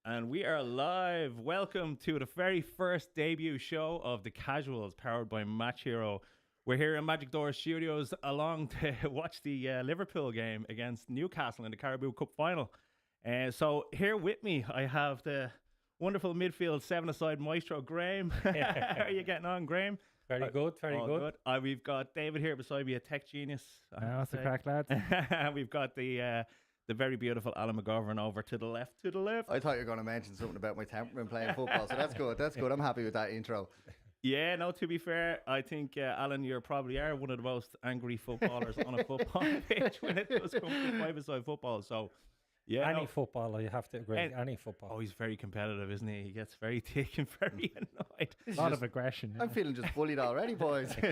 And we are live. Welcome to the very first debut show of The Casuals, powered by Match Hero. We're here in Magic Door Studios along to watch the Liverpool game against Newcastle in the Carabao Cup Final. So here with me, I have the wonderful midfield seven-a-side maestro, Graham. How are you getting on, Graham? Very good, very good. We've got David here beside me, a tech genius. That's the crack, lads. We've got the very beautiful Alan McGovern over to the left. I thought you were going to mention something about my temperament playing football, so that's good. I'm happy with that intro. Yeah, no, to be fair, I think, Alan, you probably are one of the most angry footballers on a football pitch when it does come to five-a-side football. So, yeah. Any footballer, you have to agree. Any football. Oh, he's very competitive, isn't he? He gets very thick and very annoyed. A lot of aggression. I'm feeling just bullied already, boys. So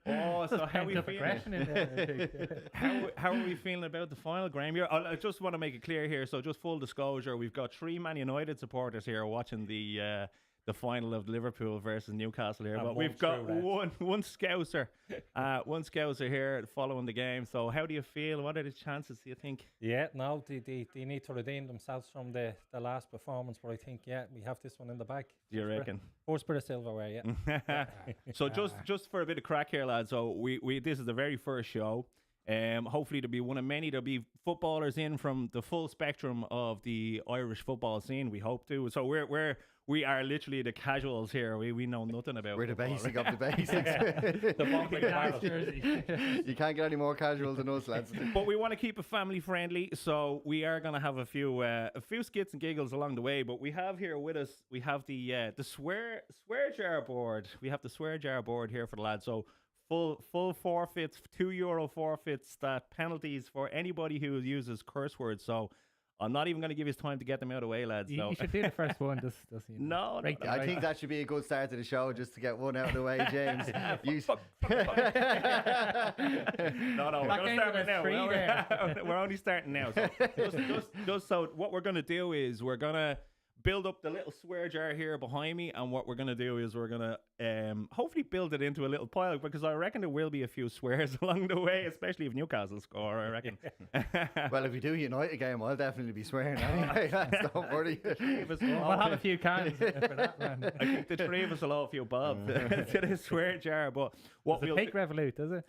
how are we feeling? Aggression in there, how are we feeling about the final, Graham? I just want to make it clear here. So just full disclosure, we've got 3 Man United supporters here watching the final of Liverpool versus Newcastle here, but we've got one Scouser, one Scouser here following the game. So how do you feel? What are the chances, do you think? Yeah, no, they need to redeem themselves from the last performance, but I think, we have this one in the bag. Do you reckon? First bit of silverware, yeah. So just for a bit of crack here, lads. So we this is the very first show. Hopefully there'll be one of many. There'll be footballers in from the full spectrum of the Irish football scene. We hope to. So we are literally the casuals here. We know nothing about. We're the football. basic of the basics. The bombing barrel. You can't get any more casual than us, lads. But we want to keep it family friendly, so we are going to have a few skits and giggles along the way. But we have here with us, we have the swear jar board. We have the swear jar board here for the lads. So full forfeits, €2 forfeits, that penalties for anybody who uses curse words. So I'm not even going to give you time to get them out of the way, lads. You should do the first one. No. I think that should be a good start to the show, just to get one out of the way, James. No, we're going to start right now. We're only starting now. So just so what we're going to do is we're going to build up the little swear jar here behind me, and what we're going to do is we're going to hopefully build it into a little pile, because I reckon there will be a few swears along the way, especially if Newcastle score, I reckon. Well, if we do a United game, I'll definitely be swearing anyway. Don't worry. We'll have a few cans for that, man. I think the 3 of us will all feel bob to the swear jar. But what we'll take Revolut, does it?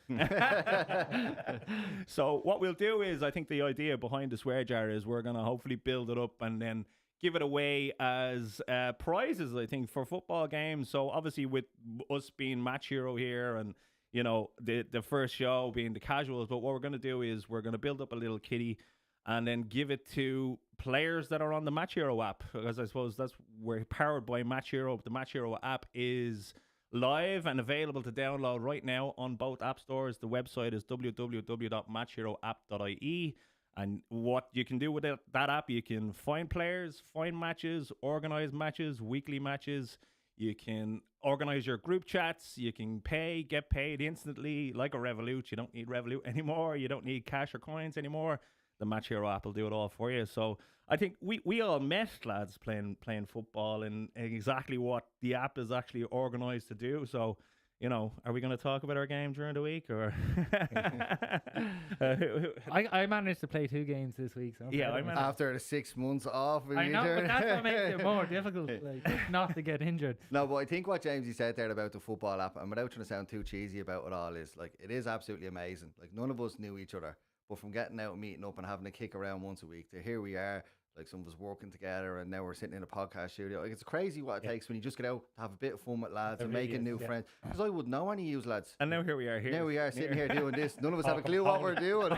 So what we'll do is, I think the idea behind the swear jar is we're going to hopefully build it up and then give it away as prizes, I think, for football games. So obviously with us being Match Hero here and, you know, the first show being the casuals, but what we're going to do is we're going to build up a little kitty and then give it to players that are on the Match Hero app, because I suppose we're powered by Match Hero. The Match Hero app is live and available to download right now on both app stores. The website is www.matchheroapp.ie. And what you can do with that app, you can find players, find matches, organize matches, weekly matches. You can organize your group chats. You can get paid instantly like a Revolut. You don't need Revolut anymore. You don't need cash or coins anymore. The Match Hero app will do it all for you. So I think we all met, lads, playing football and exactly what the app is actually organized to do. So, you know, are we going to talk about our game during the week, or? I managed to play 2 games this week. So after the 6 months off. I know, but that's what makes it more difficult, not to get injured. No, but I think what Jamesy said there about the football app, and without trying to sound too cheesy about it all, is like, it is absolutely amazing. Like, none of us knew each other, but from getting out and meeting up and having a kick around once a week to here we are. Like, some of us working together, and now we're sitting in a podcast studio. Like, it's crazy what it takes when you just get out to have a bit of fun with lads and making new friends. Because I wouldn't know any of you lads. And now here we are. Now we are sitting here doing this. None of us have a clue what we're doing.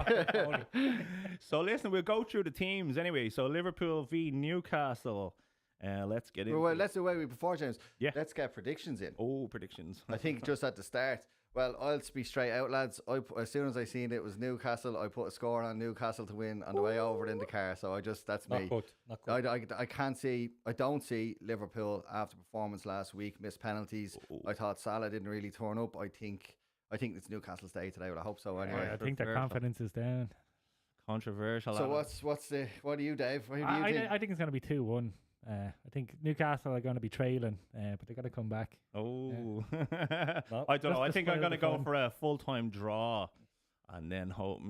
So listen, we'll go through the teams anyway. So Liverpool v Newcastle. Let's get into well, let's do away before, James. Yeah. Let's get predictions in. Oh, predictions. I think just at the start. Well, I'll be straight out, lads. As soon as I seen it was Newcastle, I put a score on Newcastle to win on the way over in the car. So that's me. Not good. I don't see Liverpool after performance last week, missed penalties. I thought Salah didn't really turn up. I think it's Newcastle's day today, but I hope so anyway. I think their confidence is down. Controversial. So what do you, Dave? What do you think? I think it's going to be 2-1. I think Newcastle are going to be trailing, but they got to come back. Oh, I don't know. I think I'm going to go for a full-time draw. and then hope,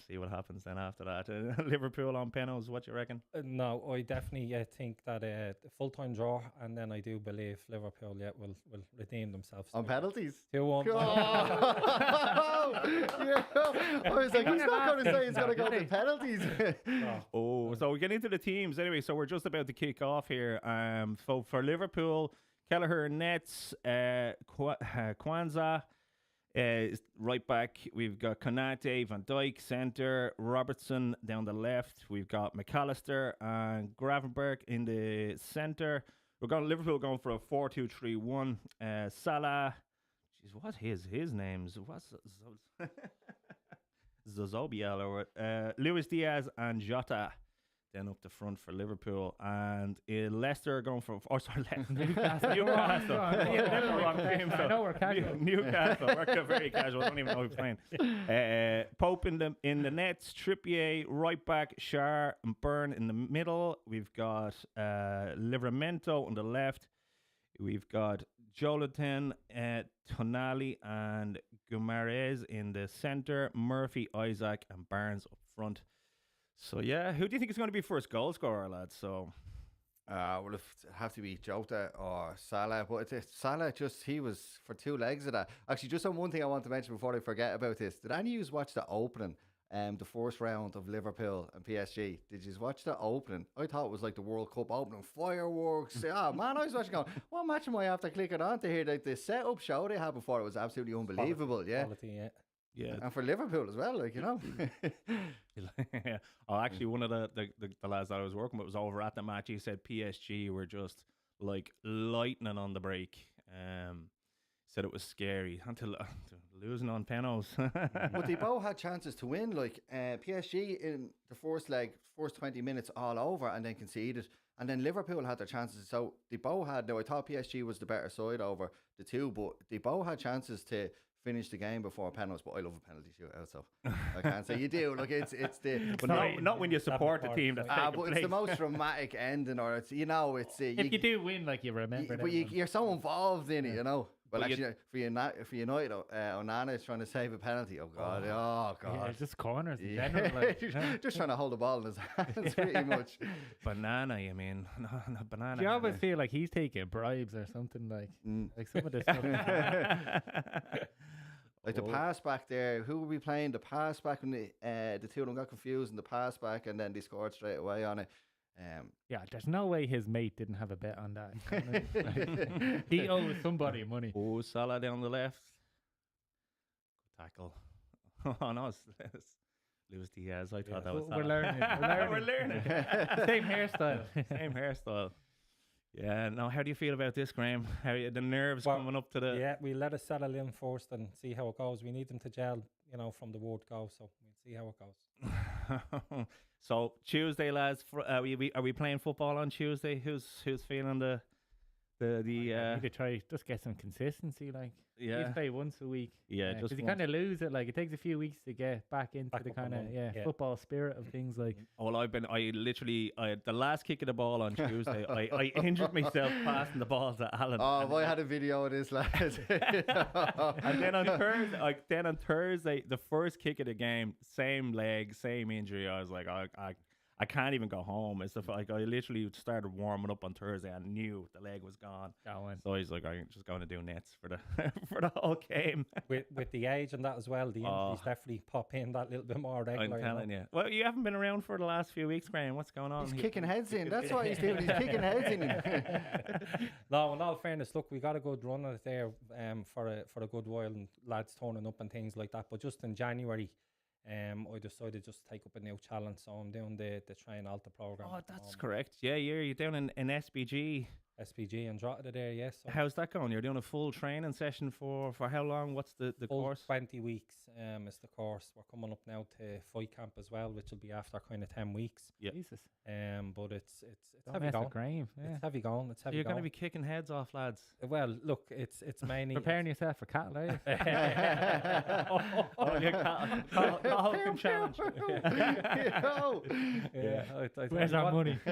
see what happens then after that. Liverpool on penalties, what you reckon? No, I definitely think that the full-time draw, and then I do believe Liverpool will redeem themselves. On penalties? 2-1. Yeah. I was like, he's not going to say he's going to go to penalties. So we get into the teams anyway. So we're just about to kick off here. So for Liverpool, Kelleher nets, Kwanzaa. Right back, we've got Konate, Van Dijk, centre, Robertson down the left. We've got McAllister and Gravenberg in the centre. Liverpool going for a 4-2-3-1. Salah, jeez, what his name's? What's Zozobiel or Luis Diaz and Jota. Then up the front for Liverpool, and Leicester going for Newcastle. I know we're casual. Newcastle, we're very casual. I don't even know who's playing. Pope in the nets, Trippier right back, Schär and Byrne in the middle. We've got Livramento on the left. We've got Jolinton, Tonali and Gumarez in the centre. Murphy, Isaac and Barnes up front. So yeah, who do you think is going to be first goal scorer, lads? So, well, it have to be Jota or Salah, but Salah he was for two legs of that. Actually, just on one thing I want to mention before I forget about this: did any of you watch the opening, the first round of Liverpool and PSG? Did you watch the opening? I thought it was like the World Cup opening, fireworks. Man, I was watching going, what match am I after clicking on to hear? Like the setup show they had before, it was absolutely unbelievable. Quality, yeah. And for Liverpool as well, Actually, one of the lads that I was working with was over at the match. He said PSG were just like lightning on the break. Said it was scary until losing on penalties. But they both had chances to win. Like PSG in the first leg, first 20 minutes all over, and then conceded. And then Liverpool had their chances. So they both had. Now I thought PSG was the better side over the two, but they both had chances to finish the game before penalties. But I love a penalty shootout, so I can't say you do. Like it's the. But not when you support the team that's taking but place. it's the most dramatic ending, or it's if you do win, like you remember. But you're so involved in it, Well, actually, for United, Onana is trying to save a penalty. Oh God! Yeah, just corners in general. Like, just trying to hold the ball in his hands, pretty much. Banana, you mean? No, banana. Do you always feel like he's taking bribes or something like some of this stuff? Like the pass back there, who were we playing? The pass back when the two of them got confused in the pass back, and then they scored straight away on it. Yeah, there's no way his mate didn't have a bet on that. He owes somebody money. Oh, Salah down the left. Good tackle. Oh no, it's Luis Diaz. I thought that was We're Salah. learning. We're learning. Same hairstyle. Same hairstyle. Yeah. Now, how do you feel about this, Graham? How the nerves coming up to the? Yeah, we let it settle in first and see how it goes. We need them to gel, from the word go. So we'll see how it goes. So Tuesday, lads, are we playing football on Tuesday? Who's feeling the need to try just get some consistency, like you play once a week. Yeah, just because you kind of lose it. Like it takes a few weeks to get back into the kind of football spirit of things. Like, well, the last kick of the ball on Tuesday, I injured myself passing the ball to Alan. Oh, I had a video of this, lads. And then on Thursday, the first kick of the game, same leg, same injury. I was like, I can't even go home. It's like I literally started warming up on Thursday and knew the leg was gone. So he's like, I'm just going to do nets for the for the whole game. With the age and that as well, the injuries definitely pop in that little bit more regular. I'm telling you. Well, you haven't been around for the last few weeks, Graham. What's going on? He's kicking heads in. That's what he's doing. He's kicking heads in. No, in all fairness, look, we got a good run at it there for a good while, and lads turning up and things like that. But just in January, I decided just to take up a new challenge, so I'm doing the Train Alta program. Oh, that's correct. Yeah, you're down in SBG and Drogheda there, yes. So how's that going? You're doing a full training session for how long? What's the course? 20 weeks is the course. We're coming up now to fight camp as well, which will be after kind of 10 weeks. Yeah. Jesus. But it's Don't heavy mess going. with Graham. Yeah. It's heavy going. It's heavy You're going. going to be kicking heads off, lads. Well, look, it's mainly Preparing yourself for Cath, are you? Hulk challenge. Where's our money? He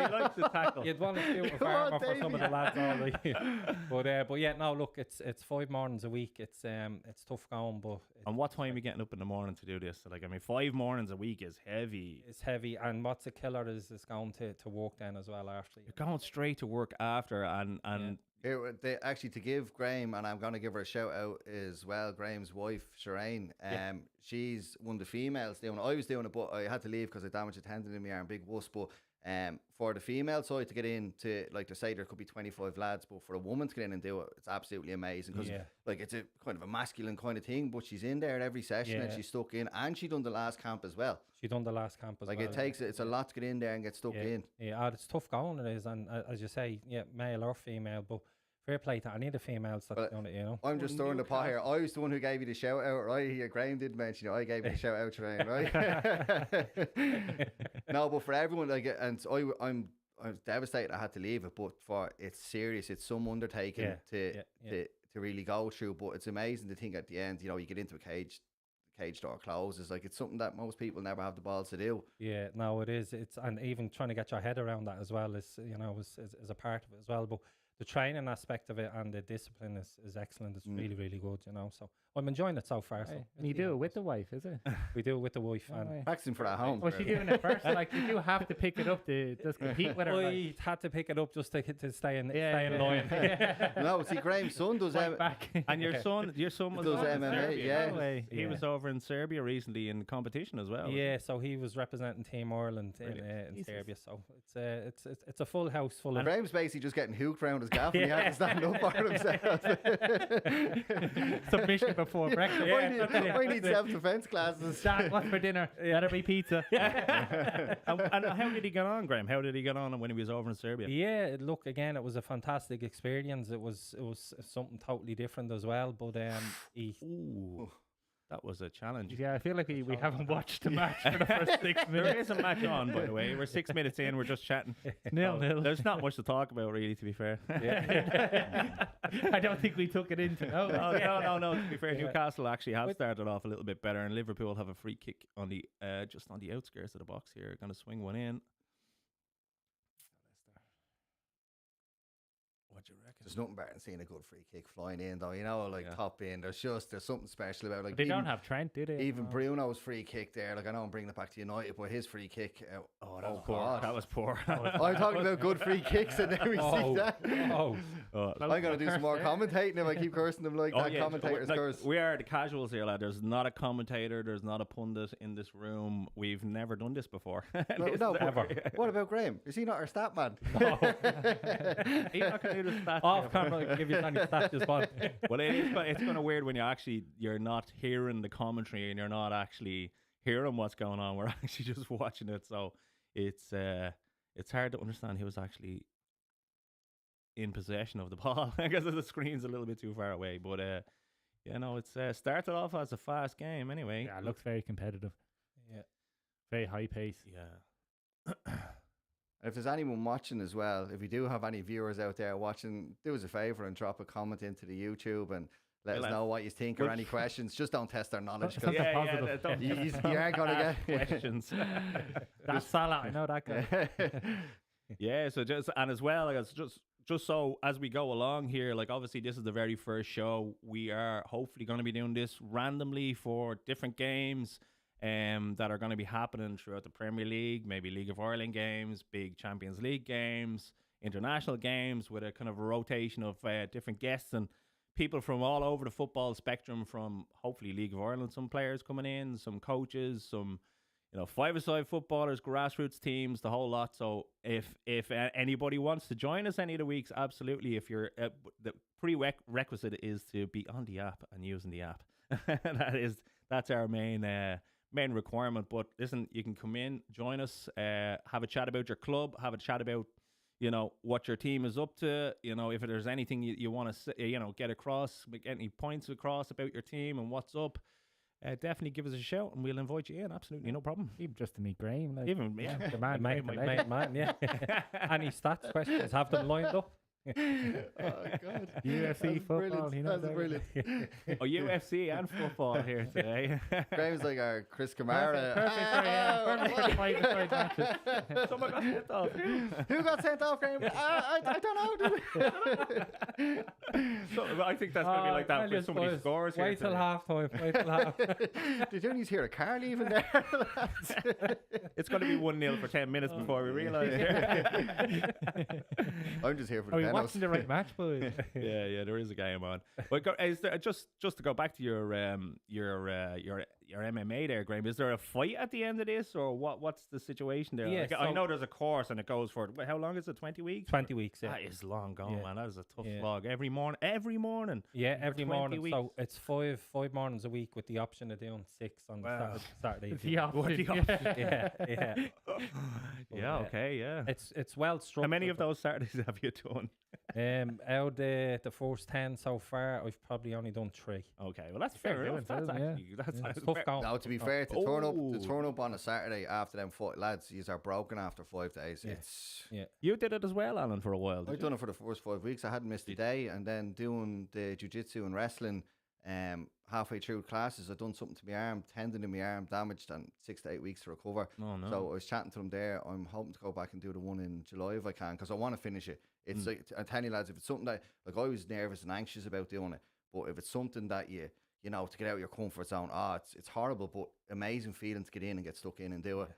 likes to tackle. You'd want to do it with Come warmer for some of the lads. All right. But yeah, no, look, it's 5 mornings a week. It's tough going, but. And what time are you getting up in the morning to do this? Like, I mean, 5 mornings a week is heavy. It's heavy, and what's a killer is going to work then as well after. You're going straight to work after, and Here, actually, to give Graham, and I'm going to give her a shout out as well, Graham's wife, Shireen, she's one of the females doing it. I was doing it, but I had to leave because I damaged a tendon in my arm, big wuss. But for the female side to get in, to, like they say, there could be 25 lads, but for a woman to get in and do it, it's absolutely amazing. Because like, it's a kind of a masculine kind of thing, but she's in there at every session and she's stuck in, and she done the last camp as well. She done the last camp as well. Like, it's a lot to get in there and get stuck in. Yeah, it's tough going, it is, and as you say, male or female, but fair play to any of the females that's done it, you know. I'm just throwing the pot here. I was the one who gave you the shout out, right? Here, Graham did mention it. I gave you the shout out, Trent, right? No, but for everyone, like, and I was devastated I had to leave it, but it's serious. It's some undertaking to really go through. But it's amazing to think at the end, you know, you get into a cage door closes. Like, it's something that most people never have the balls to do. Yeah, no, it is. And even trying to get your head around that as well is, you know, is a part of it as well. But the training aspect of it and the discipline is excellent. It's really, really good, you know. So I'm enjoying it so far. So and you do it with the wife, is it? We do it with the wife. And practicing for at home. Was she doing it first? Like, did you have to pick it up to just compete with her? I had to pick it up just to stay in line. No, see, Graham's son does back. And your son was does MMA. He was over in Serbia recently in competition as well. Yeah, so he was representing Team Ireland in Serbia. So it's a full house full of. Graham's basically just getting hooked around his gaff and he had to stand up for himself. Submission before breakfast. I need self-defense classes. Dad, what's for dinner? Better be pizza. And how did he get on, Graham? How did he get on when he was over in Serbia? Yeah, look, again, it was a fantastic experience. It was something totally different as well. But that was a challenge. Yeah, I feel like we haven't watched the match for the first 6 minutes. There is a match on, by the way. We're 6 minutes in. We're just chatting. Nil. There's not much to talk about, really, to be fair. I don't think we took it into. No. To be fair, Newcastle actually have started off a little bit better, and Liverpool have a free kick on the just on the outskirts of the box here. Going to swing one in. What do you reckon? There's nothing better than seeing a good free kick flying in, though. You know, like top in. There's something special about it. Like, they don't have Trent, do they? Even Bruno's free kick there. Like, I know I'm bringing it back to United, but his free kick. That was poor. That was poor. I'm talking about good free kicks, and then we see that. I'm gonna do some more commentating if I keep cursing them like that. Commentators curse. We are the casuals here, lad. There's not a commentator. There's not a pundit in this room. We've never done this before. No, ever. What about Graham? Is he not our stat man? No. He's not gonna do the stats. Off camera, give you any stats, just fun. Well, it's kind of weird when you're not hearing the commentary and you're not actually hearing what's going on. We're actually just watching it, so it's hard to understand who was actually in possession of the ball because the screen's a little bit too far away. But it's started off as a fast game anyway. Yeah, it looks very competitive. Yeah, very high pace. Yeah. If there's anyone watching as well, if you do have any viewers out there watching, do us a favour and drop a comment into the YouTube and let us know what you think or any questions. Just don't test our knowledge. You aren't going to get questions. That's Salah. I know that guy. Yeah, so as well, like, just so as we go along here, like, obviously this is the very first show. We are hopefully going to be doing this randomly for different games that are going to be happening throughout the Premier League, maybe League of Ireland games, big Champions League games, international games, with a kind of a rotation of different guests and people from all over the football spectrum, from hopefully League of Ireland, some players coming in, some coaches, some five-a-side footballers, grassroots teams, the whole lot. So if anybody wants to join us any of the weeks, absolutely. If you're the prerequisite is to be on the app and using the app. That's our main requirement. But listen, you can come in, join us, have a chat about your club, have a chat about what your team is up to, if there's anything you want to get across, get any points across about your team and what's up. Definitely give us a shout and we'll invite you in. Absolutely, no problem. Even just to meet Graham. Even, yeah. The man, yeah. Any stats questions? Have them lined up? Oh God. UFC That's football, brilliant. you know. That's brilliant. Oh, UFC and football here today. Graham's like our Chris Kamara. Perfect for, perfect for the five-a-side matches. Someone got sent off. Who got sent off, Graham? I don't know. So, I think that's going to be like that for somebody scores here Wait till today. half-time. Wait till half. Did you only hear a car leaving there? It's going to be 1-0 for 10 minutes before we realise. I'm just here for the Are we penalties. watching the right match, boys? Yeah, there is a game on. But is there just to go back to your MMA there, Graham? Is there a fight at the end of this, or what's the situation there? Yeah, Like, I so- know there's a course and it goes for how long is it? 20 weeks? 20 weeks, yeah. That is long gone, Yeah. man. That is a tough Yeah. slog every morning. Every morning. Yeah, every 20 morning. weeks. So it's five mornings a week with the option of doing 6 on the Wow. Saturday. The opposite. Yeah, yeah. Yeah. Okay. Yeah. It's well structured. How many of those Saturdays have you done? Out the first 10 so far, I've probably only done 3. Okay. Well, that's Fair fair enough. doing, That's yeah. actually that's It's that's tough fair. going. No, to be fair, to Oh. turn up on a Saturday after them lads, you are broken after 5 days. Yeah. It's You did it as well, Alan, for a while. I've Did you? done it for the first 5 weeks. I hadn't missed a day, and then doing the jiu-jitsu and wrestling. Halfway through classes, I'd done something to my arm, tendon in my arm damaged, and 6 to 8 weeks to recover. Oh no. So I was chatting to them there. I'm hoping to go back and do the one in July if I can, because I want to finish it. It's like, I tell you lads, if it's something that, like, I was nervous and anxious about doing it, but if it's something that you know, to get out of your comfort zone, it's horrible, but amazing feeling to get in and get stuck in and do it.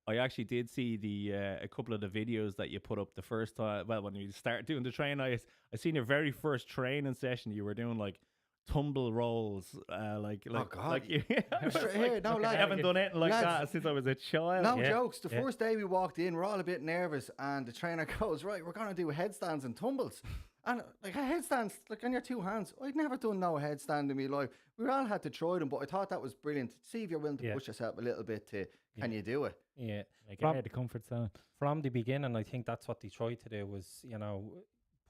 I actually did see the a couple of the videos that you put up the first time. Well, when you started doing the training, I seen your very first training session. You were doing like tumble rolls, like God. like you, I was Straight like, here, no, I lad. haven't done anything like Lads, that since I was a child. No Yeah, jokes. The yeah. first day we walked in, we're all a bit nervous, and the trainer goes, "Right, we're gonna do headstands and tumbles." And like a headstand, like on your 2 hands. I'd never done no headstand in my life. We all had to try them, but I thought that was brilliant. See if you're willing to Yeah. push yourself a little bit. Can you do it? Yeah. Like, From- out of the comfort zone. From the beginning, I think that's what they tried to do was,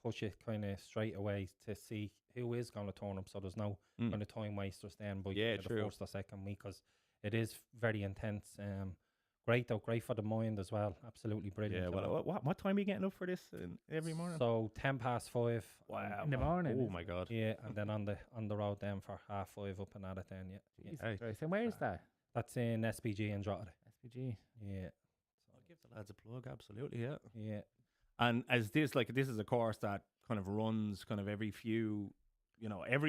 push it kind of straight away to see who is going to turn up. So there's no Mm. kind of time wasters then by Yeah, the true. first or second week, because it is very intense. Great though, great for the mind as well. Absolutely brilliant. Yeah. you know. Well, what time are you getting up for this every morning? So 5:10. Wow. In the morning. Oh my God. Yeah, and then on the road then for 5:30 up and at it then. Yeah. Jesus Hey. Christ. And where is that? That's in SPG and Drogheda. SPG. Yeah, I'll give the lads a plug. Absolutely. Yeah. yeah. And as this is a course that kind of runs kind of every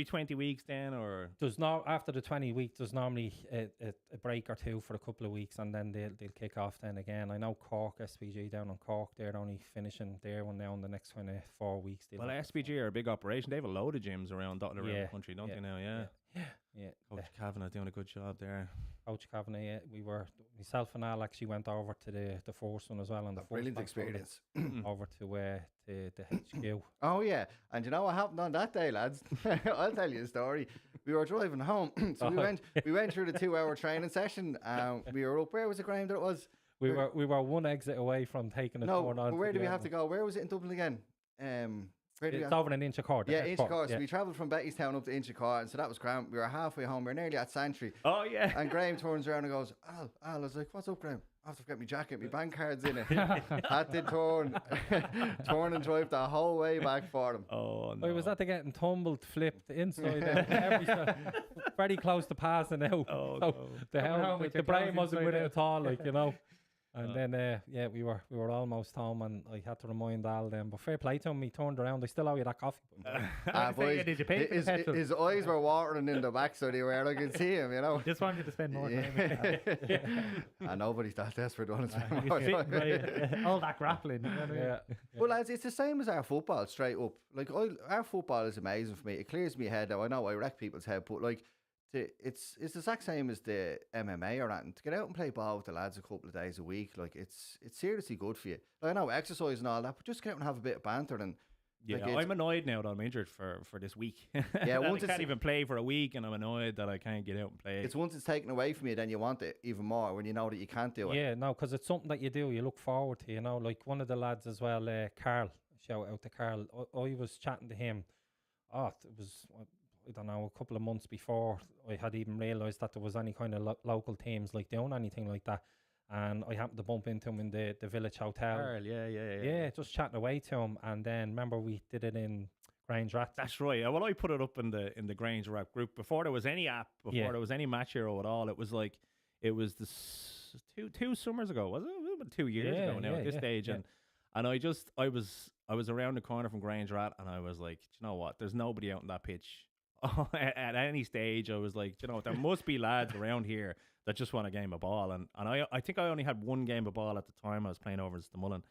20 weeks then, or There's no after the 20 weeks. There's normally a break or two for a couple of weeks, and then they'll kick off then again. I know Cork SPG down on Cork, they're only finishing their one now in the next kind of 4 weeks. They'll well, have- SPG are a big operation. They have a load of gyms dotted around Yeah, the country, don't yeah, they now? Yeah. yeah. Coach Kavanagh doing a good job there. Coach Kavanagh, yeah, myself and Al actually went over to the first one as well, and the A first brilliant back over experience. over to the HQ. Oh yeah, and you know what happened on that day, lads? I'll tell you a story. We were driving home, so we went through the 2-hour training session. We were up. Where was it, Graham? That it was. We were one exit away from taking a No, turn on. but where did we have to go? Where was it in Dublin again? Where did we It's have- over in Inchicore. Yeah, Inchicore. So Yeah. we travelled from Bettystown up to Inchicore, and so that was grand. We were halfway home. We were nearly at Santry. Oh yeah. And Graham turns around and goes, Al, I was like, what's up, Graham? I have to forget my jacket, my bank card's in it. Had to turn and drive the whole way back for him. Oh no. I was at the getting tumbled, flipped inside out, every very close to passing out. Oh, So no. the Coming home hell, with the your brain clothes wasn't with inside it at all, like, you know. And Oh. then we were almost home, and I had to remind Al then. But fair play to him, he turned around. I still owe you that coffee. Ah, Say, boys, did you pay for the petrol? his eyes were watering in the back, so they were. I could see him, you know. Just wanted to spend more time with that. And nobody's that desperate on All that grappling. You know what I mean? Yeah. Well, lads, it's the same as our football, straight up. Like, our football is amazing for me. It clears me head now. I know I wreck people's head, but like, it's the exact same as the MMA or anything. To get out and play ball with the lads a couple of days a week, like, it's seriously good for you. I know exercise and all that, but just get out and have a bit of banter and. Yeah, Like, it's- I'm annoyed now that I'm injured for this week. Yeah, That once I it's- can't even play for a week, and I'm annoyed that I can't get out and play. It's once it's taken away from you, then you want it even more when you know that you can't do it. Yeah, no, because it's something that you do, you look forward to, you know. Like one of the lads as well, Carl, shout out to Carl. I was chatting to him. It was, I don't know, a couple of months before I had even realised that there was any kind of local teams like doing anything like that. and I happened to bump into him in the village hotel. Carl, yeah. Yeah, just chatting away to him, and then remember we did it in Grange Rat. That's right. Well, I put it up in the Grange Rap group before there was any app, before there was any Match Hero at all. It was like, it was two summers ago, was it? It was about 2 years ago now at this stage, and I was around the corner from Grange Rat, and I was like, you know what? There's nobody out on that pitch at any stage. I was like, you know, there must be lads around here that just want a game of ball, and I think I only had one game of ball at the time. I was playing over in Stamullen.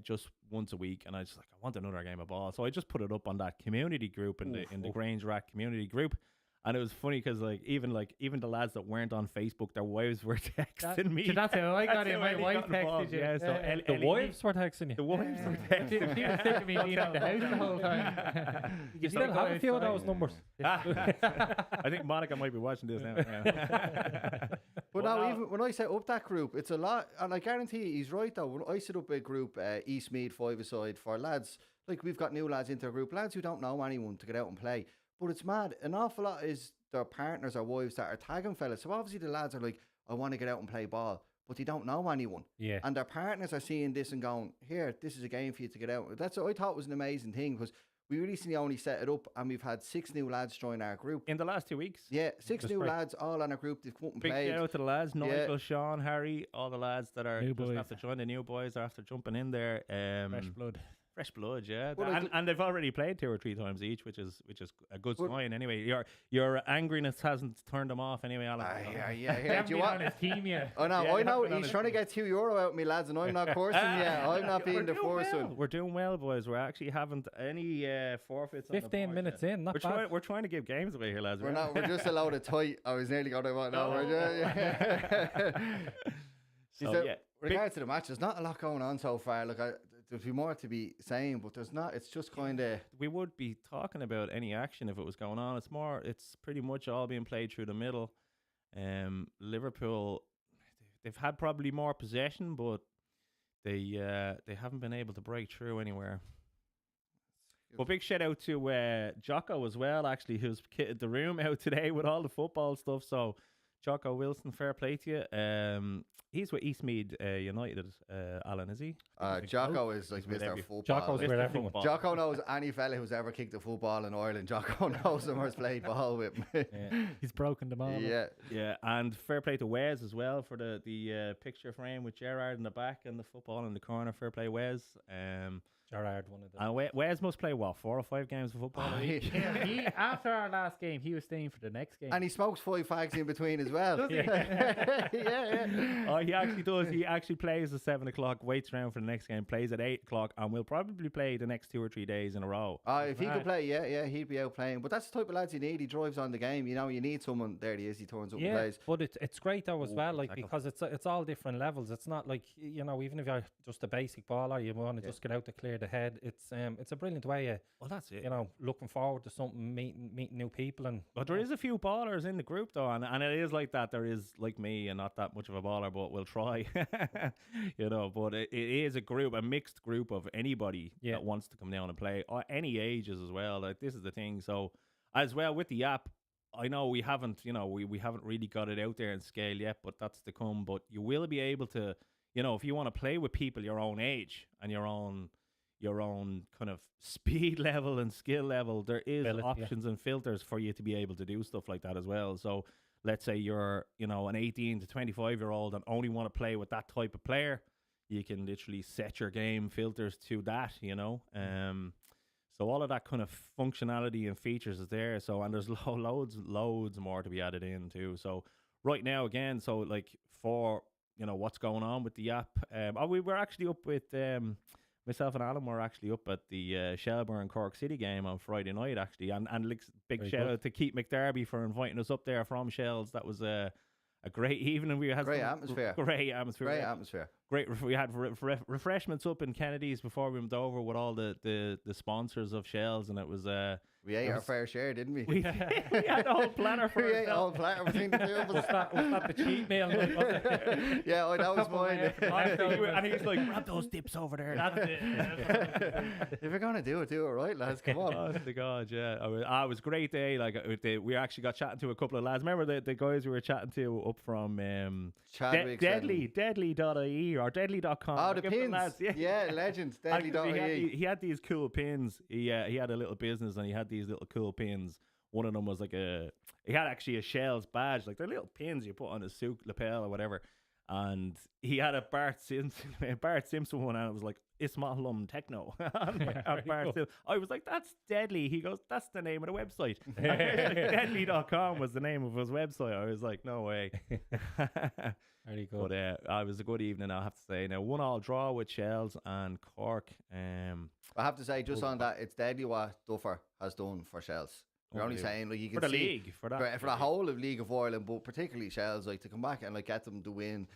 Just once a week, and I just like, I want another game of ball, so I just put it up on that community group in the Grange Rack community group, and it was funny because even the lads that weren't on Facebook, their wives were texting me. That's how I got it. My wife texted you. Yeah, so The wives were texting you. the wives were texting She was taking me leaving the house the whole time. You still have a few of those numbers. I think Monica might be watching this now. But now, even when I set up that group, it's a lot, and I guarantee you, he's right though. When I set up a group, Eastmead 5-a-side, for lads, like we've got new lads into our group, lads who don't know anyone to get out and play. But it's mad. An awful lot is their partners or wives that are tagging fellas. So obviously the lads are like, I want to get out and play ball, but they don't know anyone. Yeah. And their partners are seeing this and going, here, this is a game for you to get out. That's what I thought was an amazing thing, because we recently only set it up and we've had 6 new lads join our group. In the last 2 weeks. Yeah, 6 That's new right. lads all on our group. They've come up and Big played. shout out to the lads, Nigel, Sean, Harry, all the lads that are New just boys. after joining, the new boys are after jumping in there. Fresh blood. Fresh blood, yeah. Well, And they've already played 2 or 3 times each, which is a good sign. Anyway, your angriness hasn't turned them off anyway, Alan. Yeah. Do you want? on his team yet. I know. Yeah, I you know. haven't been on He's his trying to get €2 out of me, lads, and I'm not coursing yet. I'm not being the first one. We're doing well, boys. We're actually haven't any forfeits. 15 minutes in, not bad. We're trying to give games away here, lads. We're not. We're just a load of tight. I was nearly going to want now. So, yeah. Regards to the match, there's not a lot going on so far. Look, there'd be more to be saying, but there's not. It's just kind of. We would be talking about any action if it was going on. It's pretty much all being played through the middle. Liverpool, they've had probably more possession, but they haven't been able to break through anywhere. Well, big shout out to Jocko as well, actually, who's kitted the room out today with all the football stuff. So, Jocko Wilson, fair play to you. He's with Eastmead United, Alan, is he? Jocko is like with Mr. Football. Jocko's Mr. with everyone. Football. Jocko knows any fella who's ever kicked a football in Ireland. Jocko knows him or has played ball with him. He's broken them all. Yeah. Yeah, and fair play to Wes as well for the picture frame with Gerard in the back and the football in the corner. Fair play, Wes. Gerard, one of them. And Wes must play, 4 or 5 games of football a week? Yeah, he after our last game, he was staying for the next game. And he smokes 5 fags in between as well. Does he? Yeah. Oh, he actually does. He actually plays at 7 o'clock, waits around for the next game, plays at 8 o'clock, and will probably play the next 2 or 3 days in a row. If he could play, yeah, he'd be out playing. But that's the type of lads you need. He drives on the game. You know, you need someone. There he is. He turns up and plays. But it's great though as well, like tackle. because it's all different levels. It's not like, you know, even if you're just a basic baller, you want to just get out to clear the head. It's a brilliant way of, Well, that's it. you know, looking forward to something, meeting new people. And But there is a few ballers in the group though, and it is like that. There is, like me, and not that much of a baller, but we'll try. You know, but it is a mixed group of anybody that wants to come down and play, or any ages as well. Like, this is the thing. So as well with the app, I know we haven't really got it out there in scale yet, but that's to come. But you will be able to, you know, if you want to play with people your own age and your own kind of speed level and skill level, there is options and filters for you to be able to do stuff like that as well. So let's say you're, you know, an 18 to 25-year-old and only want to play with that type of player, you can literally set your game filters to that, you know. So all of that kind of functionality and features is there. So, and there's loads more to be added in too. So right now, again, so like for, you know, what's going on with the app, we were actually up with myself and Alan were actually up at the Shelbourne Cork City game on Friday night, actually, and big Very shout good. out to Keith McDerby for inviting us up there from Shells. That was a great evening. We had Great some atmosphere. Great atmosphere. Great atmosphere. great. We had refreshments up in Kennedy's before we went over with all the sponsors of Shells, and it was We ate our fair share, didn't we? we had the whole planner for We ate the whole ourselves. platter between the two of Was us. that the cheat meal? Like, was it? Yeah, oh, that was mine. And he was like, grab those dips over there. That's it. If you're gonna do it right, lads. Come on. Honest to God, yeah. It was a great day. Like we actually got chatting to a couple of lads. Remember the guys we were chatting to up from Chadwick's deadly.ie or deadly.com. Oh, the Give them pins. lads, Yeah, legends. And 'cause Deadly.ie. he had these cool pins. He had a little business and he had these little cool pins. One of them was like he had actually a Shells badge, like they're little pins you put on his suit lapel or whatever. And he had a Bart Simpson one, and it was like Ismailum Techno. on Bart Simpson. I was like, that's Deadly. He goes, that's the name of the website. Deadly.com was the name of his website. I was like, no way. Very good. But it was a good evening, I have to say. Now, 1-1 draw with Shells and Cork. I have to say, just on that, it's deadly what Duffer has done for Shells. We're only saying, like, you can for the see league, for that. for the whole of League of Ireland, but particularly Shells, like to come back and like get them to win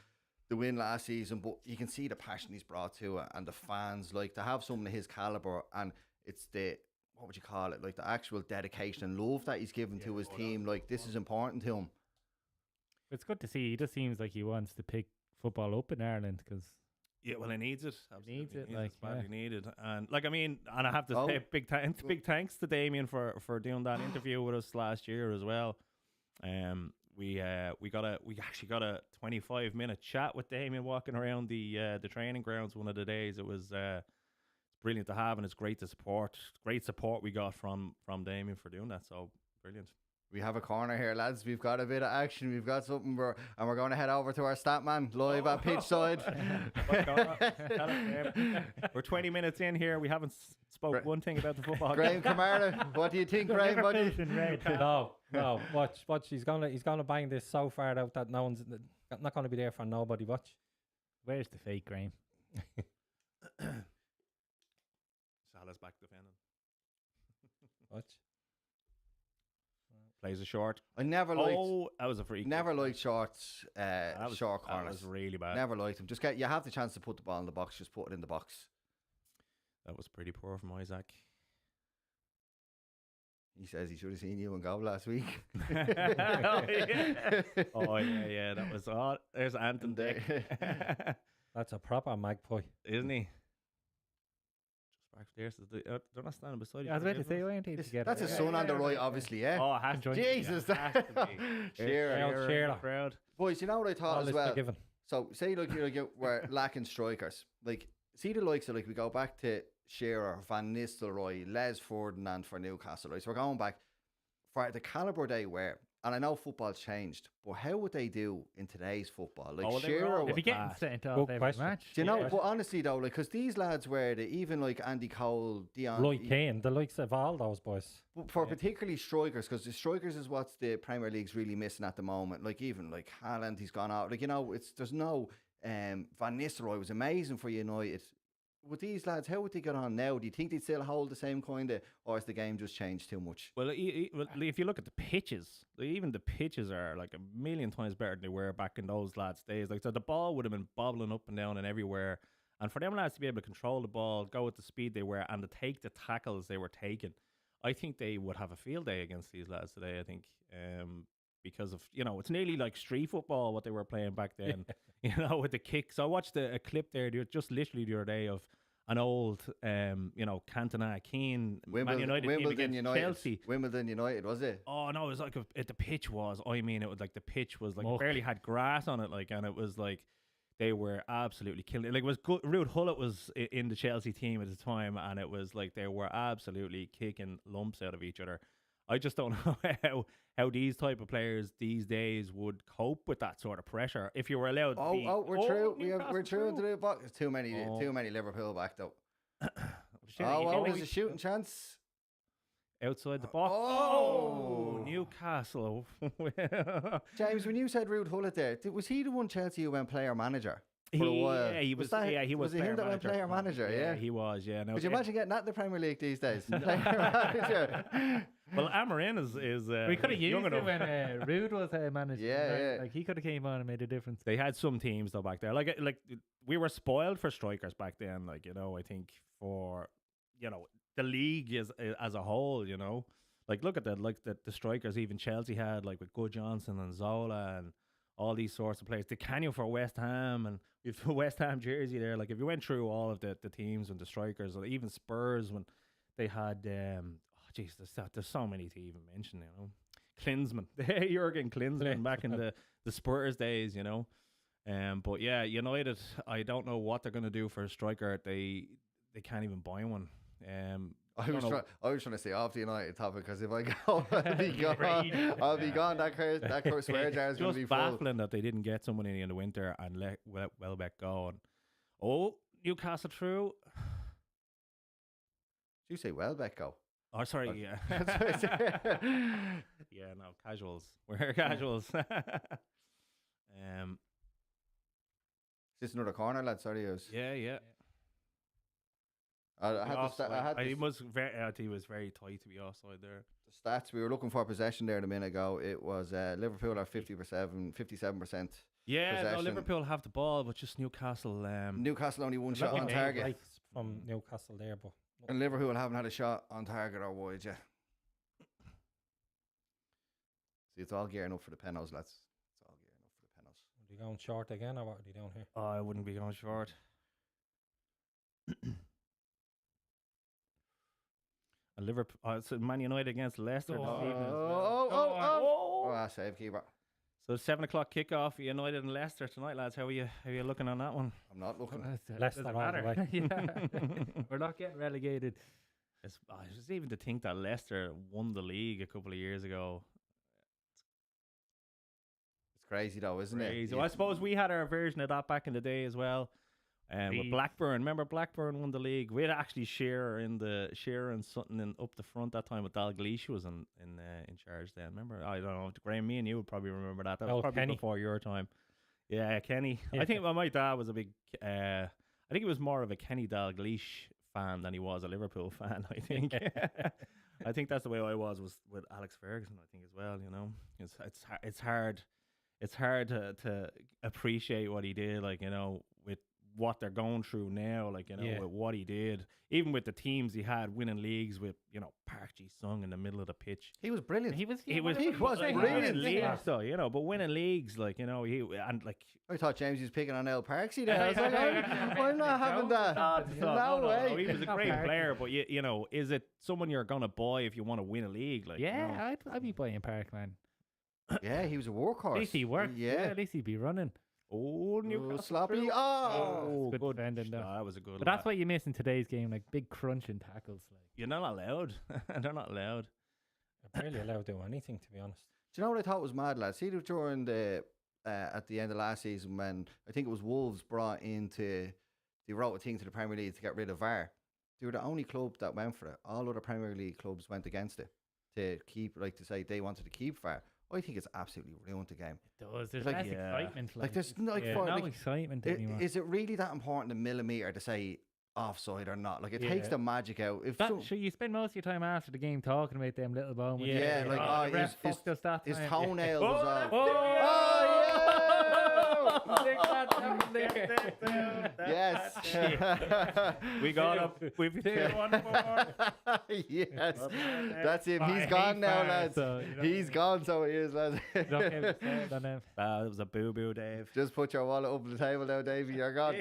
the win last season. But you can see the passion he's brought to it, and the fans, like to have someone of his caliber, and it's the, what would you call it, like the actual dedication and love that he's given to his team. Like this is important to him. It's good to see. He just seems like he wants to pick football up in Ireland because Yeah, well, he needs it. Needs it, Absolutely. like, It's badly yeah. needed. And like, I mean, and I have to say big thanks to Damien for doing that interview with us last year as well. We actually got a 25-minute chat with Damien walking around the training grounds one of the days. It was brilliant to have, and it's great support we got from Damien for doing that. So brilliant. We have a corner here, lads. We've got a bit of action. We've got something. We're going to head over to our stat man live at pitch side. We're 20 minutes in here. We haven't spoke one thing about the football. Graham Kamara, what do you think, Graham? What do you- No. Watch. He's gonna bang this so far out that no one's not gonna be there for nobody. Watch. where's the fake Graham? Salah's back defending. Watch. Plays a short. I never liked. That was a free. Never kick. liked short That corners. was really bad. Never liked them. Just you have the chance to put the ball in the box. Just put it in the box. That was pretty poor from Isaac. He says he should have seen you in goal last week. Oh yeah. That was all. There's Anton Dick, That's a proper magpie. isn't he? Just back there. So they're not standing beside you. I was about to say, why aren't they together? That's his son on the right, obviously. Yeah. Oh, it has to be. Jesus. Yeah, it has to be. Shearer. Shearer. Crowd. Boys, you know what I thought All as is well? forgiven. So say we're lacking strikers. Like see the likes of we go back to Shearer, Van Nistelrooy, Les Ferdinand for Newcastle. Right? So we're going back for the calibre they were. And I know football's changed, but how would they do in today's football? Like Oh, well, they were Shearer, all If you getting Bad. sent Good off every question. match, do you know? Yeah. But honestly though, like because these lads were even like Andy Cole, Dion, Roy Keane, the likes of all those boys. but for particularly strikers, because the strikers is what's the Premier League's really missing at the moment. Like even like Haaland, he's gone out. Like there's no Van Nistelrooy was amazing for United. With these lads, how would they get on now? Do you think they'd still hold the same kind of, or has the game just changed too much? Well, if you look at the pitches, even the pitches are like a million times better than they were back in those lads' days. Like so, the ball would have been bobbling up and down and everywhere. And for them lads to be able to control the ball, go at the speed they were, and to take the tackles they were taking, I think they would have a field day against these lads today. I think. Because of it's nearly like street football what they were playing back then, with the kicks. I watched a clip there just literally the other day of an old, Cantona Keane Man United team Wimbledon against United, Chelsea. Wimbledon United, was it? Oh no, it was like the pitch was. I mean, it was like the pitch was like Muck. barely had grass on it, like, and it was like they were absolutely killing it. Like it was good. Ruud Hullet was in the Chelsea team at the time, and it was like they were absolutely kicking lumps out of each other. I just don't know how these type of players these days would cope with that sort of pressure if you were allowed. We're through. We're Newcastle through into through. the box. Too many Liverpool back though. Oh, There's a shooting chance. outside the box. Oh. Newcastle. James, when you said Ruud Hullet there, was he the one Chelsea who went player manager for a while? Yeah, he was. He was it him that went player manager? Yeah. he was. Yeah. No, Could you imagine getting that in the Premier League these days? Player manager. Well, Amarin is We could have young used enough. it when Rude was manager. Yeah, right? yeah. Like he could have came on and made a difference. They had some teams though back there. Like we were spoiled for strikers back then. Like, you know, I think for, you know, the league as a whole, you know, like look at the strikers even Chelsea had, like with Good Johnson and Zola and all these sorts of players. The Canyon for West Ham, and you've the West Ham jersey there. Like if you went through all of the teams and the strikers, or even Spurs when they had there's so many to even mention, you know. Klinsmann, Jurgen Klinsmann back in the Spurs days, you know. But yeah, United, I don't know what they're gonna do for a striker. They can't even buy one. I was trying to stay off the United topic because if I go, I'll be gone. That swear jar is going to be just full. baffling that they didn't get someone in the winter and let Welbeck go. And, Newcastle through. Did you say Welbeck go? Oh, sorry, yeah. Yeah, no, casuals. We're casuals. Is this another corner, lad? Sorry, I was. Yeah. He was very tight to be offside there. The stats we were looking for possession there a minute ago. It was Liverpool are 57%. Yeah, no, possession. Liverpool have the ball, but just Newcastle. Newcastle only one shot on target, Right from Newcastle there, but and Liverpool haven't had a shot on target or wide yet. See, it's all gearing up for the penalties, lads. It's all gearing up for the penalties. are they going short again, or what are they doing here? Oh, I wouldn't be going short. Liverpool, so Man United against Leicester this evening. Save keeper. So 7:00 kickoff, United and Leicester tonight, lads. How are you looking on that one? I'm not looking. Leicester Doesn't all the matter. way. Yeah. We're not getting relegated. It's just even to think that Leicester won the league a couple of years ago. It's crazy though, isn't it? Well, I suppose we had our version of that back in the day as well. With Blackburn, remember Blackburn won the league. We had actually Shearer and Sutton up the front that time with Dalglish was in charge then. Remember? I don't know. Graham, me and you would probably remember that. That was probably Kenny. before your time. Yeah, Kenny. Yeah. I think my dad was a big. I think he was more of a Kenny Dalglish fan than he was a Liverpool fan. I think. I think that's the way I was with Alex Ferguson. I think as well. You know, it's hard to appreciate what he did. Like, you know, with what they're going through now, like, you know, with what he did, even with the teams he had winning leagues with, you know, Park Ji-sung in the middle of the pitch. He was brilliant. He was brilliant. winning leagues though, you know, but winning leagues, like, you know, I thought James was picking on El Parksy there. I was like, I'm not having that. No way. He was a great player, but you know, is it someone you're gonna buy if you want to win a league? Like, Yeah, you know? I'd be buying Park, man. Yeah, he was a At workhorse. least he worked. Yeah, Yeah. at least he'd be running. Oh, Newcastle sloppy. through. Oh, Good defending though. That was a good. But that's what you miss in today's game, like big crunching tackles. Like You're not allowed. They're not allowed. They're barely allowed to do anything, to be honest. do you know what I thought was mad, lads? See, during the at the end of last season when I think it was Wolves brought into, they wrote a thing to the Premier League to get rid of VAR. They were the only club that went for it. All other Premier League clubs went against it to keep, like, to say they wanted to keep VAR. I think it's absolutely ruined the game. it does. There's Like, less yeah. excitement. Like, there's like, no like, excitement anymore. is it really that important a millimetre to say offside or not? Like, it takes Yeah. the magic out. If Sure, you spend most of your time after the game talking about them little moments. Yeah, like, the ref fucked us that his time. toenail was off. Yes. We got up. We've one more. Yes. That's him. He's gone now, lads. He's gone, so he is, lads. That was a boo-boo, Dave. Just put your wallet up on the table now, Davey. You're gone.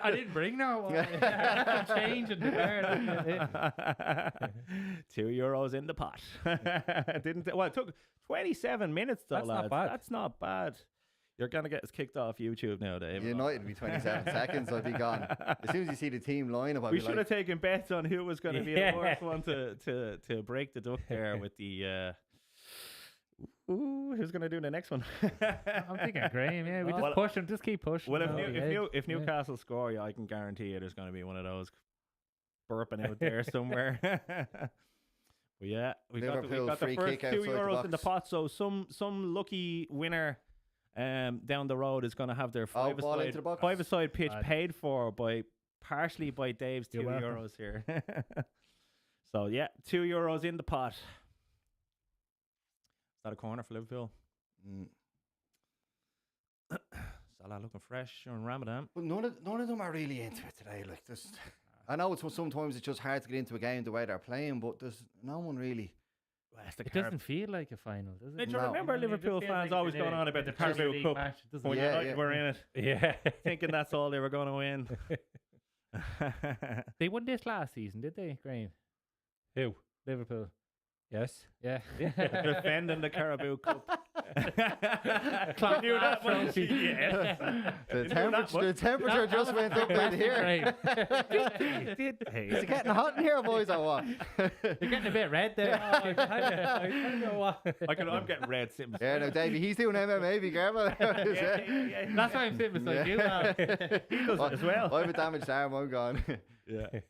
I didn't bring no change in the car. €2 in the pot. It took 27 minutes though, That's not lads. bad. That's not bad. You're gonna get us kicked off YouTube now, Dave. United will be 27 seconds. I'll be gone. As soon as you see the team lineup, I'll We be should like, have taken bets on who was going to be the first one to break the duck there with the. Who's going to do the next one? I'm thinking Graham. Yeah, we just Well, push him. Just keep pushing. Well, him. if Newcastle score, yeah, I can guarantee you there's going to be one of those burping out there somewhere. Well, yeah, we got Liverpool the free first kick outside the €2 in the box. pot. So some lucky winner down the road is going to have their ball into the box. five-a-side pitch paid for partially by Dave's You're welcome. €2 here. So yeah, €2 in the pot. Is that a corner for Liverpool? Salah looking fresh during Ramadan. But none of them are really into it today. Like this, I know sometimes it's just hard to get into a game the way they're playing, but there's no one really. Well, it's the It doesn't feel like a final, does it? Do you No. remember I mean, it Liverpool just feels fans like always going on about the Carabao League Cup match. It doesn't when feel- Yeah, you yeah. were in it, Yeah. thinking that's all they were going to win. They won this last season, did they, Graham? Who? Liverpool. Yes. Yeah. Defending the Carabao Cup. Clock Knew that that much. trophy. Yes. The temperature just went up in here. Is it getting hot in here, boys, or what? They're getting a bit red there. I tell you what. I'm getting red sitting beside Yeah, no, Davey, he's doing MMA. Be careful. yeah. That's why I'm sitting beside you now. He does it as well. I have a damaged arm. I'm gone. Yeah,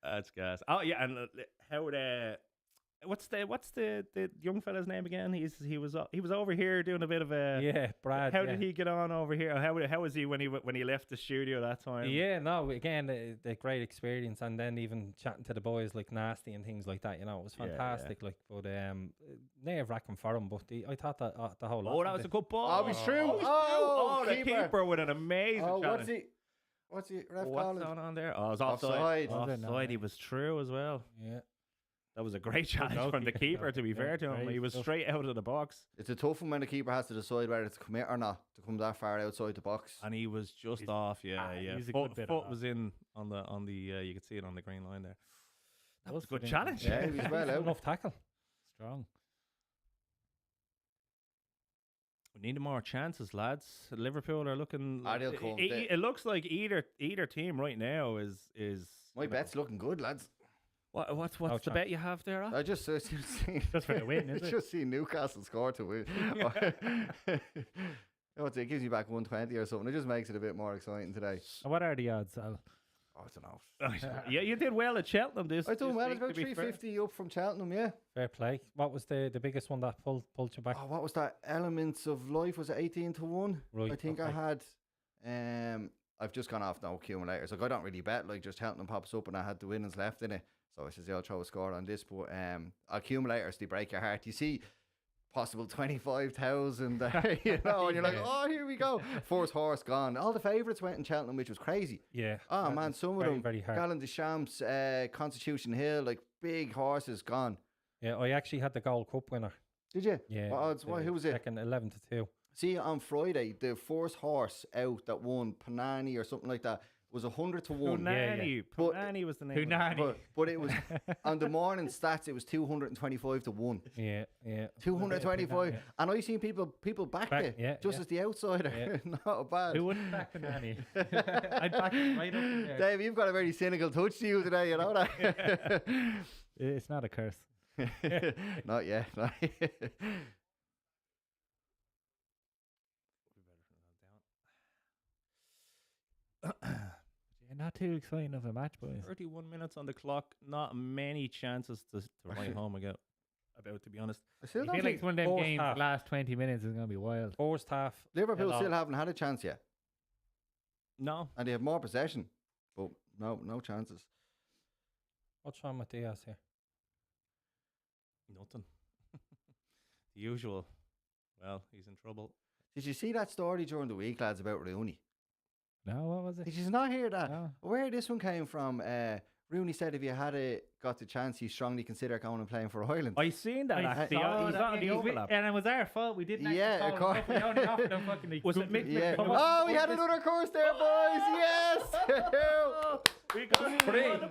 that's gas. Oh yeah, and how what's the young fella's name again? He was over here doing a bit of a Yeah, Brad. How did he get on over here? How was he when he left the studio that time? Yeah, no, again, the great experience, and then even chatting to the boys like Nasty and things like that, it was Yeah, fantastic. Like, but nerve-wracking for him, but I thought that the whole lot. Oh, that was a good ball. Oh, it's true. Oh, the keeper. keeper with an amazing Oh, challenge. what's he ref What's calling? going on there? Oh, it was offside. Offside. Offside. He was true as well. Yeah. That was a great challenge from the goalkeeper, keeper, to be yeah, fair to him. great He was stuff. straight out of the box. It's a tough one when the keeper has to decide whether to commit or not to come that far outside the box. And he was just He's- off, yeah. he's a Foot, good bit foot off. was in on the you could see it on the green line there. That was a good good challenge. Yeah, he was well out. Enough tackle. Strong. We need more chances, lads. Liverpool are looking. They'll come. It looks like either team right now is. My bet's looking good, lads. What's No the chance. bet you have there? Al? I just seen Just for the win, is it? just seen Newcastle score to win. It gives you back 120 or something. It just makes it a bit more exciting today. What are the odds, Al? Oh, I don't know. Yeah, you did well at Cheltenham. I done well. week, It's about to be fair. 350 up from Cheltenham. Yeah. Fair play. What was the biggest one that pulled you back? Oh, what was that? Elements of Life, was it 18 to 1? Right, I think I okay. had. I've just gone off no accumulators. Like, I don't really bet. Like, just Cheltenham pops up and I had the winnings left in it. So I says, yeah, I'll throw a score on this. But accumulators, they break your heart. You see possible 25,000 there, and you're like, oh, here we go. First horse gone. All the favourites went in Cheltenham, which was crazy. Yeah. Oh, that man, is some of very, them. very hard. Gallen Deschamps, Constitution Hill, like big horses gone. Yeah, I actually had the Gold Cup winner. Did you? Yeah. What odds? Who was it? Second, 11 to 2. See, on Friday, the first horse out that won, Panani or something like that, was 100 to 1. Punani. But- Punani was the name. of it. Punani. But it was, on the morning stats, it was 225 to 1. Yeah, yeah. 225. And I seen people back Back- it, yeah, just yeah. as the outsider. Not bad. Who wouldn't back Panani? I'd back it right up in there. Dave, you've got a very cynical touch to you today, you know that? It's not a curse. Not yet. Not yet. Yeah, not too exciting of a match, boys. 31 minutes on the clock. Not many chances to write home about, to be honest. I still I don't feel like think it's one of them Fourth games. half. The last 20 minutes is going to be wild. First half. Liverpool Hello. still haven't had a chance yet. No. And they have more possession. But no chances. What's wrong with Diaz here? Nothing. The usual. Well, he's in trouble. Did you see that story during the week, lads, about Rooney? No, what was it? Did you not hear that? No. Where this one came from, Rooney said if you had got the chance, he'd strongly consider going and playing for Ireland. I seen that I actually. saw He's that, not on the yeah, overlap. and it was our fault. We didn't Yeah, actually of call course. him up. We only offered him fucking like Was it Mick goofy- Yeah. Come on. Oh, we had another course there, boys. Yes. We got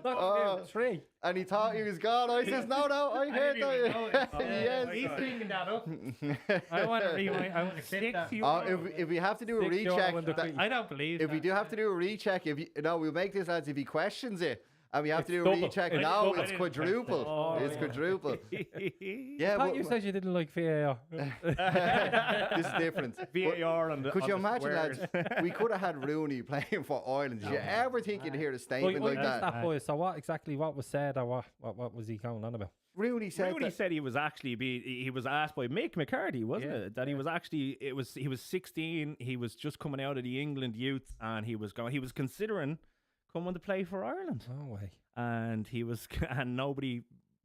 Oh. 3. And he thought he was gone. I says, no, I heard didn't even know that. it. He's Yes. picking that up. I want to rewind. I want to clip that. If we have to do a €6 recheck, when the that- I don't believe if we that. do have to do a recheck, we'll make this, lads. If he questions it, and we have to do a double. recheck, It's no, double. it's quadruple. Oh, It's yeah. quadruple. I Yeah, thought you said you didn't like VAR. this is different. But VAR on the. could on you the imagine, squares. lads? We could have had Rooney playing for Ireland. Did you ever think you'd hear a statement like that? that boy. So what was said, or what was he going on about? Rooney said Rooney that. said he was actually he was asked by Mick McCarthy, wasn't it? That he was actually he was 16. He was just coming out of the England youth, and he was considering coming to play for Ireland, No way. and he was and nobody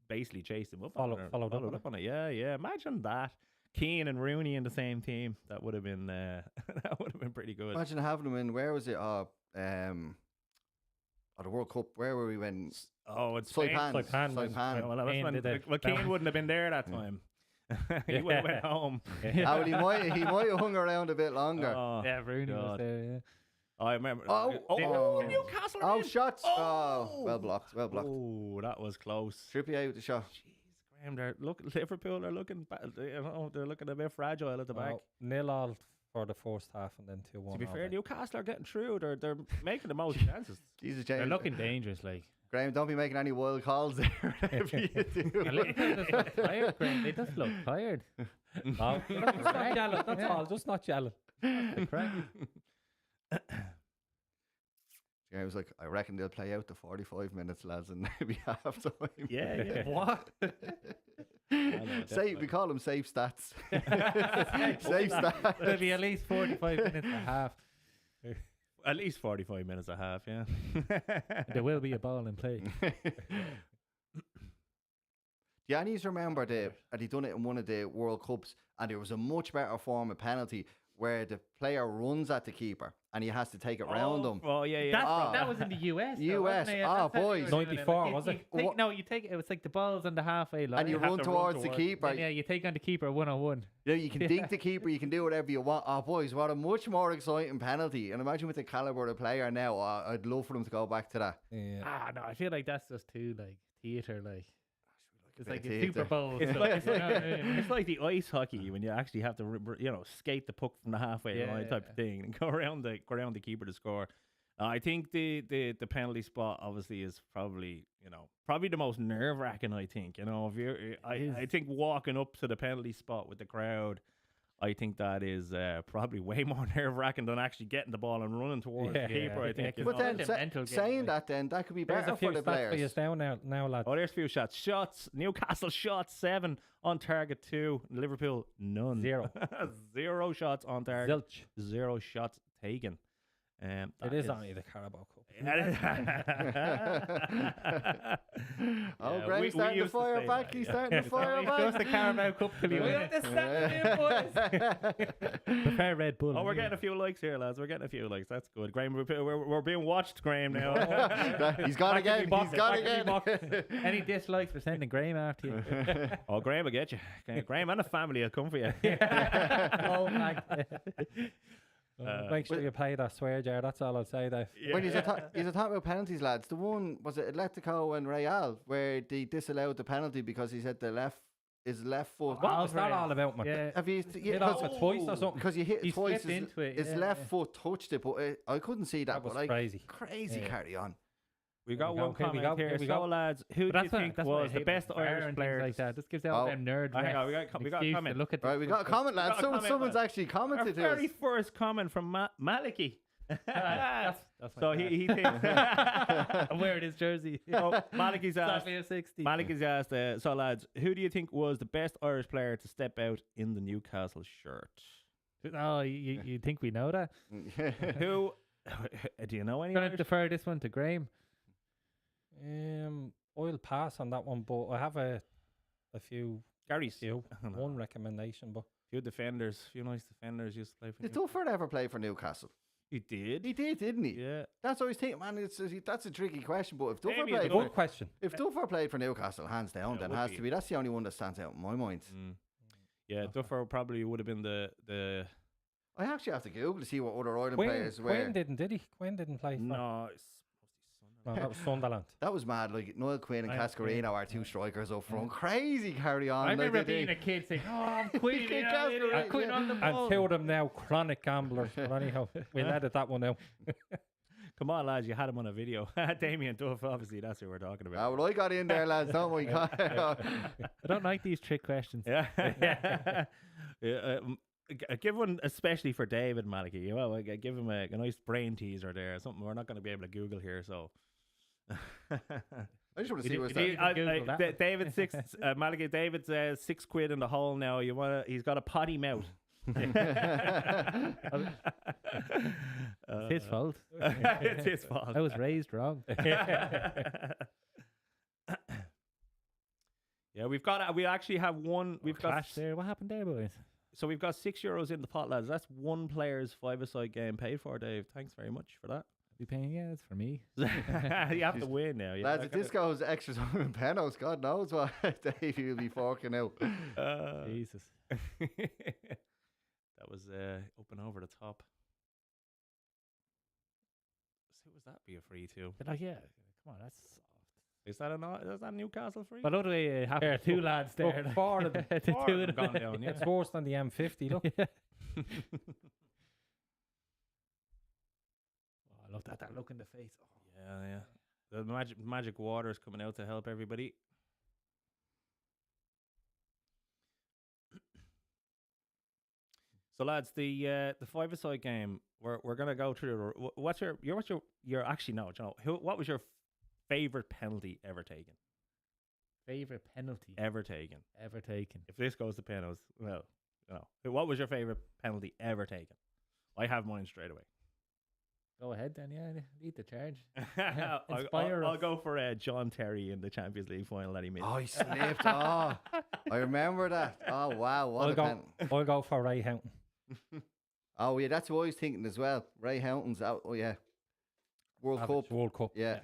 basically chased him up. Followed up on it. Yeah. Imagine that. Keane and Rooney in the same team. That would have been that would have been pretty good. Imagine having them in. Where was it? The World Cup. Where were we when? Oh, it's Saipan. Well, Keane wouldn't have been there that time. He would have went home. He might have hung around a bit longer. Yeah, Rooney was there. Yeah. I remember. Newcastle. Oh, shots! Oh, well blocked. Oh, that was close. Trippier out with the shot. Jeez, Graham, Liverpool are looking. They're looking a bit fragile at the back. 0-0 for the first half and then 2-1. To be fair, Newcastle are getting through. They're making the most chances. Jesus, They're James. looking dangerous, like. Graham, don't be making any wild calls there. Whatever you do. They just look tired, Graham. They just look tired. No, just not yelling. That's all. Just not yelling. I was like, I reckon they'll play out the 45 minutes, lads, and maybe half time. Yeah. What? We call them safe stats. Safe stats. There'll be at least 45 minutes and a half. At least 45 minutes and a half, yeah. There will be a ball in play. Do you any remember that he done it in one of the World Cups, and there was a much better form of penalty where the player runs at the keeper and he has to take it round him. Oh, yeah. That was in the US. US. Boys. 94, was it? No, you take it was like the ball's on the halfway line. And you run towards the keeper. Yeah, you take on the keeper 1-on-1. Yeah, you can dink the keeper, you can do whatever you want. Oh, boys, what a much more exciting penalty. And imagine with the calibre of player now, I'd love for them to go back to that. Yeah. No, I feel like that's just too, like, theatre, like. It's like the a Super Bowl. It's like the ice hockey when you actually have to, skate the puck from the halfway line type of thing and go around the keeper to score. I think the penalty spot obviously is probably the most nerve wracking. I think I think walking up to the penalty spot with the crowd, I think that is probably way more nerve wracking than actually getting the ball and running towards the keeper. I think. But then saying that, then that could be better for the players. Now, lads. Oh, there's a few shots. Newcastle shots 7 on target 2. Liverpool none. 0. 0 shots on target. Zilch. 0 shots taken. It is only the Carabao Cup. Graham's starting to fire back. He's starting to fire back. Just the Carabao Cup till he wins. Prepare Red Bull. Oh, we're getting a few likes here, lads. We're getting a few likes. That's good. Graham, we're being watched, Graham, now. He's got again. Any dislikes for sending Graham after you? Oh, Graham will get you. Graham and a family will come for you. Oh, my God. Make sure you pay that swear jar. That's all I'll say, Dave. Yeah. When he's a talking about penalties, lads, the one was it Atletico and Real where they disallowed the penalty because he said his left foot. What was that all about, man? Yeah. Have you hit off it twice or something? Because you hit it twice. His left foot touched it, but I couldn't see that. That was but crazy. Crazy carry on. We got one comment here. So, lads, who do you think was the best Irish player? Like that. This gives out them nerds. Hang on, we got a comment. Look at right, we got a comment, lads. Someone's actually commented. Our very first comment from Maliki. That's so he thinks I'm wearing his jersey. Maliki's asked. 60. Maliki's asked. So, lads, who do you think was the best Irish player to step out in the Newcastle shirt? Oh, you think we know that? Who? Do you know anyone? I'm going to defer this one to Graham. I'll pass on that one, but I have a few. Gary's. One recommendation, but few nice defenders used to play for. Did Duffer ever play for Newcastle? He did. He did, didn't he? Yeah. That's what I was thinking, man. That's a tricky question, but if Duffer Maybe played, good question. If Duffer played for Newcastle, hands down, then it has to be. That's the only one that stands out in my mind. Yeah, Duffer probably would have been the. I actually have to Google to see what other Ireland Quinn, players were. Quinn didn't, did he? Quinn didn't play. No. No, that was Sunderland. That was mad. Like Noel Quinn and Cascarino are two strikers up front. Crazy carry on. I remember being a kid saying, "Oh, I'm quitting. I'm quitting on the ball." And two of them now chronic gamblers. But anyhow, we'll edit that one out. Come on, lads, you had him on a video. Damien Duff, obviously, that's who we're talking about. Well, I got in there, lads. Don't we? I don't like these trick questions. Yeah. Give one especially for David Maliki. Well, give him a nice brain teaser there. Something we're not going to be able to Google here, so. I just want to see what's that. David Maliki. David says £6 in the hole now. He's got a potty mouth. It's his fault. It's his fault. I was raised wrong. Yeah, we actually have one. We've got Clash there. What happened there, boys? So we've got €6 in the pot, lads. That's one player's five-a-side game paid for, Dave. Thanks very much for that. Be paying? Yeah, it's for me. You have to win now. Yeah. Lads, if this goes extra time in penalties, God knows what Dave will be forking out. Jesus. That was up and over the top. So was that be a free too? But like, yeah, come on, that's soft. Is that Newcastle free? But other way, it happened. Two lads there. Look, four of them. The Four two of of them them. gone down, yeah. It's worse than the M50. Look. Oh, I love that look in the face. Oh. Yeah. The magic water is coming out to help everybody. So lads, the five-a-side game, we're gonna go through. What's your actually no, what was your favorite penalty ever taken? Favorite penalty Ever taken. If this goes to penalties, well, what was your favorite penalty ever taken? I have mine straight away. Go ahead then. Yeah, lead the charge. I'll go for John Terry in the Champions League final that he missed. Oh, he slipped. Oh, I remember that. Oh, wow. What I'll go for Ray Houghton. Oh, yeah, that's what I was thinking as well. Ray Houghton's out. Oh, yeah. World Cup. Yeah.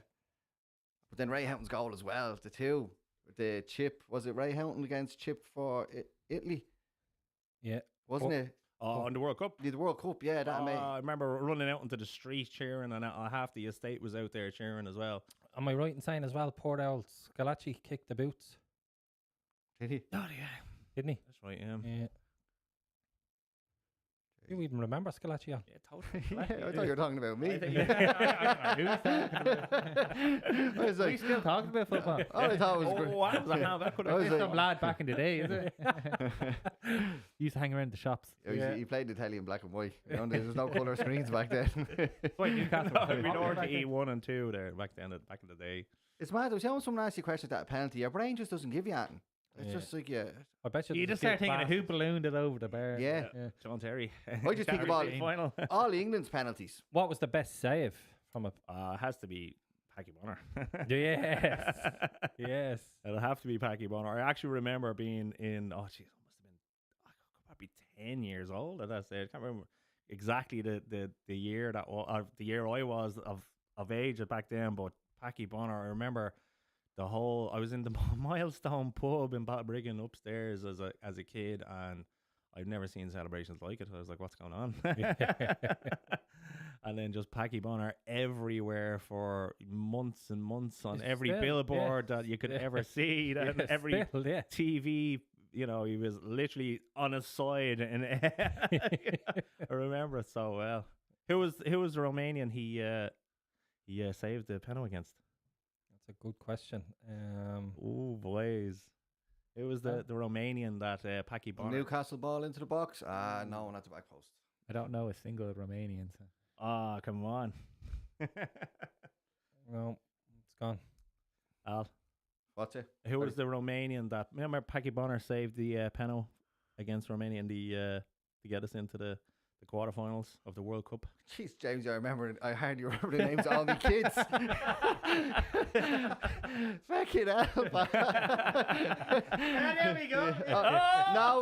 But then Ray Houghton's goal as well. The two. The chip. Was it Ray Houghton against Chip for Italy? Yeah. Wasn't it? Oh, in the World Cup? The World Cup, yeah. That I remember running out into the street cheering, and half the estate was out there cheering as well. Am I right in saying as well, poor old Scalacci kicked the boots? Did he? Oh, yeah. Didn't he? That's right, yeah. Yeah. You even remember Scalacci? Yeah, totally. Yeah, I thought you were talking about me. I was Are like, you still talking about football? all I thought was great. Wow, that could I have was It's like- some lad back in the day, is it? He used to hang around the shops. He played the telly in black and white. You know, there's no colour screens back then. Wait, Newcastle. we know to E1 and 2 there back in the day. It's mad. I was having someone ask you a question about a penalty. Your brain just doesn't give you anything. It's Yeah. just like, yeah. I bet you You there's just a start big thinking of bar- who ballooned it over the bar. Yeah. John Terry. I just think about final. all England's penalties. What was the best save from a? It has to be Packy Bonner. Yes. Yes. It'll have to be Packy Bonner. I actually remember being in, oh jeez, I must have been probably 10 years old at that stage. I can't remember exactly the year the year I was of age back then, but Packy Bonner, I remember I was in the Milestone pub in Balbriggan upstairs as a kid, and I've never seen celebrations like it. I was like, what's going on? And then just Packy Bonner everywhere for months and months on every billboard that you could ever see, and every TV. You know, he was literally on his side, and I remember it so well. Who was the Romanian he saved the penalty against? That's a good question. Oh, boys. It was the Romanian that Packy Bonner. Newcastle ball into the box. No, not the back post. I don't know a single Romanian. So. Ah, come on. Well, it's gone. Al, What's it? who was the Romanian that? Remember, Packy Bonner saved the penalty against Romania to get us into the quarterfinals of the World Cup. Jeez, James, I hardly remember the names of all my kids. Fucking hell. There we go. No.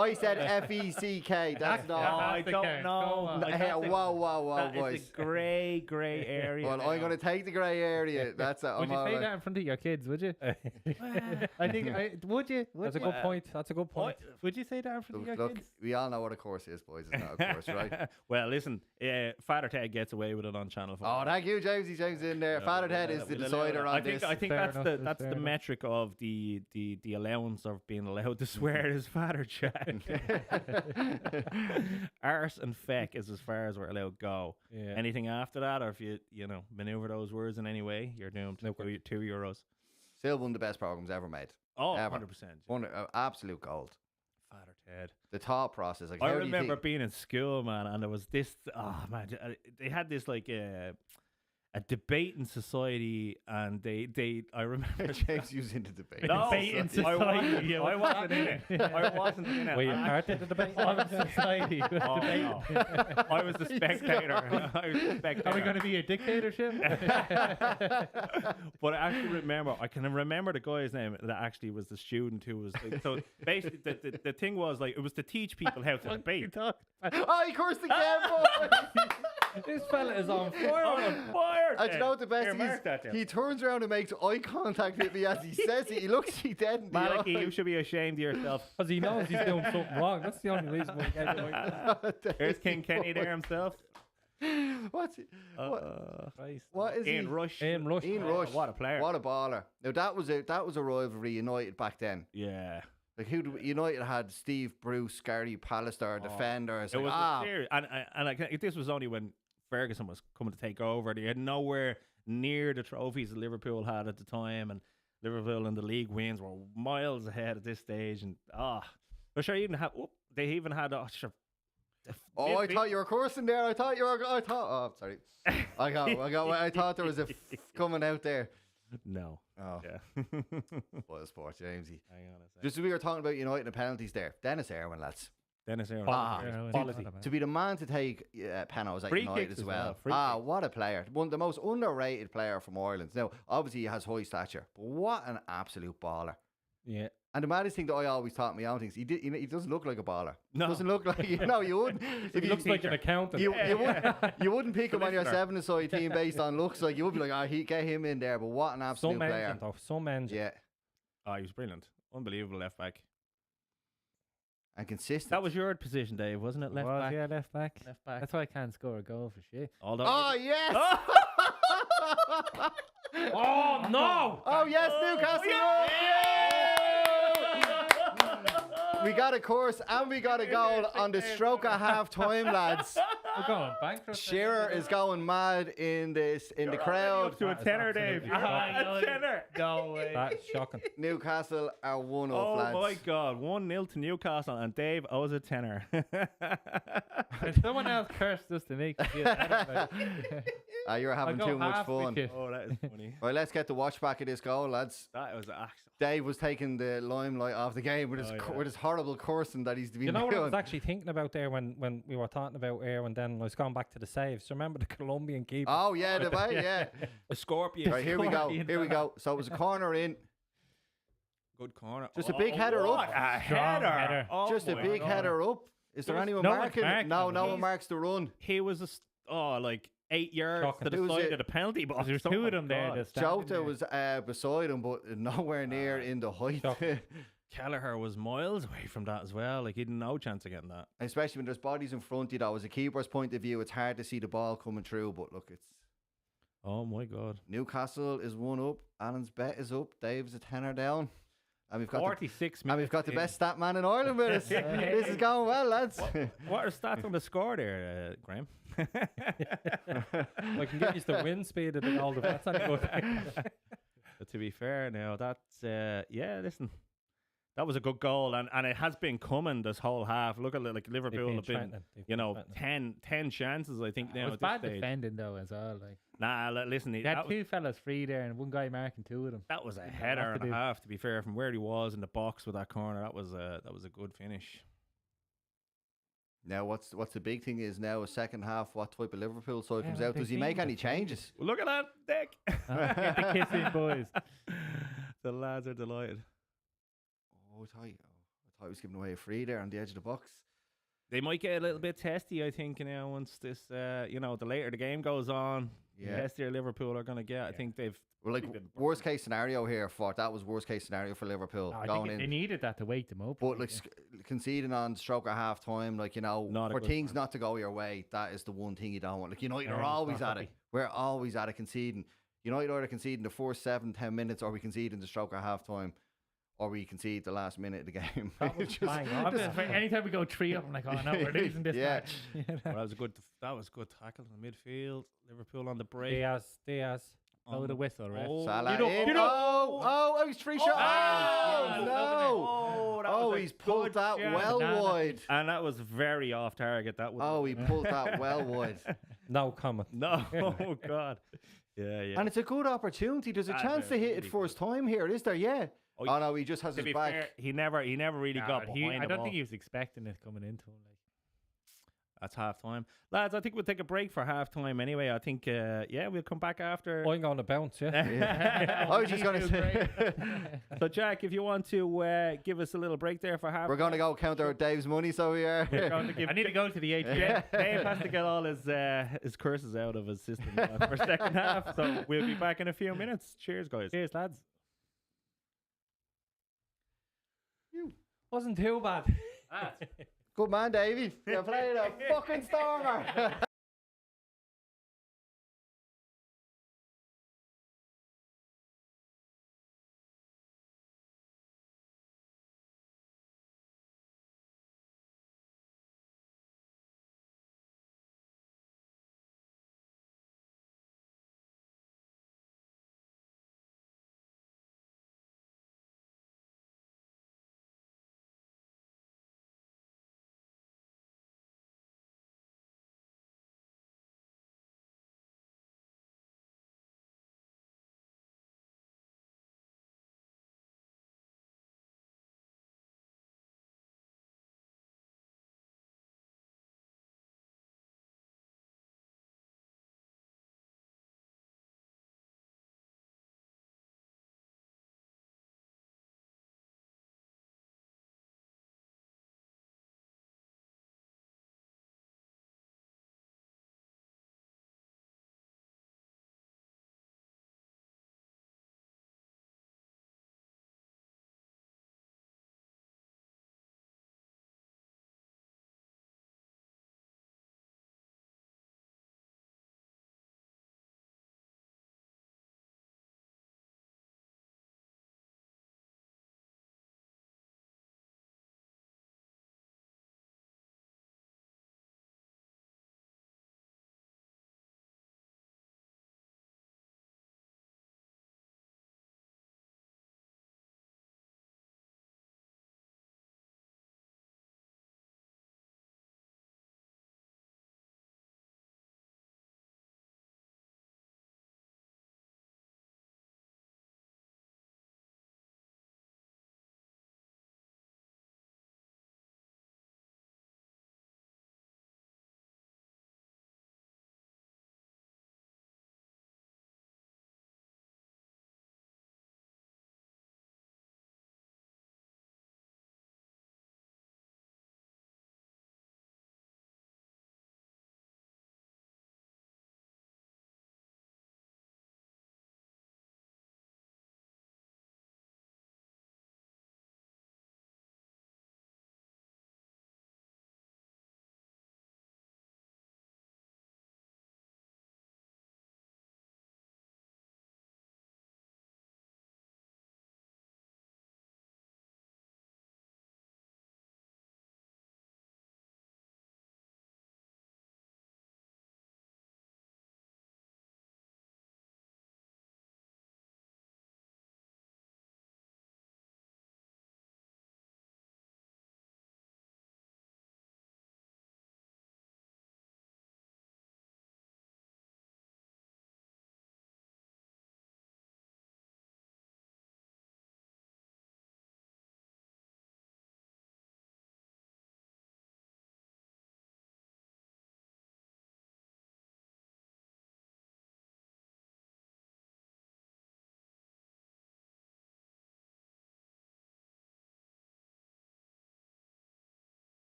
I said FECK. That's not. I don't know. Whoa, boys. It's a grey area. Well, I'm going to take the grey area. That's it. Would you say that in front of your kids, would you? I think, would you? That's a good point. That's a good point. Would you say that in front of your Look, kids? we all know what a course is, boys. It's not a course, right? Well, listen, Father Ted gets away with it on Channel 4. Oh, thank you, Jamesy. James in there. Father Ted is the decider on this. I think Fair that's enough, that's fair the enough. metric of the allowance of being allowed to swear as Father Jack. Arse and feck is as far as we're allowed to go. Yeah. Anything after that, or if you maneuver those words in any way, you're doomed. Nope. €2. Still one of the best programs ever made. Oh, Ever. 100%. One absolute gold. Father Ted. The thought process. Like, I how do you remember think- being in school, man, and there was this. Oh man, they had this like a debating society, and they I remember James used into debate. No, Debating I wasn't, society. I wasn't in it. I wasn't in it. Were you And part of the debate? Society. Oh, no. I was the spectator. I was the spectator. Are we going to be a dictatorship? But I actually remember, I can remember the guy's name that actually was the student who was like, so basically the thing was like, it was to teach people how to debate. Oh, he cursed again, boy. This fella is on fire. On fire! And you know what the best Here, mark is? that down. He turns around and makes eye contact with me as he says it. He looks me dead in the Malachy, eye. you should be ashamed of yourself. Because he knows he's doing something wrong. That's the only reason why he gave it away. There's King Kenny there himself. What's it? Christ. What is Ian he? Rush. Ian Rush. Ian Oh, Rush. what a player. What a baller. Now that was a rivalry United back then. Yeah. Like United had Steve Bruce, Gary Pallister, defenders. It Like, was serious. And like, this was only when Ferguson was coming to take over. They had nowhere near the trophies that Liverpool had at the time, and Liverpool in the league wins were miles ahead at this stage. And but sure, they even had I thought you were cursing there. I thought. Oh, sorry. I thought there was a coming out there. No. Oh, Yeah. what a sport, Jamesy. Hang on a second. Just as we were talking about United and penalties there. Dennis Irwin, lads. Dennis Aaron. Quality. To be the man to take penalties at Free United kicks as as well. well, free What a player. One of the most underrated player from Ireland. Now, obviously he has high stature, but what an absolute baller. Yeah. And the maddest thing that I always taught me out things, he doesn't look like a baller. No. Doesn't look like, you wouldn't. He looks like an accountant. You wouldn't pick him on your Solicitor. 7-a-side team based on looks. Like you would be like, get him in there. But what an absolute Some player. engine, though. Some engine. Yeah, Oh, he was brilliant. Unbelievable left back. and consistent. That was your position, Dave, wasn't it? Left back. Yeah, left back. Left back. That's why I can't score a goal for shit. Although Oh yes! Oh, no! Oh yes, Newcastle! We got a course and we got a goal on the stroke of half time, lads. We're going bankrupt. Shearer is going mad in the crowd. up to a That is tenor, Dave. absolutely You're shocking. a tenor. No way. That is shocking. Newcastle are 1-up, Oh lads. my God! 1-0 to Newcastle, and Dave owes a tenner. If someone else cursed us to make us feel better about it. You're having too much fun. Oh, that is funny. Right, let's get the watch back of this goal, lads. That was actually. Dave was taking the limelight off the game with his with his horrible cursing that he's been You know what I doing. was actually thinking about there when we were talking about air, and then I was going back to the saves. So remember the Colombian keeper? Oh yeah, the way, yeah. A scorpion. Right, here we go. Here we go. So it was a corner in. Good corner. Just a big header what up. A Strong header. header. Oh Just a my big God. header up. Is there There was anyone no one marking? marking No, him. no one marks the run. He was like 8 yards Shocking. to Who the was side it? of the penalty box. There's Oh two my of them there. God. That's standing Jota there. was beside him, but nowhere near in the height. Shocking. Kelleher was miles away from that as well. Like, he had no chance of getting that. Especially when there's bodies in front of you, though. As a keeper's point of view, it's hard to see the ball coming through. But look, it's Oh my God. Newcastle is 1-up. Alan's bet is up. Dave's a tenner down. And we've got 46 and minutes. we've got the in. best stat man in Ireland with us. This is going well, lads. What are stats on the score there, Graham? I can give you the wind speed of the goal. That's not good. But to be fair, now that's listen, that was a good goal, and it has been coming this whole half. Look at it, like Liverpool have been, you know, 10 chances I think now It was at this bad stage. defending though as well. Like Listen, they had two fellas free there and one guy marking two of them. that was a Didn't know header what to and a do. half. To be fair, from where he was in the box with that corner, that was a good finish. Now, what's the big thing is now a second half. What type of Liverpool side Yeah, comes what out? they He make think any of changes? Well, look at that deck. Get the kiss in, boys. The lads are delighted. Oh, I thought he was giving away a free there on the edge of the box. They might get a little bit testy, I think, now once this, the later the game goes on. Yeah. The testier Liverpool are going to get. I think they've. Well, like worst case scenario here that was worst case scenario for Liverpool I going think in. they needed that to wake them up. But like conceding on stroke at half time, like Not a for good things plan. not to go your way, that is the one thing you don't want. Like United Yeah, are it's always not at it. happy. We're always at it conceding. United either conceding the first 7-10 minutes, or we concede in the stroke at half time, or we concede the last minute of the game. That was Just- bang on. Anytime we go 3 up, I'm like, oh no, we're losing this Yeah. match. Well, that was a good tackle in the midfield. Liverpool on the break. Diaz. Blow the whistle, ref. Oh, Salah you know- in. you know- Oh, he's 3 shots. Ah, Oh, no. Oh, that was a He's pulled good that shot. well Banana. wide. And that was very off target. That was. Oh, he pulled that well wide. No comment. No, oh God. Yeah. And it's a good opportunity. There's a That's chance to hit it really first time here, is there? Yeah. Oh, Oh, no, he just has To his be back. fair, he never really got behind I the don't ball. think he was expecting it coming into him. Like. That's half time. Lads, I think we'll take a break for half time anyway. I think, we'll come back after. I'm going to bounce, yeah. Yeah. I was just going to say. So, Jack, if you want to give us a little break there for half We're going to go count our Dave's money, so we are. We're going to give I need to go to the ATM. Dave has to get all his curses out of his system for second half. So we'll be back in a few minutes. Cheers, guys. Cheers, lads. Wasn't too bad. Good man, Davey. You're playing a fucking stormer.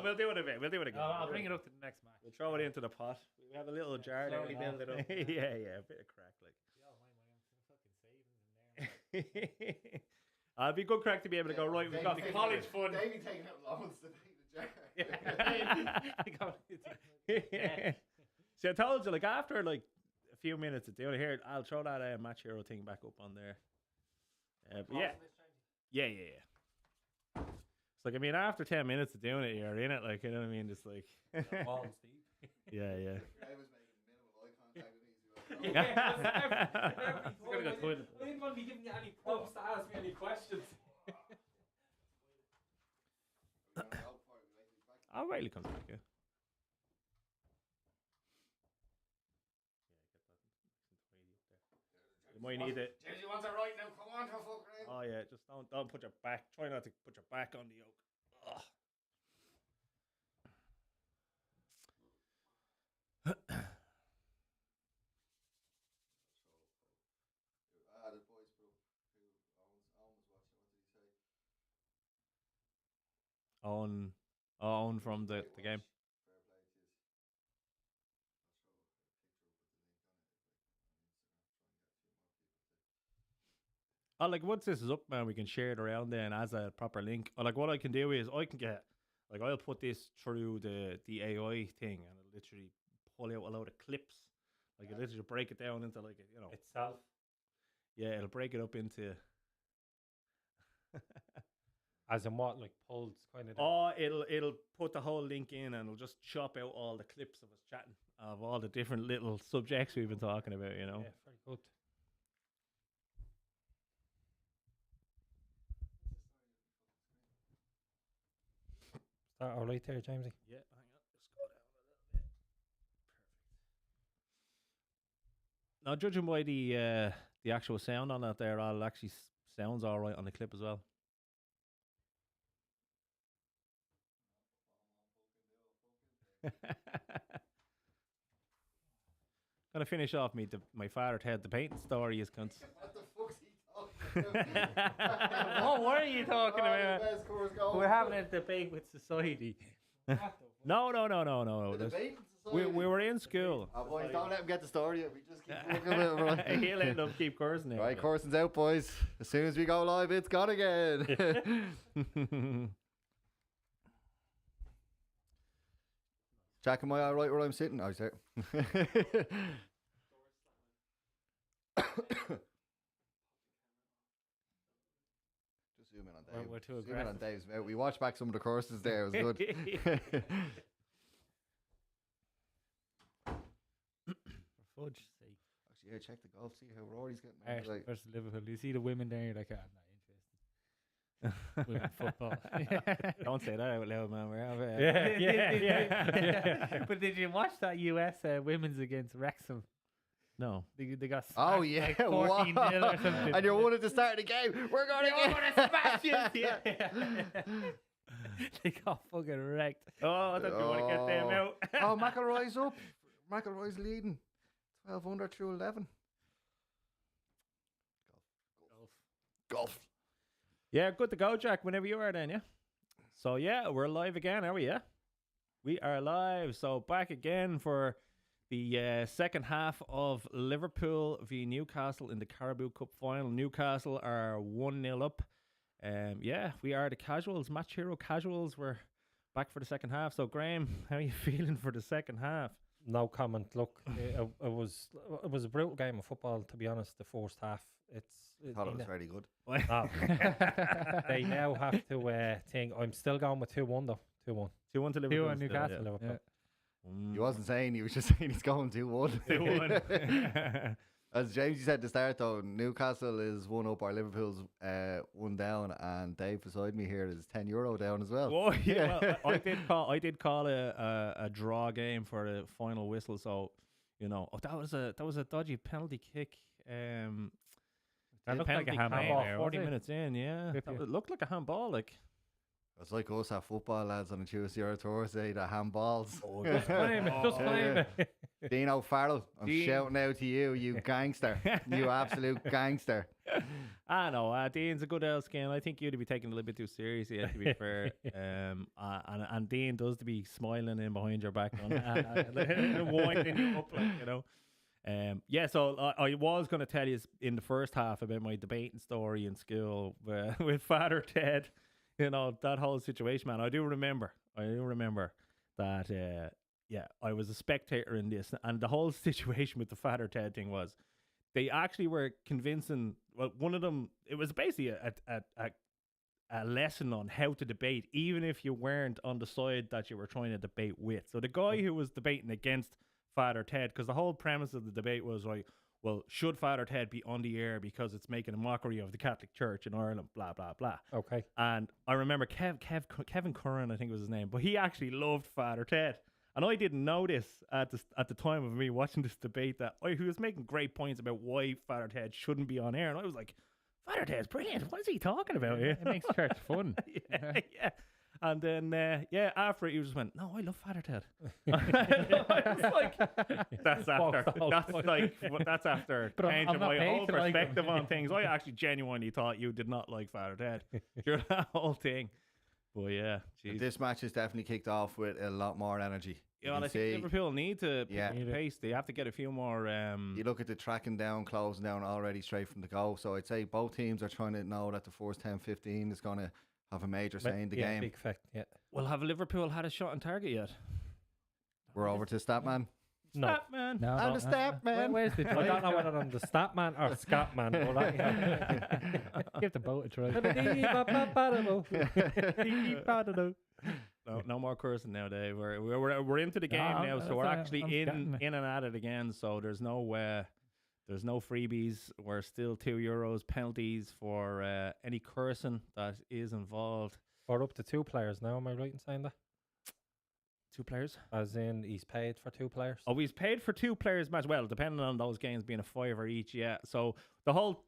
we'll do it a bit. We'll do it again. I'll bring it up to the next match. We'll throw it into the pot. We have a little jar there. We build it up. Yeah, a bit of crack like. It'd be good crack to be able to go right. We've got the college fund. Davey taking out loans to pay the jar. See, I told you, like after like a few minutes of doing it here, I'll throw that match hero thing back up on there. But yeah. It's like, I mean, after 10 minutes of doing it, you're in it, like, you know what I mean? Just like, yeah. I was making minimal eye contact with these. I didn't want to be giving you any prompts to ask me any questions. I'll wait till he comes back, yeah. You might need it. James, you want it right now? Come on, fucker. Oh yeah, just don't put your back. Try not to put your back on the yoke. Ugh. The boys put up who Owen was watching. What did he say? Owen from the game. Fair play to you. Oh, like once this is up, man, we can share it around then as a proper link. Or like what I can do is I can get, like, I'll put this through the AI thing and it'll literally pull out a load of clips. Like it'll literally break it down into like Itself. Yeah, it'll break it up into. As in what, like polls kind of. Oh, it'll put the whole link in and it'll just chop out all the clips of us chatting of all the different little subjects we've been talking about. You know. Yeah, very good. Is that all right there, Jamesy? Yeah, hang on. Just go down a little bit. Perfect. Now, judging by the actual sound on that there, all actually sounds all right on the clip as well. Gonna finish off my father had the painting story is cunts. What the fuck's he talking about? What were you talking about? The best course going. We're having a debate with society. No. The There's- debate We society. were in school. Oh, boys, don't let him get the story. We just keep looking at it. Right. He'll end up keep cursing it. Right, Corson's out, boys. As soon as we go live, it's gone again. Jack, am I all right where I'm sitting? Oh, sorry. Just zoom in on Dave. We're too Zoom in on aggressive. Dave's mouth. We watched back some of the courses there. It was good. For fudge's sake. Actually, yeah, check the golf. See how Rory's getting on. Arsenal Like, versus Liverpool. You see the women there, you're like, I'm not interested. Women football. Don't say that out loud, man. We're having, But did you watch that US women's against Wrexham? No. They got oh, smashed yeah. like 14-0 or something. And you wanted to start the game. We're going to smash it. They got fucking wrecked. Oh, I thought you want to get them out. Oh, McElroy's up. McElroy's leading. 12 under through 11. Golf. Yeah, good to go, Jack, whenever you are then, yeah? So, yeah, we're live again, are we, yeah? We are live. So, back again for the second half of Liverpool v Newcastle in the Carabao Cup Final. Newcastle are 1-0 up. Yeah, we are the casuals, match hero casuals. We're back for the second half. So, Graham, how are you feeling for the second half? No comment. Look, it was a brutal game of football, to be honest. The first half, I thought it was very good. Oh. They now have to think. I'm still going with 2-1 though. 2-1. 2-1 to Liverpool. 2-1 Newcastle. Yeah. Liverpool. He wasn't saying, he was just saying he's going 2-1. 2-1. As James said at the start, though, Newcastle is 1 up, or Liverpool's 1 down, and Dave beside me here is €10 down as well. Oh yeah, well, I did call a draw game for the final whistle. So you know, that was a dodgy penalty kick. That looked like a penalty handball. kick 40 minutes in. Yeah, it looked like a handball. Like It's like us at football, lads, on a Tuesday or a Thursday, the handballs. Oh, just claim it. Just claim it. Dino Farrell, I'm Dean. shouting out to you, you gangster. You absolute gangster. I know. Dean's a good old skin. I think you'd be taking it a little bit too seriously, to be fair. And Dean does to be smiling in behind your back, winding you up, like, you know. So I was going to tell you in the first half about my debating story in school with Father Ted. You know, that whole situation, man. I do remember that. I was a spectator in this, and the whole situation with the Father Ted thing was, they actually were convincing. Well, one of them, it was basically a lesson on how to debate, even if you weren't on the side that you were trying to debate with. So the guy who was debating against Father Ted, because the whole premise of the debate was, right, well, should Father Ted be on the air because it's making a mockery of the Catholic Church in Ireland, blah, blah, blah. Okay. And I remember Kevin Curran, I think was his name, but he actually loved Father Ted. And I didn't know this at the time of me watching this debate, that he was making great points about why Father Ted shouldn't be on air. And I was like, Father Ted's brilliant. What is he talking about here? It makes church fun. Yeah. And then, after it, he just went, no, I love Father Ted. I was like, that's after changing my whole perspective on things. I actually genuinely thought you did not like Father Ted during that whole thing. But yeah, geez. This match is definitely kicked off with a lot more energy. Yeah, and I think Liverpool need to pick up the pace. They have to get a few more. You look at the tracking down, closing down already straight from the goal. So I'd say both teams are trying to know that the first 10-15 is going to have a major say in the game. Big fact, yeah. Well, have Liverpool had a shot on target yet? We're over to Statman. No. Statman. No, I'm the Statman. Where's the I don't know whether I'm the Statman or Scatman. Give the boat a try. No more cursing now, Dave. We're into the game now, so we're actually in and at it again. So there's no freebies. We're still €2 penalties for any cursing that is involved. Or up to 2 players now. Am I right in saying that? 2 players? As in, he's paid for 2 players? Oh, he's paid for 2 players match. Well, depending on those games being a $5 each, yeah. So the whole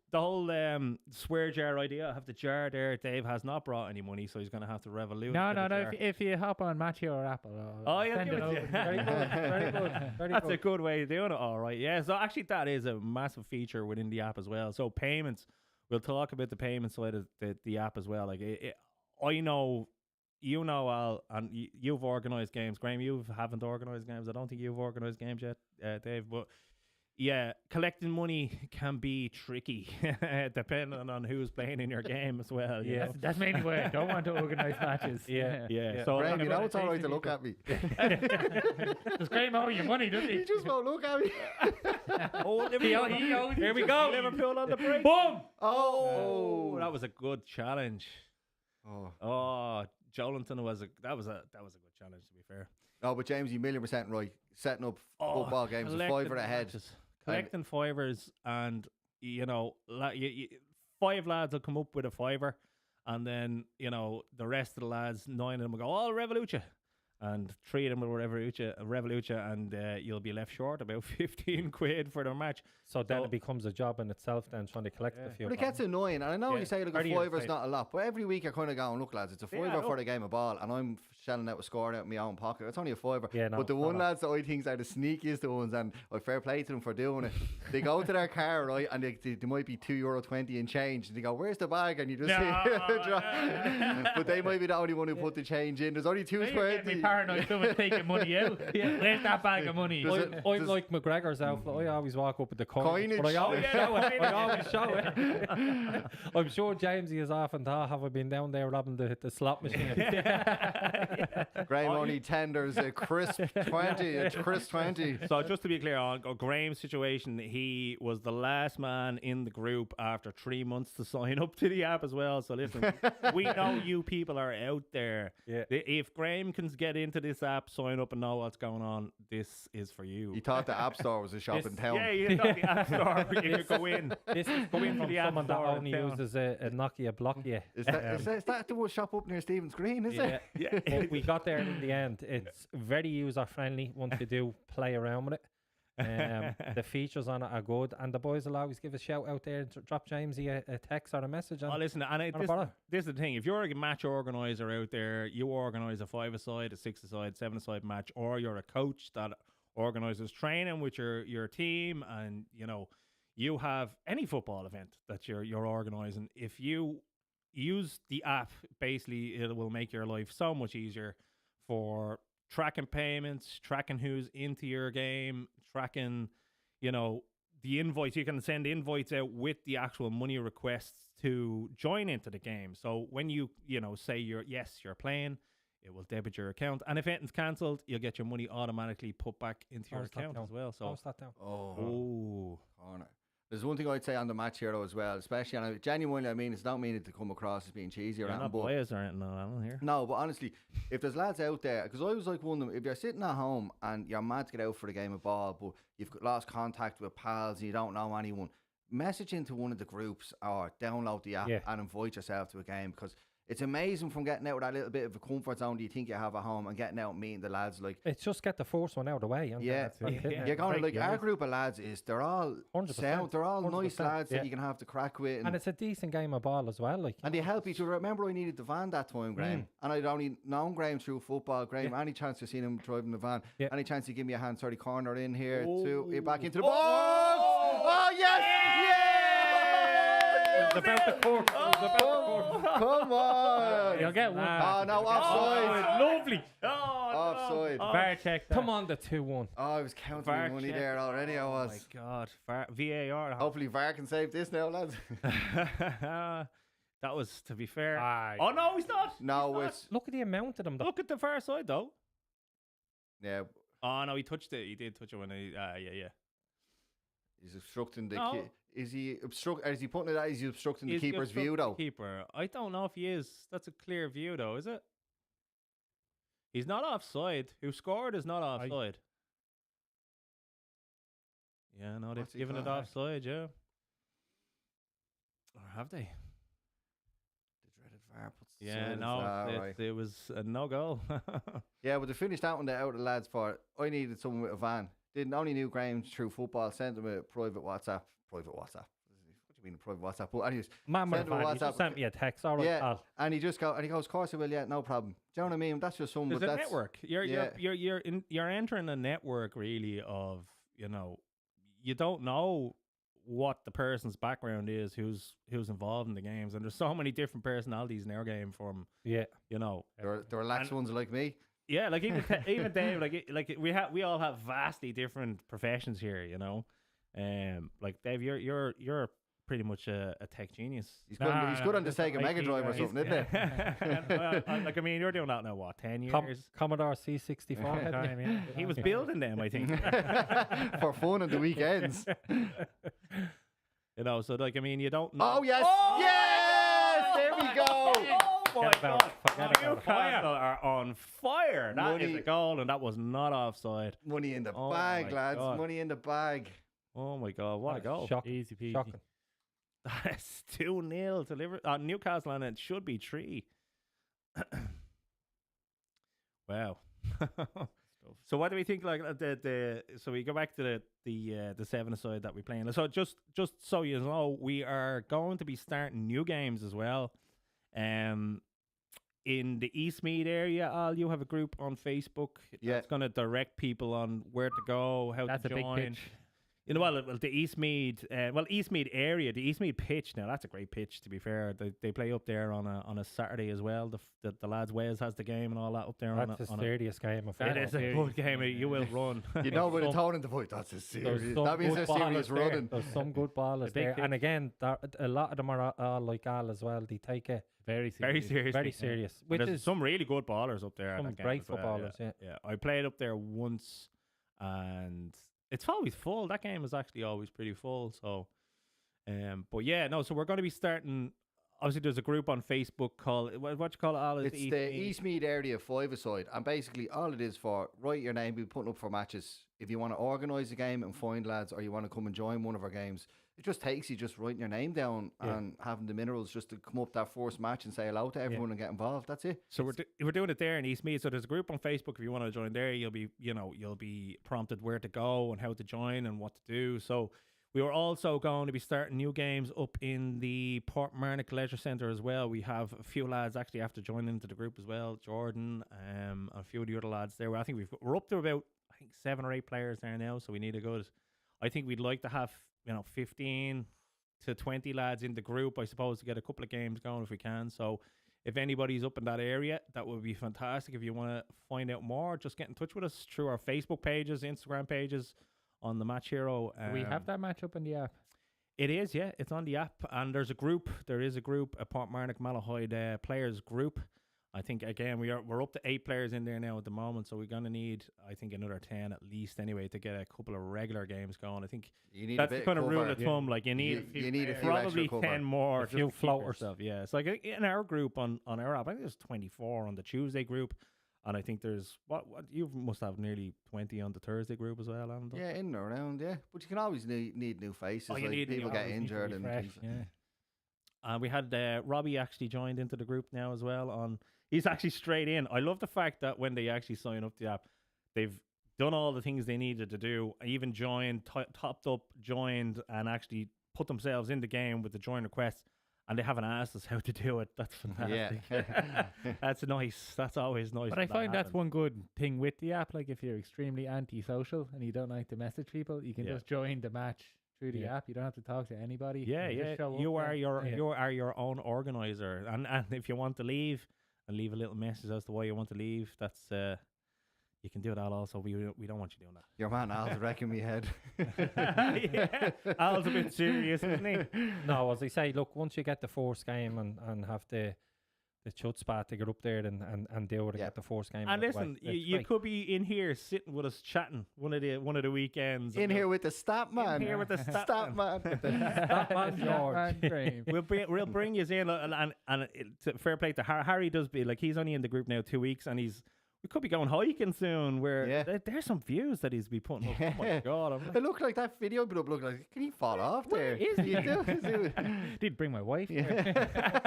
swear jar idea, I have the jar there. Dave has not brought any money, so he's going to have to revolute. No. If you hop on Matthew or Apple, yeah, send it over. Very good. That's a good way of doing it. All right, yeah. So actually, that is a massive feature within the app as well. So payments, we'll talk about the payment side of the app as well. Like I know. You know, Al, and you've organised games. Graham, you haven't organised games. I don't think you've organised games yet, Dave. But yeah, collecting money can be tricky, depending on who's playing in your game as well. Yeah, that's mainly why I don't want to organise matches. Yeah. So Graham, you know it's all right to look at me. Does Graham owe you money, does he? He just won't look at me. Here we go. Liverpool on the break. Boom! Oh, that was a good challenge. Oh, Jolinton was a good challenge, to be fair. No, but James, you 1,000,000% right. Setting up football games with $5 ahead. Collecting fivers, and you know, 5 lads will come up with a $5, and then you know the rest of the lads, 9 of them will go, "Oh, Revolution," and 3 of them will Revolution, and you'll be left short about 15 quid for their match. So then it becomes a job in itself, then trying to collect a few. But it gets annoying, and I know you say like a $5's not a lot, but every week you're kind of going, look lads, it's a $5 for the game of ball, and I'm shelling out a score out of my own pocket. It's only a $5. Yeah, no, but the one lads that I think are the sneakiest ones, and fair play to them for doing it. They go to their car, right, and they might be €2.20 in change, and they go, "Where's the bag?" And you just see, but they might be the only one who put the change in. There's only £2.20. Paranoid someone's taking money out. Where's that bag of money? I'm like McGregor's outfit. I always walk up with the coinage. But I always show it. I'm sure Jamesy is often thought, have I been down there robbing the slot machine? Graham only tenders a crisp 20. It's crisp 20. So just to be clear on Graham's situation, he was the last man in the group after 3 months to sign up to the app as well. So listen, we know you people are out there. Yeah. If Graham can get into this app, sign up and know what's going on, this is for you. He thought the App Store was a shop in town. Yeah, you thought the App Store. You could go in. This is coming from someone that only uses a Nokia Blokia. Is that the shop up near Stephen's Green, is it? Yeah. But we got there in the end. It's very user friendly once you do play around with it. The features on it are good, and the boys will always give a shout out there and drop Jamesy a text or a message. Listen, this is the thing. If you're a match organizer out there, you organize a 5-a-side, a 6-a-side, 7-a-side match, or you're a coach that organizes training with your team, and you know you have any football event that you're organising. If you use the app, basically it will make your life so much easier for tracking payments, tracking who's into your game, tracking, the invoice. You can send invites out with the actual money requests to join into the game. So when you say you're playing, it will debit your account, and if anything's cancelled, you'll get your money automatically put back into your account as well. So that down? Corner. There's one thing I'd say on the match here though as well, especially, and genuinely, I mean, it's not meaning to come across as being cheesy or anything. Not biased or anything, I don't hear. No, but honestly, if there's lads out there, because I was like one of them, if you're sitting at home and you're mad to get out for the game of ball, but you've lost contact with pals and you don't know anyone, message into one of the groups or download the app and invite yourself to a game, because it's amazing from getting out of that little bit of a comfort zone that you think you have at home and getting out and meeting the lads. Like, it's just get the first one out of the way. You're going to, like, our group of lads they're all 100%, sound, they're all 100%, nice lads that you can have the crack with. And it's a decent game of ball as well. Like, and they help each other. Remember, I needed the van that time, Graham, and I'd only known Graham through football. Graham, any chance to see him driving the van? Any chance to give me a hand? Sorry, corner in here to back into the box. Oh yes! It was about the court. Come on! You'll get one. Oh no, offside! Lovely. Offside. VAR check that. Come on, the 2-1. Oh, I was counting VAR money check. there already. I was. Oh my God, VAR. Hopefully VAR can save this now, lads. That was, to be fair. Aye. Oh no, he's not. No, He's it's Look at the amount of them. not. Look at the far side though. yeah. Oh no, he touched it. He did touch it when he. Yeah. He's obstructing the. No. Is he Is he putting it out? Is he obstructing the He's keeper's obstructing view the though? Keeper. I don't know if he is. That's a clear view though, is it? He's not offside. Who scored is not offside. Yeah, no, they've What's he given it called? offside. Yeah. Or have they? The dreaded VAR puts the Yeah, silence. no, Right. it was a no goal. Yeah, but they finished that one out of the lads for. I needed someone with a van. Didn't only knew Graham through football. Sent him a private WhatsApp. What do you mean a private WhatsApp? But anyways, Man, send him a he WhatsApp. just sent me a text. All right, Yeah, pal. and he goes, of course I will. Yeah, no problem. Do you know what I mean? That's just someone. There's But a that's network. You're entering a network really of, you don't know what the person's background is, who's involved in the games, and there's so many different personalities in our game from Yeah. the relaxed ones like me. Yeah, like even Dave, like we all have vastly different professions here, like Dave, you're pretty much a tech genius. He's good on the Sega Mega Drive or IT something, isn't it? Like I mean, you're doing that now, what, 10 years? Commodore C64. hadn't you? He was building them, I think. For fun on the weekends. So like I mean, you don't know. Oh yes, yes! There we go. Oh my Forget about God! it, forget about it. Newcastle are on fire. That is Money. a goal, and that was not offside. Money in the Oh bag, my lads. God. Money in the bag. Oh my God! What a goal! Shocking. Easy peasy. Shocking. That's 2-0 to Newcastle, and it should be 3. Wow. So what do we think? Like so we go back to the 7-a-side that we're playing. So just so you know, we are going to be starting new games as well. In the Eastmead area, you have a group on Facebook. Yeah. It's going to direct people on where to go, how That's to a big join. pitch. The Eastmead, Eastmead area, the Eastmead pitch. Now that's a great pitch. To be fair, they play up there on a Saturday as well. The lads Wes has the game and all that up there. That's a serious game of It football. is a good game. You will run. You know, with the tone in the voice, that's a serious. That means they're serious running. There's some good ballers big there. pitch. And again, a lot of them are all like Al as well. They take it Very Very serious. serious. very serious. Which There's is some really good ballers up there. at some that game great as well, footballers, yeah. Yeah, I played up there once, and it's always full. That game is actually always pretty full. So, but yeah, no. So we're going to be starting. Obviously, there's a group on Facebook called what you call it? Al? It's the Eastmead area 5-a-side, and basically all it is for write your name, be putting up for matches. If you want to organise a game and find lads, or you want to come and join one of our games, it just takes you just writing your name down and having the minerals just to come up that first match and say hello to everyone and get involved. That's it. So we're doing it there in Eastmead. So there's a group on Facebook. If you want to join there, you'll be prompted where to go and how to join and what to do. So we are also going to be starting new games up in the Portmarnock Leisure Centre as well. We have a few lads actually after joining into the group as well. Jordan, a few of the other lads there. I think we're up to about 7 or 8 players there now. So we need a good. I think we'd like to have 15 to 20 lads in the group, I suppose, to get a couple of games going if we can. So if anybody's up in that area, that would be fantastic. If you want to find out more, just get in touch with us through our Facebook pages, Instagram pages, on the Match Hero. Do we have that match up in the app? It is, yeah. It's on the app, and there's a group. There is a group, a Port Marnock Malahide players group. I think again we're up to 8 players in there now at the moment, so we're gonna need, I think, another 10 at least anyway to get a couple of regular games going. I think You need that's a the bit kind of rule cover. of thumb. Like you need, You need a few probably extra cover. 10 more, A just few to keep floaters. yourself. Yeah, it's like in our group on our app. I think there's 24 on the Tuesday group, and I think there's what you must have nearly 20 on the Thursday group as well, Alan. Yeah, in and around, yeah. But you can always need new faces. Oh, you like need- people you get always need to injured and Fresh, things. yeah. And we had Robbie actually joined into the group now as well. He's actually straight in. I love the fact that when they actually sign up to the app, they've done all the things they needed to do. Even joined, topped up, joined, and actually put themselves in the game with the join requests. And they haven't asked us how to do it. That's fantastic. Yeah. That's nice. That's always nice. But I when that find that's happens. one good thing with the app. Like if you're extremely anti-social and you don't like to message people, you can Yeah. just join the match through the Yeah. app. You don't have to talk to anybody. Yeah, You just yeah. show up You are there. your Yeah. you are your own organizer, and if you want to leave, and leave a little message as to why you want to leave, that's you can do that also. We don't want you doing that. Your man Al's wrecking me head. Yeah, Al's a bit serious, isn't he? No, as I say, look, once you get the first game and have the chutzpah to get up there and deal with it, Yeah. get the first game. And out of the listen, way, you it's could be in here sitting with us chatting one of the weekends. In here with the stat man. here with the stat stat man. That man George. Man, Graham. we'll bring you in, and fair play to Harry. Does be like he's only in the group now 2 weeks, and we could be going hiking soon. Where Yeah. there's some views that he's be putting up. Oh my Yeah. god! I'm like, It looked like that video, but it looked like, can he fall off there? is he? You do. Did bring my wife. Yeah.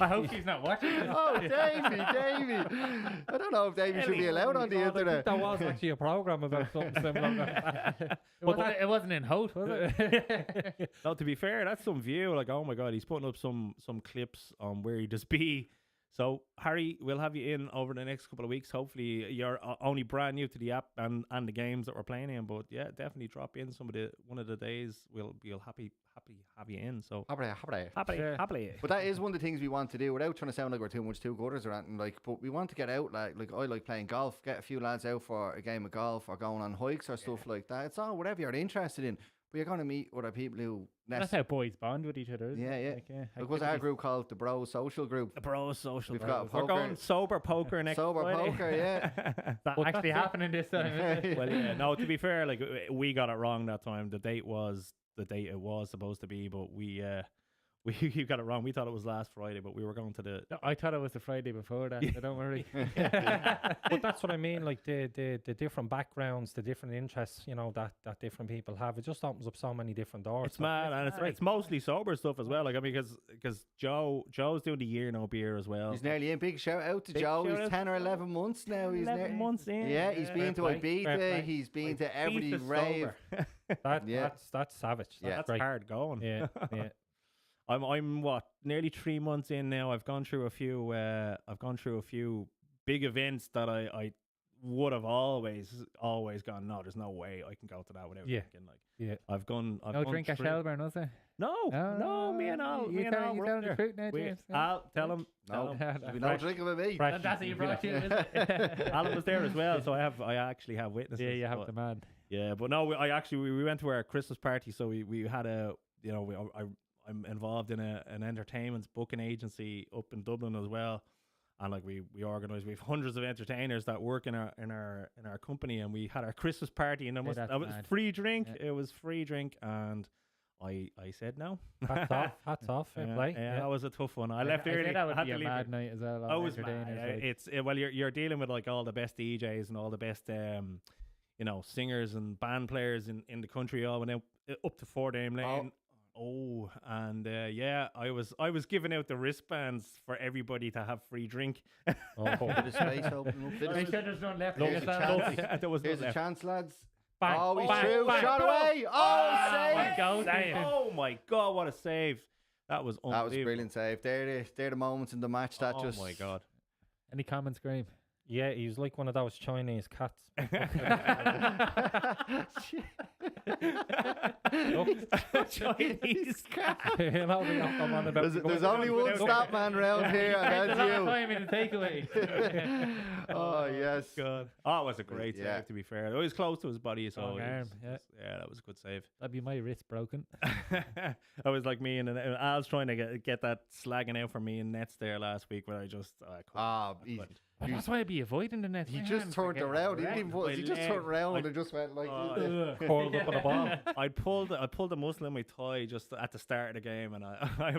I hope she's not watching this. Oh, Davey. I don't know if Davey should be allowed on the God, I think internet. there was actually a program about something similar. It wasn't in Holt, was it? no, to be fair, that's some view. Like, oh my god, he's putting up some clips on where he does be. So Harry, we'll have you in over the next couple of weeks. Hopefully, you're only brand new to the app and the games that we're playing in. But yeah, definitely drop in one of the days. We'll happy have you in. So Sure. happily. But that is one of the things we want to do without trying to sound like we're too much two-gutters or anything. Like, but we want to get out. Like I like playing golf. Get a few lads out for a game of golf or going on hikes or stuff like that. It's all whatever you're interested in. But you're going to meet other people who. That's how boys bond with each other. Isn't Yeah, it? yeah. Like, yeah. Like, what's our group called? The Bro Social Group. The Bro Social. We've got We're poker. going sober poker next Sober Friday. poker, yeah. That But actually that's it. happening this time. Isn't it? Well, yeah, no, to be fair, like we got it wrong that time. The date was the date it was supposed to be, but we got it wrong. We thought it was last Friday, but we were going to the. No, I thought it was the Friday before that, so don't worry. But that's what I mean, like the different backgrounds, the different interests, that different people have. It just opens up so many different doors. It's mad, and it's mostly sober stuff as well. Like I mean, because Joe's doing the year no beer as well. He's nearly in. Big shout out to Big Joe. shout He's out 10 or 11 months now. He's 11 months in. Yeah, he's been to Fair play. Ibiza. He's been to every Beef is rave. sober. Yeah. That's savage. Yeah. That's great. hard going. Yeah, yeah. I'm what, nearly 3 months in now. I've gone through a few big events that I would have always gone, no, there's no way I can go to that without Yeah. drinking. Like Yeah. I've gone No drink at through- Shelburne, was there? No, me and Al, You tell we're him up the there. truth now, We- James. Al, tell him. No, Fresh. there'll be no drinking with me. Fresh. That's what you brought you, is it? Alan was there as well, so I actually have witnesses. Yeah, you have but- the man. Yeah, but no, we went to our Christmas party, so we had I'm involved in an entertainment booking agency up in Dublin as well, and like we organise. We have hundreds of entertainers that work in our company, and we had our Christmas party, and that's that was mad. free drink. Yeah. It was free drink, and I said no. Hats off, fair Yeah, play. yeah, that was a tough one. I left I early. think that would had be to a leave mad early. night as well. I all was entertainers, mad. like. It's well, you're dealing with like all the best DJs and all the best singers and band players in the country. All went out up to Fort Dame Lane. Oh, and I was giving out the wristbands for everybody to have free drink. Oh, Bit of space opening up. Bit of Make space. sure there's none left. Here's for a yourself. chance. There was Here's no a left. chance, lads. bang, Oh, he's bang, through. bang. Shot away. Oh, save. Go, Damn. Ethan. Oh my god, what a save! That was unbelievable. That was a brilliant save. They're the moments in the match that Oh just. my god. Any comments, Graham? Yeah, he was like one of those Chinese cats. Chinese cat. You know, we don't come on about There's only one stat man round here, and that's you. Time in the takeaway. Oh, yes. God. Oh, it was a great Yeah. save, to be fair. It was close to his body, so Strong arm, yeah, that was a good save. That'd be my wrist broken. I was like me, and Al's trying to get that slagging out for me in nets there last week, where I just Ah, But that's why I'd be avoiding the net. he just turned around. He didn't even put, he just turned around and just went like this. curled up on the ball. I pulled the muscle in my thigh just at the start of the game, and I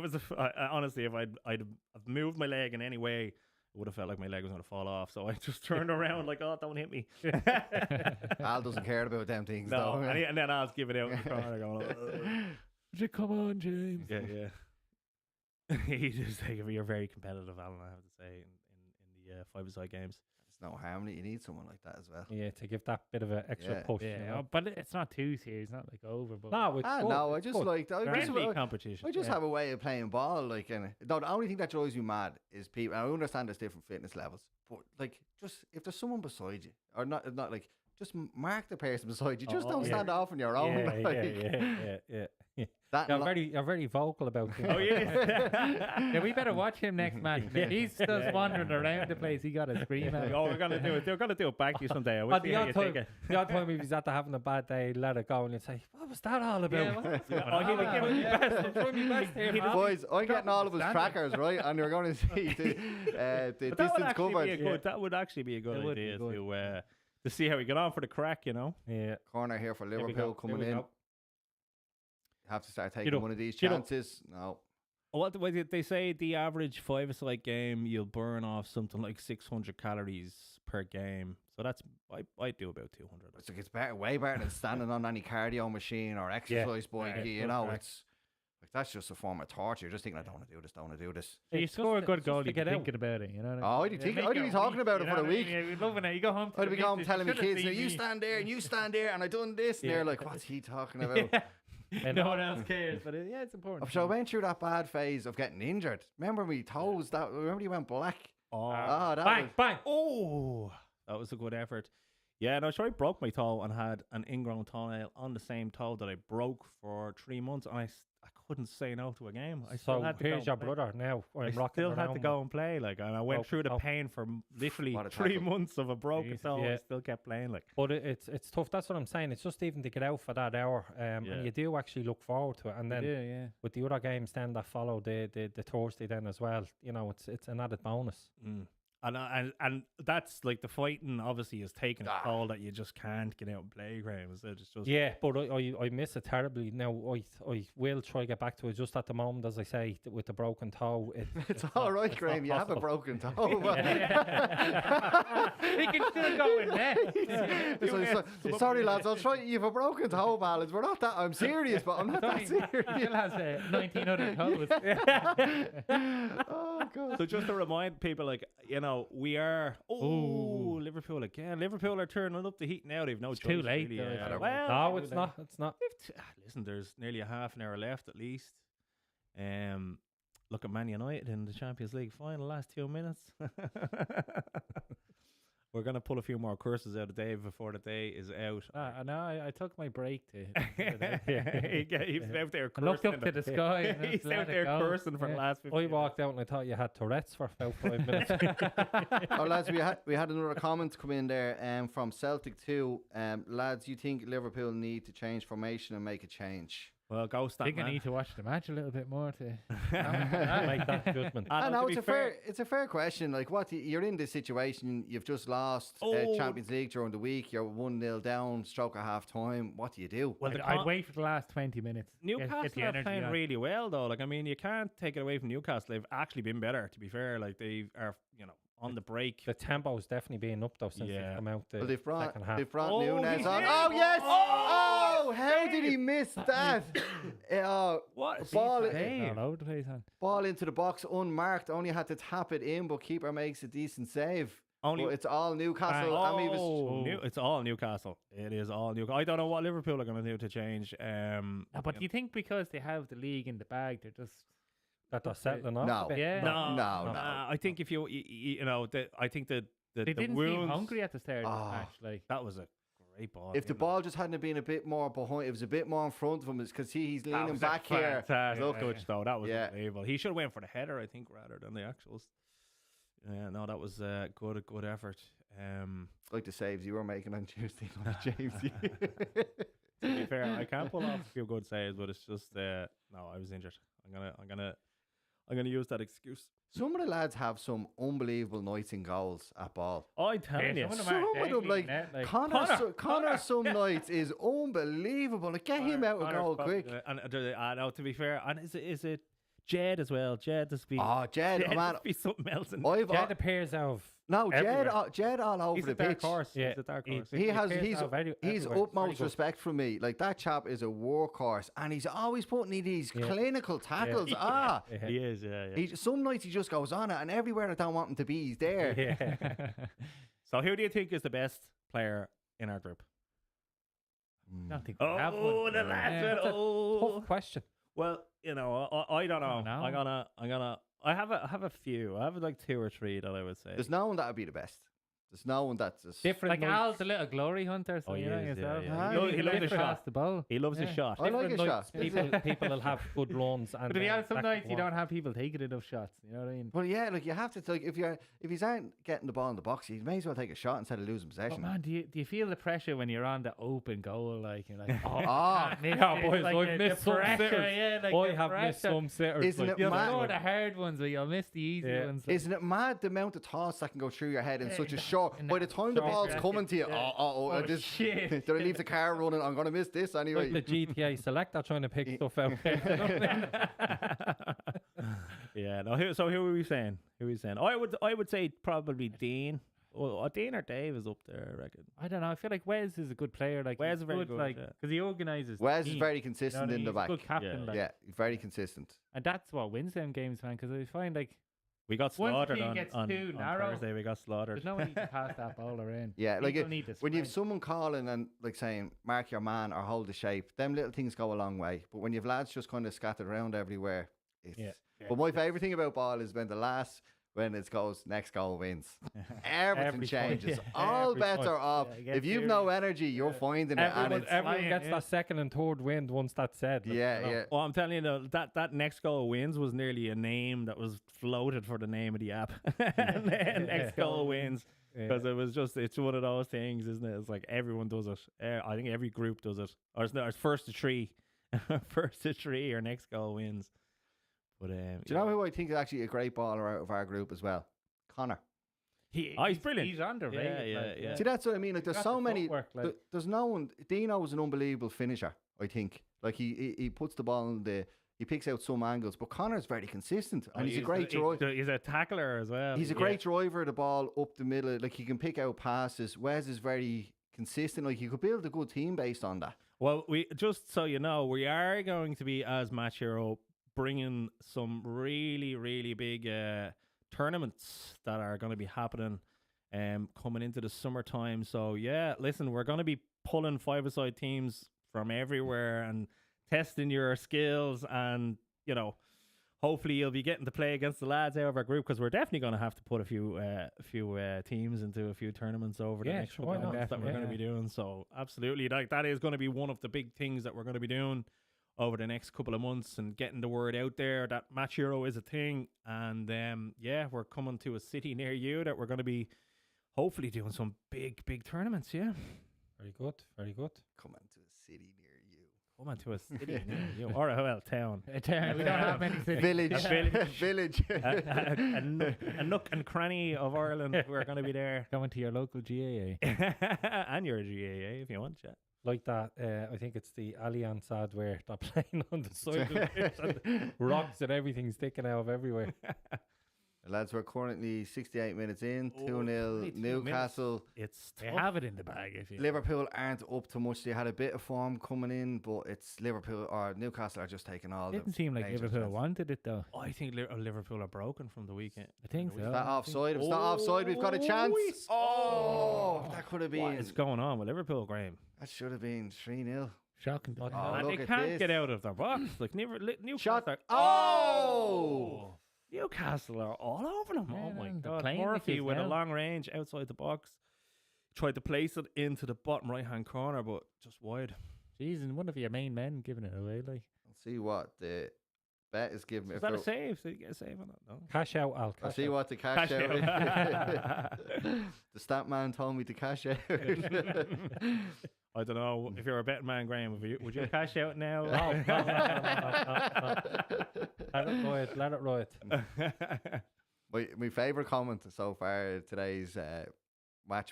honestly, if I'd have moved my leg in any way, it would have felt like my leg was going to fall off. So I just turned around like, oh, don't hit me. Al doesn't care about them things, No, though. and then I was giving out in the corner going, "Ugh." Come on, James. Yeah. He just like, you're very competitive, Alan, I have to say, in the five-a-side games. There's no harmony. You need someone like that as well. Yeah, to give that bit of an extra Yeah. push. Yeah, you know. but it's not too serious. Not like over. But No, it's good. No, I It's just good. like Friendly competition. I just have a way of playing ball. Like, and no, the only thing that drives me mad is people. I understand there's different fitness levels, but like, just if there's someone beside you, or not like, just mark the person beside you. Just don't stand off on your own. Yeah, like, yeah. That You're very vocal about things. Oh, yeah. yeah, we better watch him next match. He's just wandering around the place. He got a scream at. Oh, we're gonna do it. They're gonna do it back to you someday. I But will see the how odd you time, take it. the odd time if he's after having a bad day, let it go, and you'd say, "What was that all about?" Oh, he'll give it I'm trying my best here, man. boys, I'm getting all of his trackers right, and you're going to see the But distance covered. That would actually be a good It would be idea good. to see how we get on for the crack, you know. Yeah. Corner here for Here we Liverpool go, here coming we in. go. Have to start taking up, one of these get up. chances. No. What they say, the average five-a-side game, you'll burn off something like 600 calories per game. So that's I do about 200. It's like it's better, way better than standing on any cardio machine or exercise bike. Yeah, You good know, crack. it's like that's just a form of torture. You're just thinking, I don't want to do this, don't want to do this. So you It's score a just good it's goal, just to you're get out. thinking about it. You know. Oh, I'd be talking about it for a week. Yeah, we're loving it. You go home. To I'd the be going missus, telling you my should've kids, now seen you me. stand there and you stand there, and I done this, and they're like, what's he talking about? And No one else cares, but yeah, it's important. So I went through that bad phase of getting injured. Remember me toes? That remember you went black. Oh, That bang, was, bang. oh, that was a good effort. Yeah, no, sure, I broke my toe and had an ingrown toenail on the same toe that I broke for 3 months, and I couldn't say no to a game. I still So had to here's go your and play. brother now. I I'm rocking still had to around go and play, like, and I went Broke through the toe. pain for literally What a 3 tackle. months of a broken Jeez, toe. I yeah. still kept playing, like. But it's tough. That's what I'm saying. It's just even to get out for that hour, Yeah. and you do actually look forward to it. And then yeah. with the other games then that follow the Thursday then as well, you know, it's an added bonus. Mm. And that's like the fighting obviously is taking a toll that you just can't get out and play, Graham. It's just Yeah, but I miss it terribly. Now I will try to get back to it. Just at the moment, as I say, with the broken toe, it's all right, Graham. You have a possible. broken toe. He can still go in there. Sorry, lads. I'll try. You have a broken toe, Balance. We're not that. I'm serious, but I'm not that serious. Still has 19 other toes. Oh God. So just to remind people, like, you know, we are Liverpool again. Liverpool are turning up the heat now. They've no choice. too late, really. though, isn't it? Well, No, it's not. It's not. listen, there's nearly a half an hour left at least. Look at Man United in the Champions League final, last 2 minutes. We're going to pull a few more curses out of Dave before the day is out. I took my break to. He's out there I looked cursing. up to the sky. And He's just let out it there go. cursing for the Yeah. last 15 I walked out and I thought you had Tourette's for about 5 minutes. Oh, lads, we had another comment come in there from Celtic 2. Lads, you think Liverpool need to change formation and make a change? Well, go I stop, think I man. need to watch the match a little bit more to. Make that judgment. I I know, know to it's be it's a fair question. Like, what you're in this situation, you've just lost Oh. Champions League during the week. You're 1-0 down, stroke at half time. What do you do? Well, I'd wait for the last 20 minutes. Newcastle get the are energy playing on. really well, though. Like, I mean, you can't take it away from Newcastle. They've actually been better, to be fair. Like, they are, you know, on the break. The tempo's definitely been up though since Yeah. they've come out the Well, they've brought second half. Nunes he's on. in. Oh yes! Oh, Oh, how did he miss that? What? Ball, All over the place, man. ball into the box unmarked. Only had to tap it in, but keeper makes a decent save. Only But it's all Newcastle. I mean, It's all Newcastle. It is all Newcastle. I don't know what Liverpool are going to do to change. But do you think because they have the league in the bag, they're just That they're settling off No. a bit. Yeah. No. I think if you know, I think that They didn't seem hungry at the start of the match. Like that was a great ball. If the ball just hadn't been a bit more behind, it was a bit more in front of him. It's because he's leaning back here. Look, touch though. That was unbelievable. He should have went for the header, I think, rather than the actuals. Yeah, no, that was a good effort. Like the saves you were making on Tuesday night, James. To be fair, I can't pull off a few good saves, but it's just no, I was injured. I'm gonna use that excuse. Some of the lads have some unbelievable nights in goals at ball. I tell you, some of them like Connor some nights is unbelievable. Like, get him out of goal quick. And no, to be fair, and is it Jed as well? Jed just be Jed, man, be something else. Jed appears out. Jed all over the pitch. Yeah, he's a dark horse. He's utmost respect from me. Like, that chap is a workhorse, and he's always putting in these clinical tackles. He is. Yeah. Some nights he just goes on it, and everywhere I don't want him to be, he's there. Yeah. So, who do you think is the best player in our group? I don't think we have one. The last That's a tough question. Well, I don't know. I have a few. I have like 2 or 3 that I would say. There's no one that would be the best. There's no one that's just different. Like Al's a little glory hunter. So he loves a shot. The ball. He loves a shot. I like a shot. People will have good runs, and but some nights you don't have people taking enough shots. You know what I mean? Well, yeah, like you have to. Like, if he's aren't getting the ball in the box, you may as well take a shot instead of losing possession. Oh, man, do you feel the pressure when you're on the open goal? Like you're like, boys, I've missed some sitters. I have missed some sitters. Isn't it you'll mad? score the hard ones, but you'll miss the easy ones. Isn't it mad the amount of thoughts that can go through your head in such a short? By the time the ball's coming to you, shit! Did I leave the car running? I'm gonna miss this anyway. Like the GTA selector trying to pick stuff out. Yeah. No. So who are we saying? I would say probably Dean. Well, Dean or Dave is up there, I reckon. I don't know. I feel like Wes is a good player. Like Wes is very good, like because he organises. Wes is very consistent in the back. Good captain, very consistent. And that's what wins them games, man. Because I find like we got slaughtered on Thursday. We got slaughtered. There's no one to pass that ball around. Yeah, like when you have someone calling and like saying mark your man or hold the shape, them little things go a long way. But when you've lads just kind of scattered around everywhere, it's. But my favourite thing about ball is when it goes next goal wins. Everything changes. All bets are off. If you've no energy, you're finding it. Everyone gets that second and third wind once that's said. Well, I'm telling you, that next goal wins was nearly a name that was floated for the name of the app. Next goal wins. Because it's one of those things, isn't it? It's like everyone does it. I think every group does it. Or it's first to 3. First to 3 or next goal wins. But, do you know who I think is actually a great baller out of our group as well? Connor. He's brilliant. He's underrated. Yeah. See, that's what I mean. Like, there's so many. There's no one. Dino is an unbelievable finisher, I think. Like, he puts the ball in he picks out some angles, but Connor's very consistent, and he's a great driver. He's a tackler as well. He's a great driver of the ball up the middle. Like, he can pick out passes. Wes is very consistent. Like, you could build a good team based on that. Well, just so you know, we are going to be, as Match Hero, bringing some really, really big tournaments that are going to be happening coming into the summertime. So, yeah, listen, we're going to be pulling 5-a-side teams from everywhere and testing your skills, and, hopefully you'll be getting to play against the lads out of our group, because we're definitely going to have to put a few teams into a few tournaments over the next couple of months that we're going to be doing. So, absolutely, that is going to be one of the big things that we're going to be doing over the next couple of months, and getting the word out there that Match Hero is a thing. And we're coming to a city near you that we're going to be hopefully doing some big tournaments. Yeah, very good. Coming to a city near you. Coming to a city near you, or town. A town. We don't have many cities. Village. A nook and cranny of Ireland. We're going to be there. Going to your local GAA and your GAA if you want. Yeah. Like that, I think it's the Allianz ad where they're playing on the side of the pitch and rocks and everything sticking out of everywhere. Lads, we're currently 68 minutes in, 2-0 Newcastle. They have it in the bag. If you Liverpool aren't up to much. They had a bit of form coming in, but it's Liverpool or Newcastle are just taking all. It didn't seem like Liverpool wanted it though. I think Liverpool are broken from the weekend. I think so. Is that offside? If it's not offside, we've got a chance. That could have been. What is going on with Liverpool, Graham? That should have been 3-0. Shocking. And they can't get out of their box. Like Newcastle. Shot. Oh! Newcastle are all over them. Yeah, Oh my they're God. playing the Murphy kids with a now. long range outside the box. Tried to place it into the bottom right-hand corner, but just wide. Jeez, and one of your main men giving it away, like. I'll see what the bet is giving me. Is that a save? Did you get a save on that? No. Cash out, Al. I'll Cash see out. what the cash Cash out out. The stat man told me to cash out. I don't know if you're a betting man, Graham. Would you cash out now? No. Let it ride. My favourite comment so far today's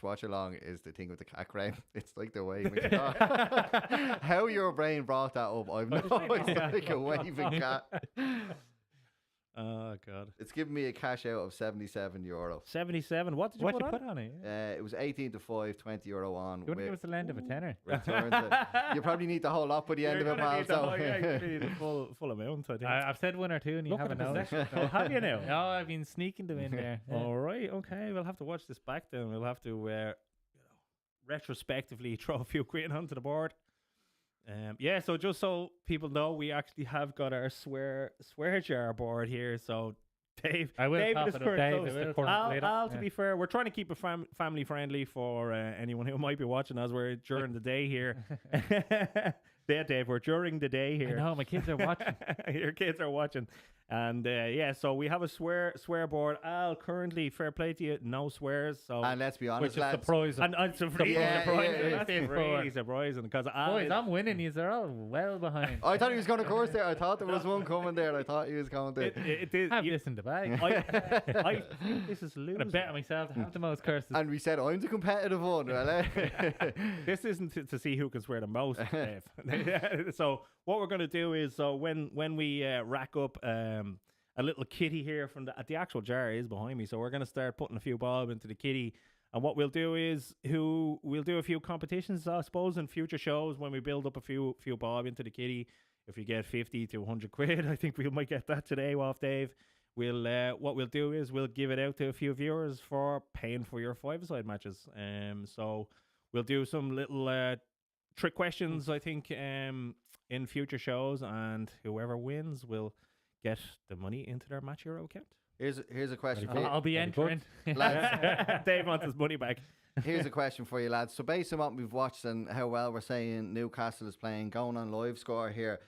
watch along is the thing with the cat crane. It's like the way when you talk. How your brain brought that up, I've no idea. Like a waving cat. Oh God. It's giving me a cash out of €77. 77. What did you What put you on? put on it? It was 18 to 5, €20 on. You want to give us the lend of a tenner? Returns it. You probably need the whole lot by the end of it, pal. So. the full amount, I think. I've said one or two, and you Look at haven't the known. possession. Oh, have you now? No, I've been sneaking them in there. Yeah. All right, okay. We'll have to watch this back then. We'll have to retrospectively throw a few quid onto the board. Yeah, so just so people know, we actually have got our swear jar board here. So Dave, I will David top is it up. current Dave, host. I will current top it leader. up. Al, to Yeah. be fair, we're trying to keep it family friendly for anyone who might be watching as we're during the day here. Yeah, Dave, we're during the day I here. know, my kids are watching. Your kids are watching. And yeah, so we have a swear board. Al, currently, fair play to you, no swears. So And let's be honest, Which is lads. surprising. and it's really Yeah, surprising. yeah, That's yeah. really surprising because Al Boys, is- I'm winning. These are all well behind. I thought he was going to course there. I thought there was one coming there. I thought he was going to. it is. Have this in the bag. I think this is I'm gonna losing. bet on myself to have the most curses. And we said, I'm the competitive one. Well, This isn't to see who can swear the most, Dave. So what we're going to do is, so when we rack up a little kitty here from the actual jar is behind me, so we're going to start putting a few bob into the kitty. And what we'll do is we'll do a few competitions, I suppose, in future shows when we build up a few bob into the kitty. If you get 50 to 100 quid, I think we might get that today off Dave. We'll what we'll do is we'll give it out to a few viewers for paying for your five-a-side matches. So we'll do some little trick questions, I think, in future shows, and whoever wins will get the money into their Match Hero account. here's a question for I'll you. be Very good. entering. Lads, Dave wants his money back. here's a question for you, lads. So based on what we've watched and how well we're saying Newcastle is playing, going on live score here,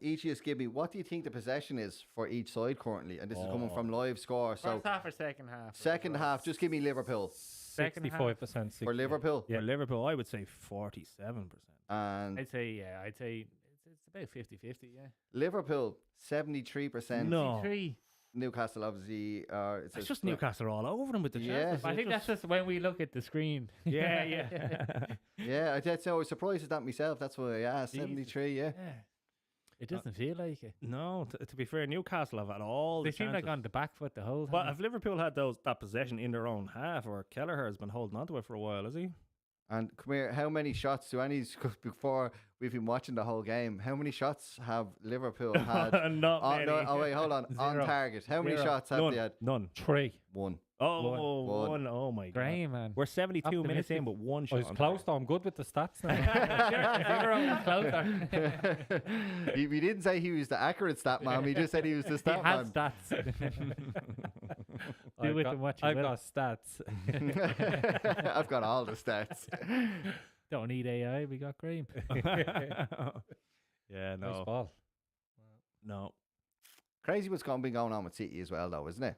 each of you give me, what do you think the possession is for each side currently? And this is coming from live score. So First half or second half? second half, just give me Liverpool. Second half. 65%. For Liverpool. Yeah, Liverpool, I would say 47%. And I'd say it's about 50-50, yeah. Liverpool, 73%. No. 3. Newcastle, obviously, It's just Newcastle all over them with the Yeah. chances. I think that's just when we look at the screen. Yeah, yeah. Yeah, I was surprised at that myself. That's why I asked. Jesus. 73, yeah. Yeah. It doesn't feel like it. No, to be fair, Newcastle have had all They the seem like chances. on the back foot the whole time. But if Liverpool had that possession in their own half, or Kelleher has been holding on to it for a while, has he? And come here, how many shots do any, before we've been watching the whole game, how many shots have Liverpool had? Not many. No, oh, wait, hold on. On Zero. target. How many Zero. shots have None. they had? None. 3. One. Oh, One. one. Oh my god. Graham, man. We're 72 minutes Optimistic. in, but one I shot. was on close target. though. I'm good with the stats now. Zero was closer. We didn't say he was the accurate stat man. We just said he was the He stat has man. stats. Do with them what you I've will. got stats. I've got all the stats. Don't need AI. We got Graham. Yeah, Nice no. ball. No. Crazy what's been going on with City as well, though, isn't it?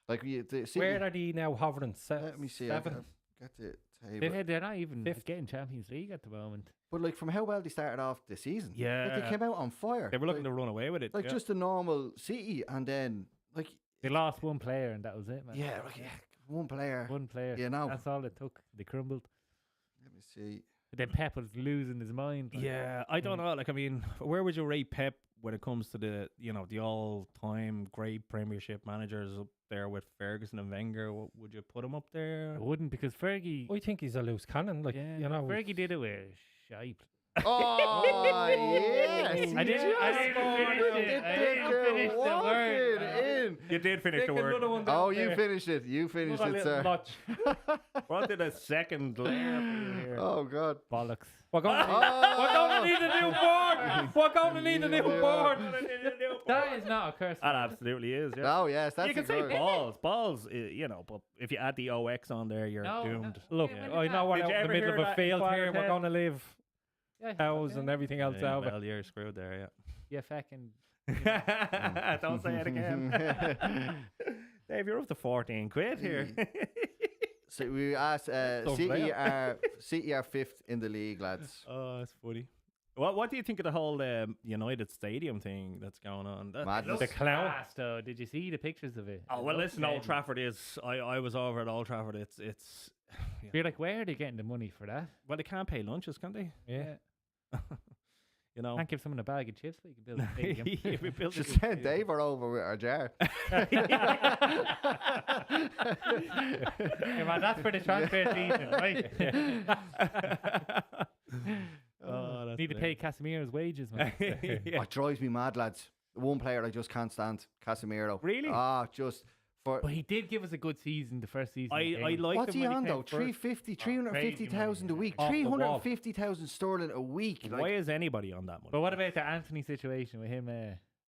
Like the City. Where are they now hovering? Let me see. I've 7. got the table. They're not even Fifth. getting Champions League at the moment. But like from how well they started off the season, Yeah. like, they came out on fire. They were looking like, to run away with it. like yeah. just a normal City, and then like They lost one player and that was it, man. one player. One player. You know. That's all it took. They crumbled. Let me see. But then Pep was losing his mind. like. Yeah, I don't know. Like, I mean, where would you rate Pep when it comes to the all-time great Premiership managers up there with Ferguson and Wenger? Would you put him up there? I wouldn't because Fergie. I think he's a loose cannon. Like Yeah, you know, Fergie did it with shape. Oh, yes. I didn't finish the word. In. You did finish the Another word. one down Oh, you there. finished it. You finished Another it, little sir. notch. What did a second layer for you here? Oh, God. Bollocks. We're going to need a new board. We're going to need a new board. That is not a curse. That absolutely is. Yeah. Oh, yes. That's You can a say good. balls. Balls, you know, but if you add the OX on there, you're No, doomed. Look, Yeah, when I did know that- we're Did out you in the ever middle hear of a that in field Quarter here. We're 10? going to live Yeah, cows and everything else Yeah, out of it. well, you're screwed there, yeah, fucking. yeah. Don't say it again. Dave, you're up to 14 quid here. So we asked City player. are 5th in the league, lads. Oh, that's funny. What do you think of the whole United Stadium thing that's going on? Madness. The clown. Class, though. Did you see the pictures of it? Oh, well, listen, Old Trafford is... I was over at Old Trafford. It's You're like, where are they getting the money for that? well, they can't pay lunches, can they? Yeah. You know? Can't give someone a bag of chips so you can build a stadium. Yeah, we built Just a- send Dave or over with our jar. Hey, man, that's for the transfer season, right? Oh, that's Need to pay Casemiro's wages, man. Yeah. It drives me mad, lads. The one player I just can't stand, Casemiro. Really? Ah, just for... But he did give us a good season the first season. I like What's him he when on, came though? first. 350, crazy money, 350,000 a week. Off the wall. 350,000 sterling a week. Why is anybody on that money? But what about the Anthony situation with him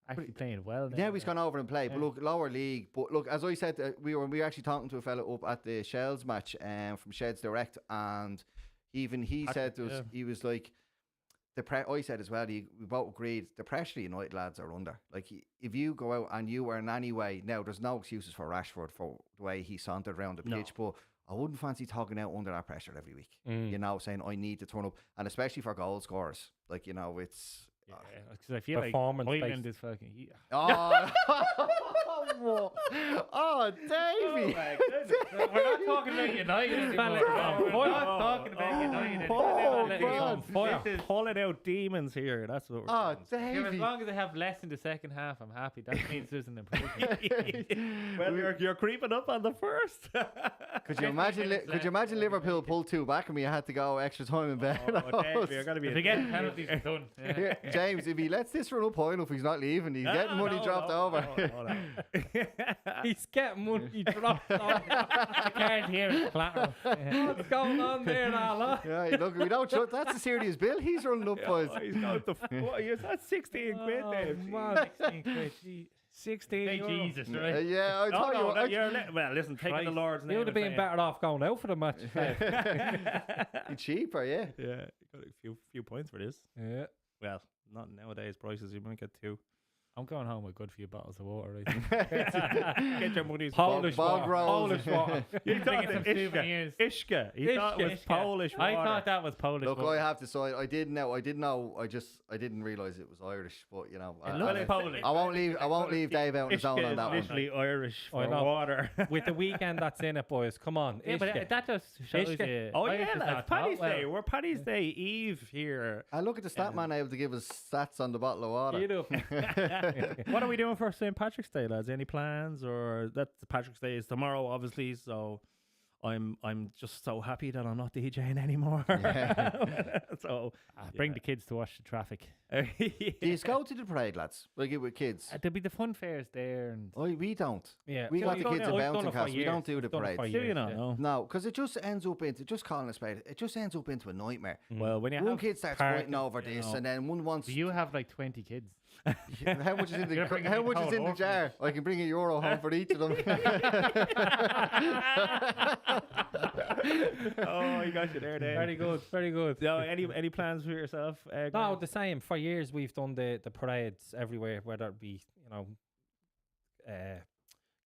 actually playing well? Yeah, he's gone over and played. But Yeah. look, lower league. But look, as I said, we were actually talking to a fella up at the Shells match from Sheds Direct, and even he said to us, he was like, I said as well, we both agreed, the pressure United lads are under. Like, if you go out and you are in any way, now there's no excuses for Rashford for the way he sauntered around the pitch, but I wouldn't fancy talking out under that pressure every week. You know, saying I need to turn up, and especially for goal scorers. Like, you know, it's... Yeah, because I feel like Performance Hoyland based. is fucking. Yeah. Oh, oh, Davey. We're not talking about United anymore. We're not talking about United. Oh, Let it God. go. Fire. This is pulling out demons here. That's what we're Oh, doing. Yeah, as Davey. long as they have less in the second half, I'm happy. That means there's an improvement. Well, you're creeping up on the first. Could you imagine? Could you imagine Liverpool pulled 2 back and we had to go extra time in bed? Oh, Dave, you're gonna be If they get penalties, it's done. Yeah. Here, James, if he lets this run up high enough, he's not leaving. He's getting money dropped over. He's getting money dropped on. I can't hear it clatter. Yeah. What's going on there, Nala? Yeah, look, we don't trust. That's a serious bill. He's running up, boys. He's got the. That's 16 quid, Dave. man. 16 quid. Gee. 16 Hey, euro. Jesus, right? Yeah, I No, thought no, you. no, I- you're well, listen, taking Christ. the Lord's name. You would have and been saying- better off going out for the match. You're cheaper, yeah. Yeah, got a few points for this. Yeah. Well, not nowadays prices. You might get 2. I'm going home with good few bottles of water. Right? Get your money's Polish Bog water. rolls. Polish water. You thought Bringing some it souvenirs. Ishka. He thought it was Ishka. Polish water. I thought that was Polish. Look, water. I have to say, I didn't know. I didn't realise it was Irish. But you know, It looks Polish. I won't leave Dave out on his own Ishka on is that one. literally Irish I for know. water. With the weekend that's in it, boys. Come on. Yeah, but Ishka. that just shows Ishka. you. Oh Irish yeah, is lads, not Paddy's taught Day. well. We're Paddy's Day Eve here. I look at the stat man able to give us stats on the bottle of water. Beautiful. What are we doing for St. Patrick's Day, lads? Any plans? Or that Patrick's Day is tomorrow, obviously. So I'm just so happy that I'm not DJing anymore. So Bring the kids to watch the traffic. Do you go to the parade, lads? Like it with kids? There'll be the fun fairs there, and We don't. Yeah. We got the kids in I've done bouncing it for castles. We years. don't do the I've done it parades. for do years, you not yeah. know? No, because it just ends up into just calling a spade. It just ends up into a nightmare. Well, when you One have kid starts parking, fighting over you this, know. and then one wants. do you have like 20 kids? How much is in the You're bringing How the much is whole in the jar? I can bring €1 home for each of them. oh, you got you there, Dave. Very good. Very good. So, any plans for yourself? No, Graham? the same. For years, we've done the parades everywhere, whether it be,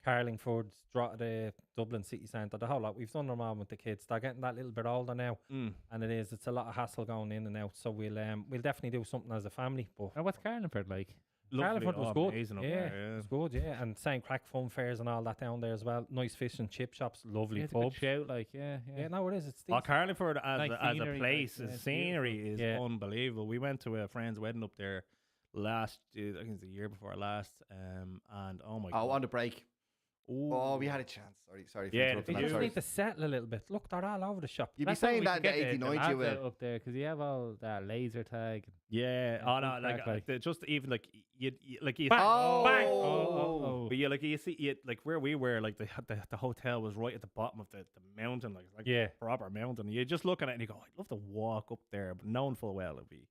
Carlingford, the Dublin City Centre, the whole lot. We've done them all with the kids. They're getting that little bit older now, Mm. and it's a lot of hassle going in and out. So we'll definitely do something as a family. But And what's Carlingford like? Lovely. Carlingford was Oh, good. amazing up Yeah, there, it's good. Yeah, and St. Crack Fun Fairs and all that down there as well. Nice fish and chip shops, lovely Yeah, it's a good pubs. shout, like, yeah. Yeah, no, it is. It's Oh, decent. Carlingford as, Like as a scenery, place, like, the it's scenery is Yeah. unbelievable. We went to a friend's wedding up there I think it was the year before last, and oh my Oh, god, on the break. Oh, we had a chance. Sorry. Yeah, For interrupting. They I'm just sorry. need to settle a little bit. Look, they're all over the shop. You'd be That's why saying we that should in the get 89, lads you will. up there because you have all that laser tag. Yeah. Yeah, Oh no, good crack, like just even like you Bang! Oh. Bang! Oh. But yeah, like you see, like where we were, like the hotel was right at the bottom of the mountain, like Yeah. proper mountain. You just look at it and you go, I'd love to walk up there, but knowing full well it'd be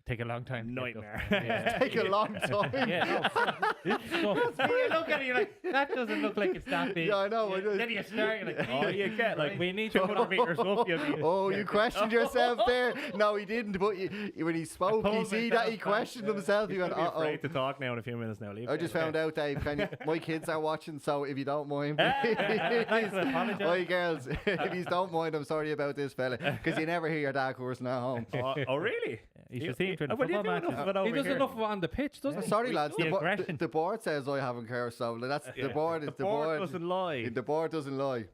Take a long time. to get up nightmare. there. Yeah. Take a long time. Yeah, no, so, You look at it, you're like, that doesn't look like it's that big. Yeah, I know. Then you start, you're like, Oh, you get like we need 200 meters up. You'll be, Oh, you questioned yourself there. No, he didn't. But when he spoke, you pulled see that he myself questioned back, himself. He You're went, gonna be uh-oh. afraid to talk now in a few minutes now. Leave I it. just found out, Dave. My kids are watching, so if you don't mind, Thanks for apologizing. Oi, girls, if you don't mind, I'm sorry about this fella, because you never hear your dad cursing at home. Oh, really? You should see him during the Well, you football do enough matches. of it over he does here. enough of it on the pitch, doesn't he? Sorry, lads. The The, aggression. the board says I haven't cursed, so that's the board. Is The board doesn't lie. The board doesn't lie.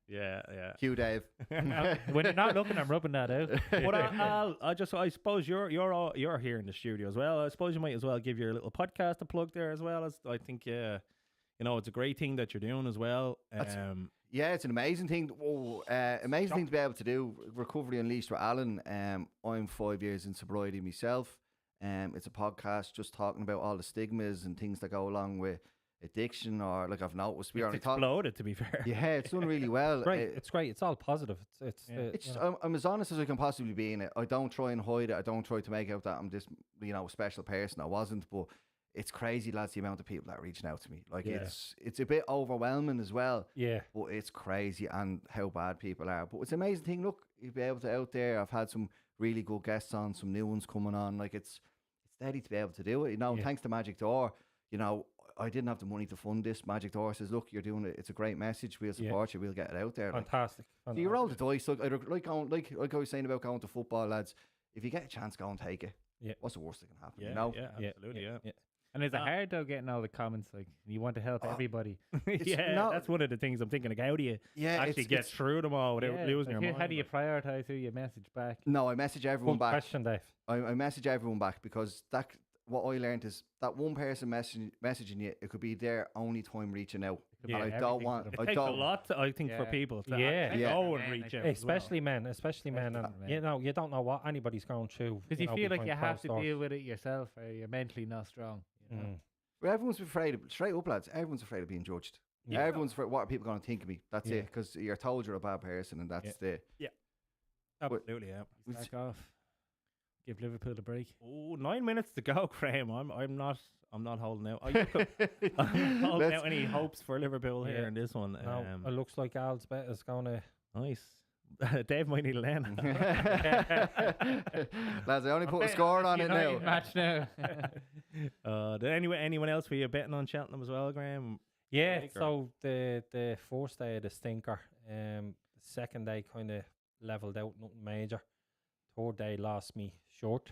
Yeah. Cue Dave. When you're not looking, I'm rubbing that out. But I suppose you're here in the studio as well. I suppose you might as well give your little podcast a plug there as well. As I think it's a great thing that you're doing as well. Yeah, it's an amazing thing. Amazing thing to be able to do. Recovery Unleashed with Alan. I'm 5 years in sobriety myself. It's a podcast just talking about all the stigmas and things that go along with addiction, or like I've noticed we It's already talked. exploded, to be fair. Yeah, it's done really well. Great. It's great. It's all positive. It's you know. I'm as honest as I can possibly be in it. I don't try and hide it. I don't try to make out that I'm this, special person. I wasn't, but it's crazy, lads, the amount of people that are reaching out to me. Like it's a bit overwhelming as well. Yeah. But it's crazy and how bad people are. But it's an amazing thing. Look, you'll be able to out there. I've had some really good guests on, some new ones coming on. Like it's steady to be able to do it. And thanks to Magic Door, I didn't have the money to fund this. Magic Door says, look, you're doing it. It's a great message. We'll support you. We'll get it out there. Fantastic. So you roll the dice. Like I was saying about going to football, lads. If you get a chance, go and take it. Yeah. What's the worst that can happen? Yeah, absolutely, yeah. And is it hard though getting all the comments? Like you want to help everybody. That's one of the things I'm thinking. Like, how do you actually get through them all without losing your mind? How do you prioritize who you message back? No, I message everyone Good back. question, Dave. I message everyone back because what I learned is that one person messaging you, it could be their only time reaching out. Yeah, and I don't want. everything It I takes don't. a lot, I think, for people to Yeah. go and reach out. Especially men, and men. you don't know what anybody's going through. Because you feel like behind you have closed to doors. deal with it yourself, or you're mentally not strong. You know? Well, everyone's afraid of, straight up, lads. Everyone's afraid of being judged. Yeah. Everyone's afraid. What are people going to think of me? That's it. Because you're told you're a bad person, and that's the. Absolutely, yeah. Back off. Give Liverpool a break. Oh, 9 minutes to go, Graham. I'm not holding out. I'm holding out any hopes for Liverpool here in this one. No, it looks like Al's bet is going to. Nice. Dave might need a lane. Lads, I only put a score on it now. Match now. Did anyone else were you betting on Cheltenham as well, Graham? Yeah, Like, so the first day of the stinker, second day kind of leveled out, nothing major. Third day lost me short.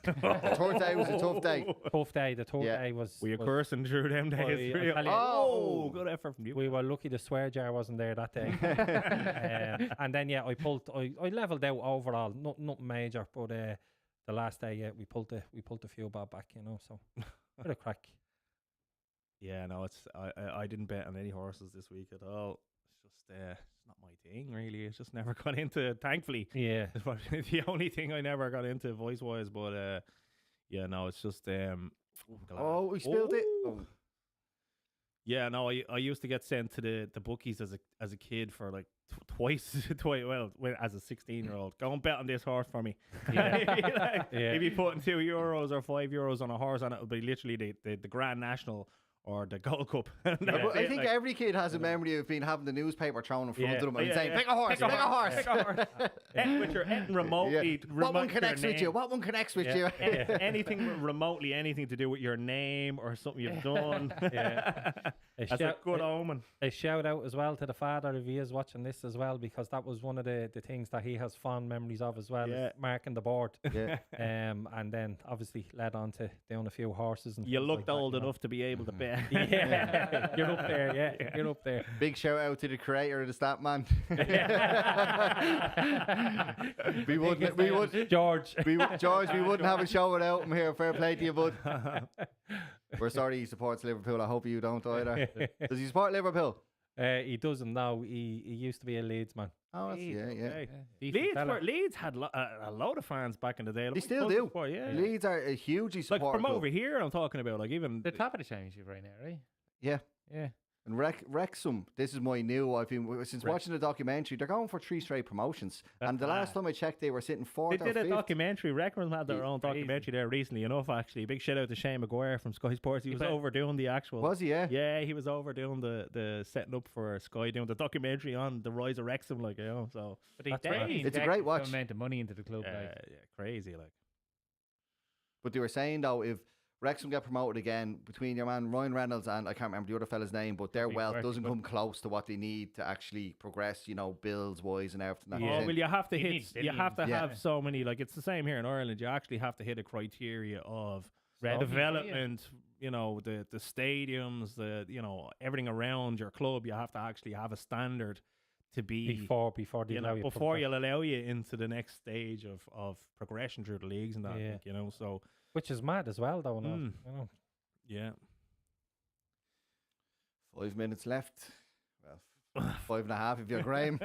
Third day was a tough day. Tough day. The third day was. Were you cursing through them days? I tell you- Oh, good effort from you. We were lucky the swear jar wasn't there that day. And then I leveled out overall, nothing major, but the last day we pulled the fuel bar back, so bit of crack. Yeah, no, I didn't bet on any horses this week at all. It's just it's not my thing really. It's just never got into. Thankfully, Yeah. it's the only thing I never got into voice wise. But yeah, no, it's just Oh, we spilled it. Oh. Yeah, no, I used to get sent to the bookies as a kid for like twice as a 16-year-old. Go and bet on this horse for me. Yeah. If you put €2 or €5 on a horse, and it would be literally the Grand National or the Gold Cup. I think every kid has a memory of having the newspaper thrown in front of them and saying, "Pick a horse, pick a horse." Pick a horse. With your remotely. What one connects with you? What one connects with you? Anything remotely, anything to do with your name or something you've done. That's a good omen. A shout out as well to the father if he is watching this as well, because that was one of the things that he has fond memories of as well, is marking the board. Yeah. And then obviously led on to down a few horses. And You things looked like old that, enough to be able to bet. Yeah, you're up there. Yeah, you're up there. Big shout out to the creator of the stat man. we wouldn't, George. George, we wouldn't have a show without him here. Fair play to you, bud. We're sorry he supports Liverpool. I hope you don't either. Does he support Liverpool? He doesn't now. He used to be a Leeds man. Oh, that's, yeah. Okay. Decent Leeds, fella. Leeds had a load of fans back in the day. They still do. Yeah. Leeds are a hugely Like supported from club. over here, I'm talking about. Like even They're top of the championship right now, right? Yeah. Yeah. And Wrexham, this is my new. I've been since watching the documentary. They're going for 3 straight promotions. And the last time I checked, they were sitting fourth they or did a fifth. documentary. Wrexham had their own Crazy. documentary there recently enough. Actually, big shout out to Shane Maguire from Sky Sports. He was bet. overdoing the actual. Was he? Yeah. Yeah, he was overdoing the setting up for Sky, doing the documentary on the rise of Wrexham. Like so. But they That's right. definitely It's a great injected watch. some amount of money into the club. Yeah, Like. crazy. Like But they were saying though, if Wrexham get promoted again, between your man Ryan Reynolds and I can't remember the other fella's name, but their Big wealth work, doesn't but- come close to what they need to actually progress. Bills wise and everything. That Oh, goes in. well, you have to You hit. need You have to billions. have Yeah. so many. Like it's the same here in Ireland. You actually have to hit a criteria of Revenue, development. The stadiums, everything around your club. You have to actually have a standard to be Before they allow you. before you'll allow you into the next stage of progression through the leagues and that. Yeah. Like, so Which is mad as well, though. Mm. You know. yeah. 5 minutes left. Well, 5.5 if you're Graham.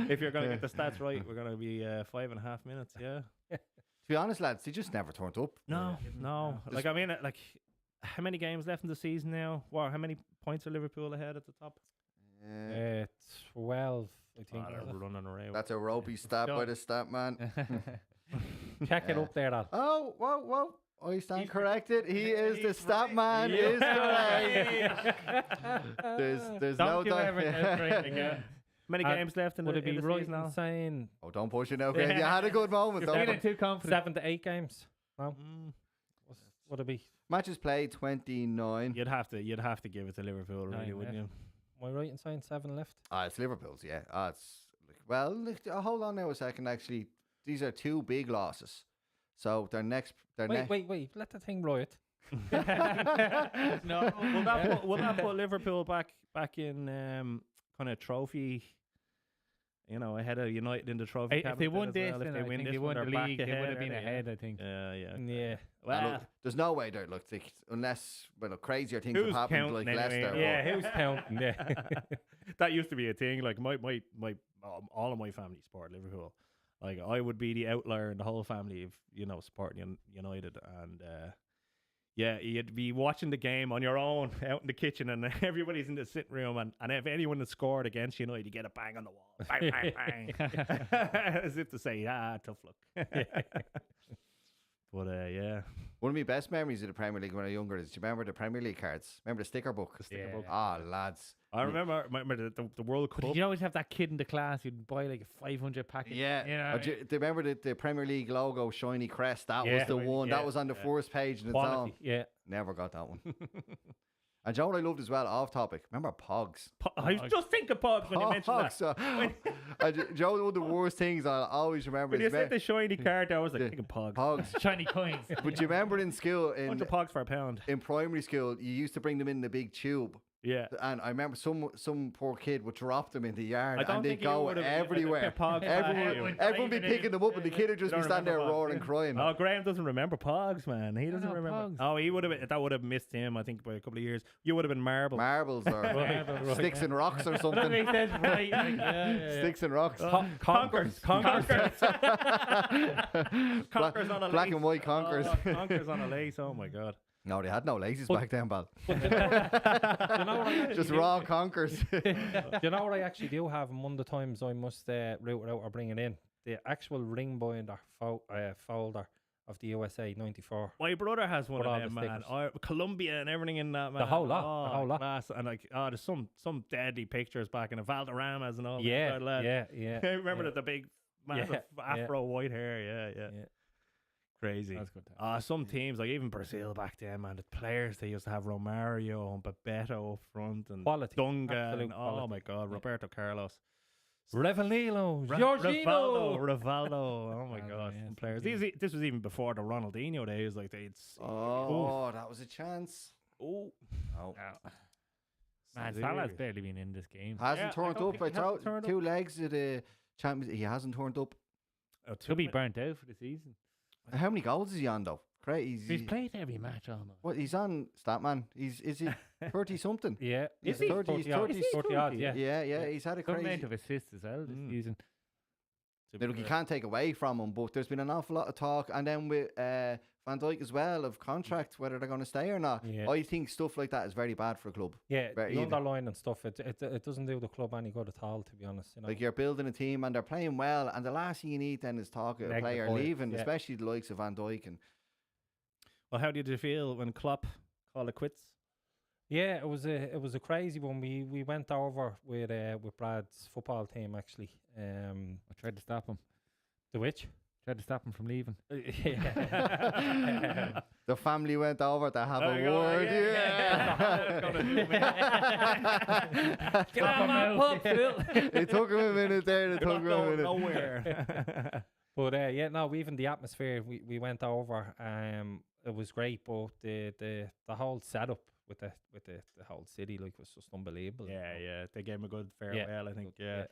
If you're gonna get the stats right, we're gonna be 5.5 minutes. Yeah. To be honest, lads, they just never turned up. No. Just- Like I mean, like how many games left in the season now? Wow, how many points are Liverpool ahead at the top? 12, I think. They're is it? running around. That's a ropey stat by the stat man. Check it up there, Al. Oh, whoa. I stand corrected. He is the stat man. Is correct. There's no Don't you ever get right doubt. again. Many And games left in Would the, it be in the right season in now? saying Oh, don't push it now, Graham. You had a good moment. You're Don't feeling too confident. 7 to 8 games? No. Would it be? Matches played 29. You'd have to give it to Liverpool, really, Nine wouldn't you? Am I right in saying 7 left? It's Liverpool's, yeah. Hold on now a second. Actually, these are 2 big losses. So their next, Wait. Let the thing right. No, will that put Liverpool back in kind of trophy? Ahead of United in the trophy. If they cabinet won as this, well. then I think they won the they're back league. They ahead, would have been aren't they? ahead, I think. Yeah. Yeah. Well, there's no way they're unless crazier things have Who's happened like counting anyway? Leicester. Yeah, who's counting? Yeah. that used to be a thing. Like my all of my family support Liverpool. Like I would be the outlier in the whole family of supporting United, and you'd be watching the game on your own out in the kitchen, and everybody's in the sitting room, and if anyone had scored against United, you get a bang on the wall, bang, bang, bang, as if to say, tough luck. But yeah. One of my best memories of the Premier League when I was younger is, do you remember the Premier League cards? Remember the sticker book? sticker book. Ah, lads. I remember the World But Cup. you always have that kid in the class who'd buy like a 500 packet. Yeah. You know, Do you remember the Premier League logo, shiny crest? That was the one. yeah, That was on the first page in its own. Quality. Yeah. Never got that one. And Joe, what I loved as well, off topic. Remember Pogs? I was just thinking Pogs when you mentioned that. Pogs. Joe, one of the worst things I'll always remember When is you said the shiny card, I was like, thinking Pogs. Pogs. shiny coins. But do you remember in school, Bunch of Pogs for a pound. in primary school, you used to bring them in the big tube. Yeah. And I remember some poor kid would drop them in the yard I don't and they'd think you go would've- everywhere. Pogs Everyone be picking them up and the kid would just be Don't standing there remember Pogs. roaring crying. Oh, Graham doesn't remember Pogs, man. He doesn't know remember. Pogs. Oh, he would have. That would have missed him, I think, by a couple of years. You would have been marble. Marbles or Right. sticks and rocks or That something. makes sense, right? Like, yeah. Sticks and rocks. Conkers. Conkers on a Black lace. and white conkers. Oh, conkers on a lace. Oh my god. No, they had no laces back then, Bal. You know what I Just actually raw conkers. You know what I actually do have, and one of the times I must route it out or bring it in? The actual ring binder folder of the USA 94. My brother has one With of all them, the man. stickers. Colombia and everything in that, man. The whole lot, the whole lot. Class. And like, there's some deadly pictures back in the Valderramas and all. Yeah, that, lad. yeah. I remember yeah. the big, massive afro white hair. Yeah. Crazy. That's good. Some teams, like even Brazil back then, man, the players they used to have Romario and Bebeto up front and Quality. Dunga. Absolute And, oh quality. my God, Roberto Carlos. Revanilo, Rivaldo. Oh my Oh, God, yeah, some it's players. crazy. This was even before the Ronaldinho days. Like they'd. Oh, that was a chance. Oh. Oh. Man, Serious. Salah's barely been in this game. Hasn't I turned don't up. think he hasn't turned 2 legs at the Champions. He hasn't turned up. He'll be burnt out for the season. How many goals is he on though? Great. He's played every match almost. What? He's on Statman. Is he 30 something? Yeah. He's Is he? 30. He's 30 30. odd, yeah. Yeah. He's had a Good crazy. amount of assists as well this season. Now, look, you can't take away from him, but there's been an awful lot of talk, and then with Van Dijk as well of contract, whether they're going to stay or not. Yeah. I think stuff like that is very bad for a club. Yeah, Very the even. underline and stuff, it doesn't do the club any good at all, to be honest. You know? Like, you're building a team and they're playing well, and the last thing you need then is talk of a Negative player point, leaving, yeah. especially the likes of Van Dijk. And Well, how did you feel when Klopp called it quits? Yeah, it was a crazy one. We went over with Brad's football team actually. I tried to stop him. The which? Tried to stop him from leaving. Yeah. the family went over to have a word. Get on my pub, Phil. It took him a minute there. It took him a minute. Nowhere. But yeah, no, even the atmosphere we went over. It was great, but the whole setup with the whole city was just unbelievable. Yeah. They gave him a good farewell, I think. Good, Yeah.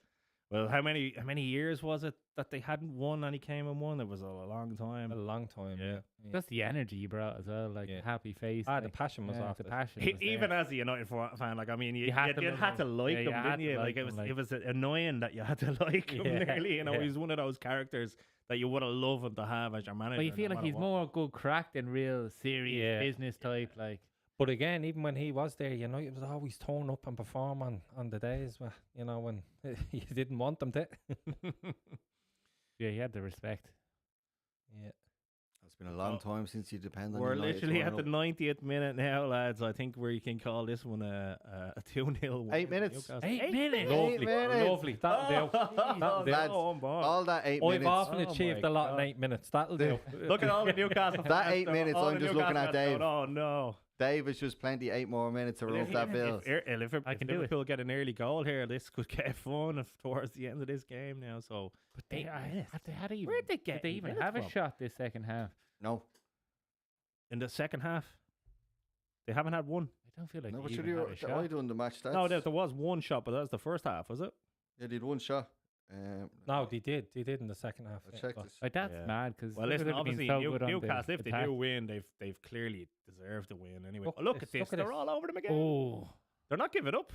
Well, how many years was it that they hadn't won and he came and won? It was a long time. A long time. Yeah. Just the energy he brought as well, like Yeah. happy face. The like, passion was off the it. passion. was Even there. as a United fan, like, I mean, you had had to love to him. like Yeah, you him, had didn't you? to Like, like him, it was annoying that you had to like him. Yeah, Nearly, yeah. he's one of those characters that you would have loved to have as your manager. But you feel no like he's matter what. more good crack than real serious Yeah. business type. Like, But again, even when he was there, you know, he was always turn up and perform on the days where, you know, when you didn't want them to. yeah, he had the respect. Yeah. It's been a long time since you depend on We're United literally at turning the up. 90th minute now, lads. I think we can call this one a 2-0 win. 8 minutes. Newcastle. 8 minutes. Lovely, minutes. lovely. That'll do. That'll do. Lads, Oh, boy. All that 8 I've minutes. often Oh achieved my a lot God. in 8 minutes. That'll do. Look at all the Newcastle That fans 8 though. minutes, All I'm the just looking Newcastle at fans Dave. going, oh, no. Dave is just plenty 8 more minutes to rub that bill. If I can do it. Liverpool get an early goal here, this could get fun towards the end of this game now. So, But they, how do you, Where'd they get did they 8 even minutes have a from? shot this second half? No. in the second half, they haven't had one. I don't feel like No, they but should even you? had a I shot. done the match stats. No, there was one shot, but that was the first half, was it? Yeah, they had one shot. No, they did. They did in the second half. I checked but- this. Like, that's Yeah. mad because Well, listen, obviously Newcastle, if they do win, they've clearly deserved to win anyway. Look at this, look at they're this. all over them again. Oh, They're not giving up.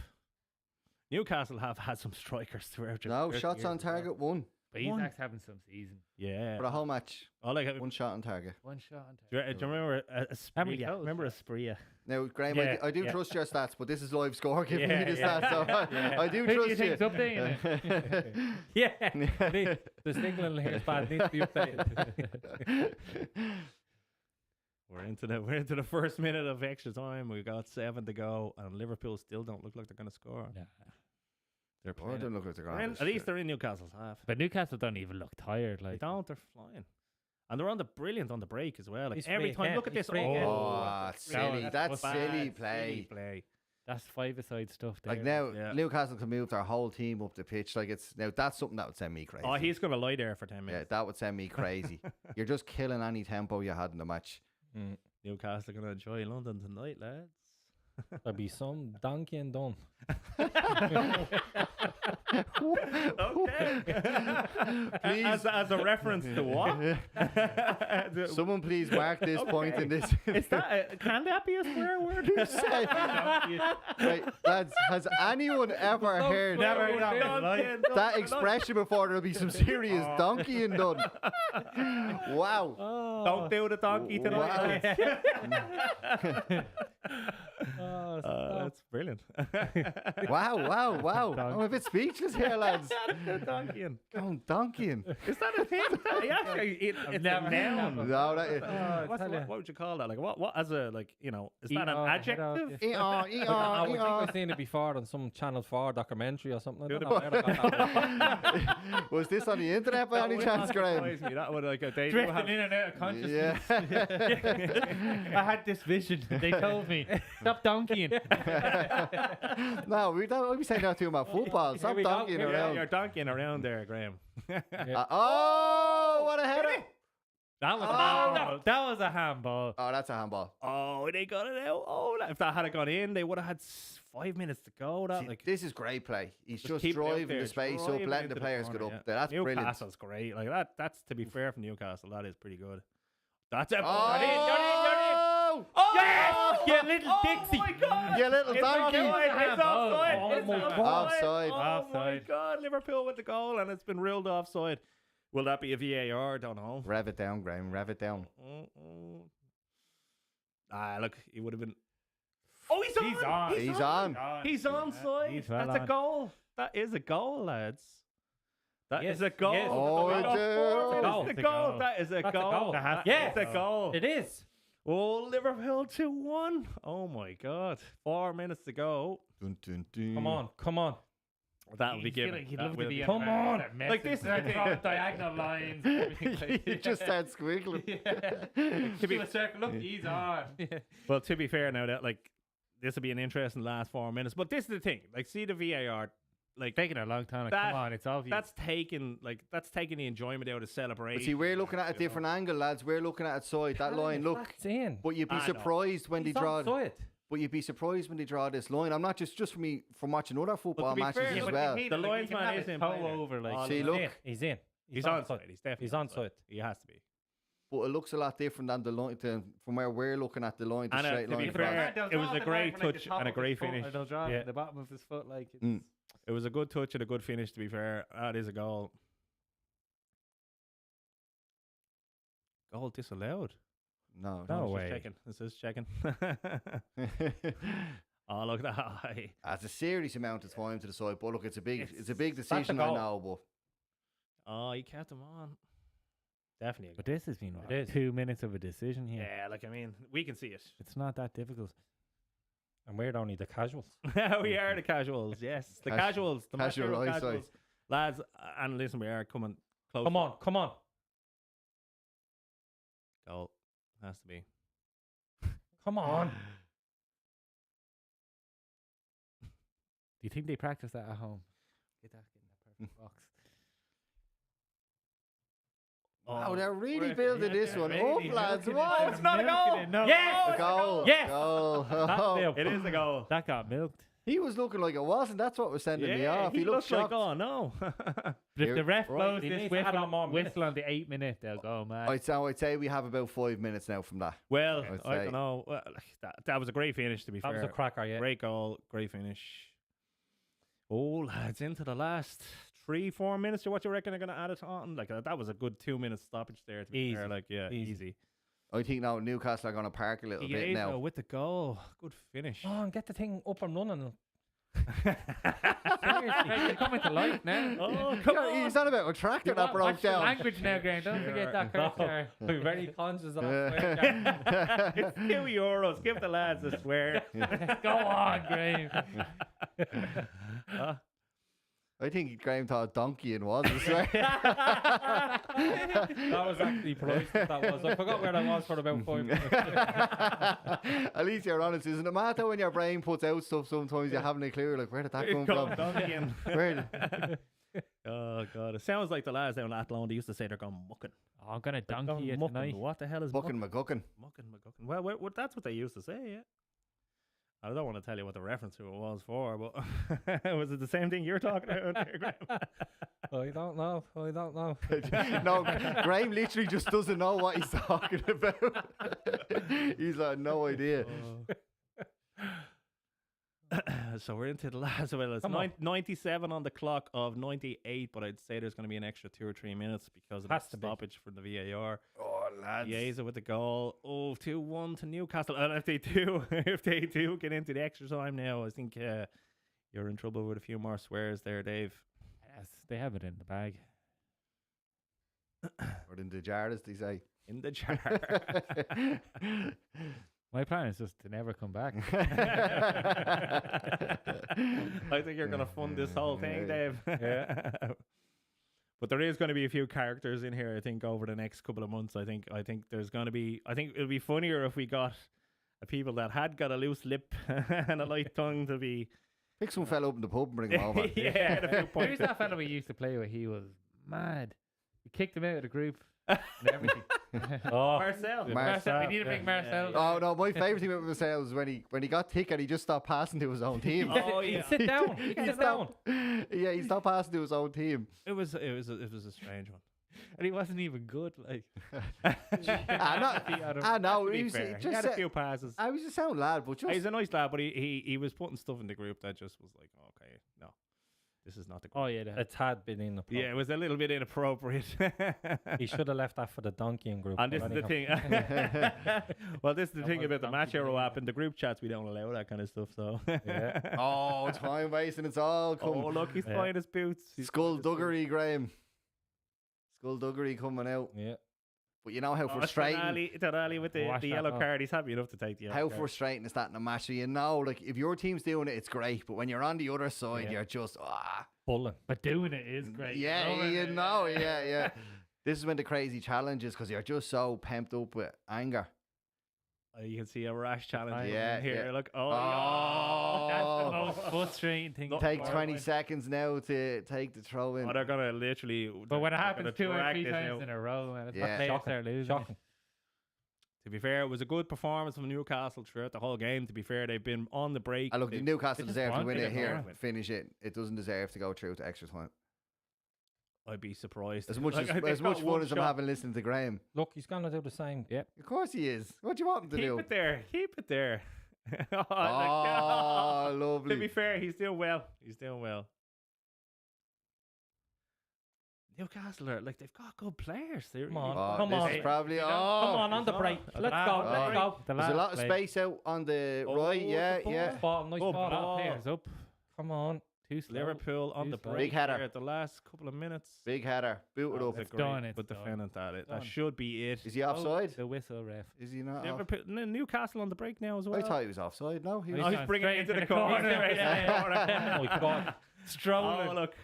Newcastle have had some strikers throughout. No, their shots years on as well. target, one. but One. Isaac's having some season. Yeah. For the whole match, Oh, like, one shot on target. One shot on do you remember How many Espria? goals? Remember Espria? Now, Graham, Yeah, I do yeah. trust your stats, but this is live score giving Yeah, me the yeah, stats, so yeah. I do Who do you trust think's updating it? Yeah. The signal here is bad. Needs to be updated. We're into the first minute of extra time. We got 7 to go, and Liverpool still don't look like they're going to score. Nah. They're Oh, it playing. doesn't look like they're They're going in- at least they're in Newcastle's half. But Newcastle don't even look tired. They Like, don't. They're flying, and they're on the brilliant on the break as well. Like He's every free time, again. look at He's this. free again. Oh, it's silly. That's bad, silly play. play. that's five-a-side stuff there. Like now, Yeah. Newcastle can move their whole team up the pitch. Like it's now that's something that would send me crazy. Oh, he's going to lie there for 10 yeah, minutes. that would send me crazy. You're just killing any tempo you had in the match. Mm. Newcastle are going to enjoy London tonight, lads. There'll be some donkey and done. Okay. Please. as a reference to what? Someone please mark this point in this. Is that can that be a swear word? Right, lads, has anyone ever heard Never heard that. that expression before? There'll be some serious donkeying done. Wow. Don't do the donkey tonight. That's brilliant. Wow. I'm a bit speechless here, lads. Donkeying. Going donkeying. Is that a thing? It's never a heard noun. that No, that is. What would you call that? Like what as a like is that an E-R, adjective? I think I've seen it before on some Channel 4 documentary or something. I don't know where I got that. Was this on the internet by any chance, Graham? That would like they do drifting have. in and out of consciousness. Yeah. I had this vision. They told me, stop donkeying. No, we don't be saying that to him about football. Stop we go. donkeying Here we Yeah, around. you're donkeying around there, Graham. Oh, what a header! That was a Oh, handball. That was a handball. Oh, that's a handball. Oh, they got it out. Oh, if that had gone in, they would have had 5 minutes to go. That See, like this is great play. He's just keep it out driving there, the space up, driving letting into the players get corner, up there. That's brilliant. Newcastle's great. Like that. That's to be fair from Newcastle. That is pretty good. That's it. Oh! Yes! You little Dixie. Oh my God! You little It's donkey. offside. It's offside. Oh It's my offside. God. Offside. Oh my Offside. God! Liverpool with the goal, and it's been ruled offside. Will that be a VAR? Don't know. Rev it down, Graham. Rev it down. Look, he would have been. Oh, he's on. He's on. He's onside. He's well That's a on. goal. That is a goal, lads. That is Yes, a goal. yes. Oh, That's dude. a It's a goal. goal. That is a That's a goal. goal. That has to Yes. be It's a goal. It is. Oh, Liverpool 2-1. Oh my God. 4 minutes to go. Dun, dun, dun. Come on. That'll be given. He'd That love to will be be- Come on. Like this, diagonal lines. You just started squiggling. To be a circle. Look, he's on. Well, to be fair now, that like this will be an interesting last 4 minutes. But this is the thing. Like, see the VAR. Like, Taking a long time. Like, That- come on, it's obvious. that's taking the enjoyment out of celebration. But see, we're looking at a different angle, lads. We're looking at it side. That line, look. That's in. But you'd be I know. surprised when they He's draw. offside. But you'd be surprised when they draw this line. I'm not just from watching other football be matches fair, as but well. the linesman is in play there. over. Like, See, look. He's in. He's onside. He's definitely He's onside. He has to be. But it looks a lot different than the line from where we're looking at the line, the And, straight to be line. fair, They'll it was draw a the great line from, like, the touch top and a of great his foot, finish. or they'll draw Yeah. from the bottom of his foot. Like, it's, Mm. It was a good touch and a good finish, to be fair. That is a goal. Goal disallowed. No, No It's just way. checking. This is checking. Oh, look at that eye. That's a serious amount of time to the side. But look, it's a big That's decision. a I goal. know, but Oh, he kept him on. Definitely. but this has been It is. 2 minutes of a decision here. Yeah, like, I mean, we can see it. It's not that difficult. And we're only the casuals. We are the casuals, yes. The Cas- casuals. The casual master of eyesight. casuals. Lads, and listen, we are coming close. Come on. Goal. Has to be. Come on. Do you think they practice that at home? Get that in the perfect box. wow, they're really we're- building this one up, lads. What? It's not a goal. No. Yes! A goal. Yes! Goal. That It is a goal. That got milked. He was looking like it wasn't. That's what was sending me off. He looked looks like, shocked. oh no. But if Here- the ref right. blows He this needs to add on more whistle on the 8 minute, they'll go, man. I'd say we have about 5 minutes now from that. Well, I'd I say. don't know. Well, that was a great finish, to be That fair. was a cracker, yeah. Great goal, great finish. Oh, lads, into the last 3-4 minutes. What you reckon they're going to add it on? Like, that was a good 2 minute stoppage there. To be Easy. fair. Like, yeah, Easy. easy. I think now Newcastle are going to park a little bit Iezo now. with the goal. Good finish. Oh, and get the thing up and running. Seriously, you're coming to life now. Oh, come on. He's not about a tractor that broke Watch the down. language now, Graham. Don't forget that character. We're very conscious of It's €2. Give the lads a swear. Go on, Graham. I think Graham thought donkey and was, I swear. That was actually priceless. That was. I forgot where I was for about 5 minutes. At least you're honest, isn't it? Matter when your brain puts out stuff, sometimes you haven't a clue. Like, where did that come from? Again. Where did- Oh, God. It sounds like the lads down at Athlone, they used to say they're going mucking. Oh, I'm gonna They're donkey going you mucking. tonight. What the hell is Bucking McGuckin. Mucking, McGucking. Well, that's what they used to say, yeah. I don't want to tell you what the reference to it was for, but was it the same thing you're talking about there, Graham? I don't know. No, Graham literally just doesn't know what he's talking about. He's like, no idea. So we're into the last, well, it's Come on. 97 on the clock of 98, but I'd say there's going to be an extra 2 or 3 minutes because of Has the to be. stoppage for the VAR. Oh, lads. Iezo with the goal. Oh, 2-1 to Newcastle. And if they do get into the extra time now, I think you're in trouble with a few more swears there, Dave. Yes, they have it in the bag. Or in the jar, as they say. In the jar. My plan is just to never come back. I think you're going to fund this whole thing, Dave. Yeah. But there is going to be a few characters in here, I think, over the next couple of months. I think there's going to be. I think it'll be funnier if we got people that had got a loose lip and a light tongue to be. Pick some fella up in the pub and bring him over. Yeah, a few Who's points. that fella we used to play with? He was mad. We kicked him out of the group and everything. Oh, Marcel. Marcel. We need to bring Marcel. Oh no! My favourite thing about Marcel was when he got thick and he just stopped passing to his own team. Oh yeah. sit down. Sit down. Yeah, he stopped passing to his own team. It was a strange one. And he wasn't even good. Like, I know. To be He was fair, he just had a few passes. I was a sound lad, but just He's a nice lad, but he was putting stuff in the group that just was like, okay, no, this is not the group. oh yeah, A tad bit inappropriate. Yeah, it was a little bit inappropriate. He should have left that for the donkeying group. And but this is the anyhow. thing. Well, this is the That thing was about the Match donkey Hero day. app. In the group chats, we don't allow that kind of stuff. So, Yeah. oh, time wasting. It's all oh, coming. look, he's Yeah. buying his boots. He's buying his boots. Skullduggery, Graham. Skullduggery coming out. Yeah. But you know how Oh, frustrating. Tonali with the Watch that yellow up. card. He's happy enough to take the yellow How card. frustrating is that in a match? So you know, like if your team's doing it, it's great. But when you're on the other side, Yeah. you're just Bulling. but doing it is great. yeah, you know, yeah. This is when the crazy challenge is because you're just so pumped up with anger. You can see a rash challenge Yeah, here. yeah. Look, That's the Oh, most frustrating thing. take ever. 20 seconds now to take the throw in. Oh, they're gonna literally. But when it they're happens gonna 2 or drag 3 this times out. in a row, and it's Yeah. not players start losing. Shocking. To be fair, it was a good performance from Newcastle throughout the whole game. To be fair, they've been on the break. Look, They- Newcastle just deserve to wanted win it it here. more. Finish it. It doesn't deserve to go through to extra time. I'd be surprised. As much Like, as, they've as got much one fun as I'm shot. having listening to Graham. Look, he's going to do the same. Yeah. Of course he is. What do you want him to Keep do? it there. Keep it there. Oh, Oh, to be lovely. fair, he's doing well. He's doing well. Newcastle are like they've got good players. They Come on. Oh, Come this on. is probably. Come Oh, on the break. Let's go. Let's go. there's a lot of space out on the Oh, right. the Yeah, ball. yeah. Ball, nice Oh, ball. ball. Players up. Come on. Too slow. Liverpool on Too the slow. break Big header. here at the last couple of minutes. Big header. Boot it Oh, up. it's done, great, it's but done. defending that Done. should be it. Is he offside? The whistle ref. Is he not? Liverpool, Newcastle on the break now as well. I thought he was offside. No, he Oh, was. Oh, he's gone bringing it straight into into the the corner. corner. Right Yeah, there. Oh, my God. Strolling. Oh, look.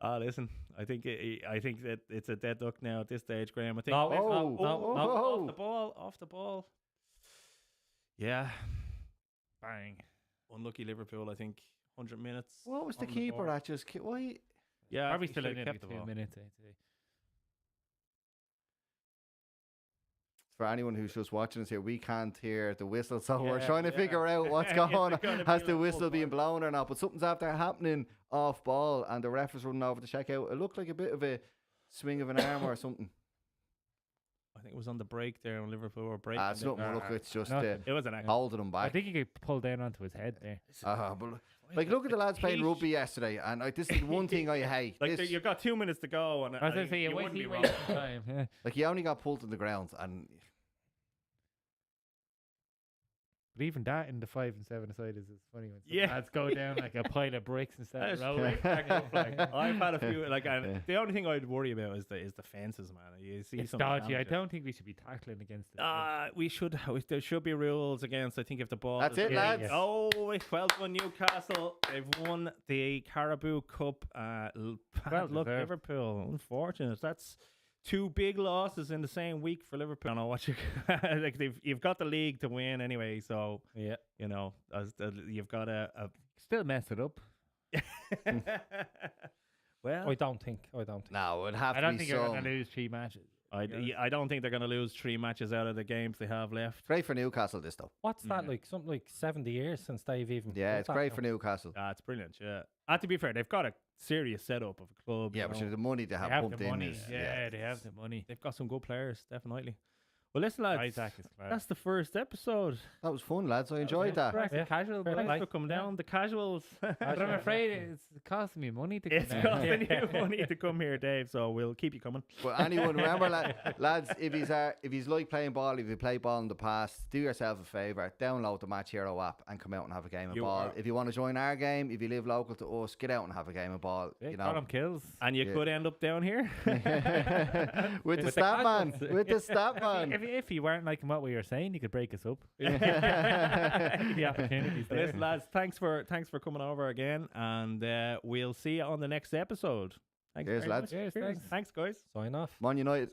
Oh, listen. I think that it's a dead duck now at this stage, Graham. I think. No, Let's- no, oh, no, off the ball. Off the ball. Yeah. Bang. Unlucky Liverpool. I think 100 minutes. What was the on the keeper board. that just? Why? Yeah, Probably he still should in have it kept the 2 ball. minutes, I'd say. For anyone who's just watching us here, we can't hear the whistle, so we're Yeah, trying to yeah. figure out what's Is going it on. gonna Has be the like whistle full being time? blown or not? But something's after happening off ball, and the ref is running over to check out. It looked like a bit of a swing of an arm or something. I think it was on the break there when Liverpool were breaking. It's not. Look, it's just nothing. It was an accident. holding him I back. think he could pull down onto his head there. But like, look at the lads playing rugby yesterday, and like, this is the one thing I hate. Like This- you've got 2 minutes to go, and I was I going to say, you you wouldn't be wrong. wasting time. Yeah. like, he only got pulled to the ground, and But even that in the 5 and 7 side is funny when some Yeah. lads go down like a pile of bricks and start That's rolling. I've had a few like, and Yeah. the only thing I'd worry about is the fences, man. You see It's some dodgy. I damage. don't think we should be tackling against it. There should be rules against. I think if the ball. That's is- it, Yeah, lads. yeah. Oh, well done, Newcastle. They've won the Carabao Cup. Bad Well luck, deserved. Liverpool. Unfortunate. That's 2 big losses in the same week for Liverpool. I don't know what you like. You've got the league to win anyway, so Yeah. you know you've got a Still mess it up. well. I don't think. no, it'd have I to don't be think you're some. going to lose 3 matches. I don't think they're going to lose 3 matches out of the games they have left. Great for Newcastle, this though. What's that like? Something like 70 years since they've even. Yeah, done it's that great now. for Newcastle. It's brilliant. Yeah. To be fair, they've got a serious setup of a club. Yeah, you but know. sure, the money they They have have pumped the in money. is Yeah, they have the money. They've got some good players, definitely. Well, listen, lads. Isaac is class. That's the first episode. That was fun, lads. I enjoyed that. Correct, Yeah. Casual, Fair but Thanks for coming down. The casuals. but I'm afraid it's costing me money to come It's down. costing you money to come here, Dave. So we'll keep you coming. But anyone, remember, lads, if he's like playing ball, if you play ball in the past, do yourself a favour, download the Match Hero app and come out and have a game of You ball. are- If you want to join our game, if you live local to us, get out and have a game of ball. Yeah, You Colin know, kills. And you Yeah. could end up down here. with the the stat man, casuals. with the stat man. If you weren't liking what we were saying, you could break us up. the opportunities there. Listen, lads, thanks for coming over again, and we'll see you on the next episode. Thanks Cheers, very lads. much. Cheers, thanks. Thanks, guys. Sign off. Man United.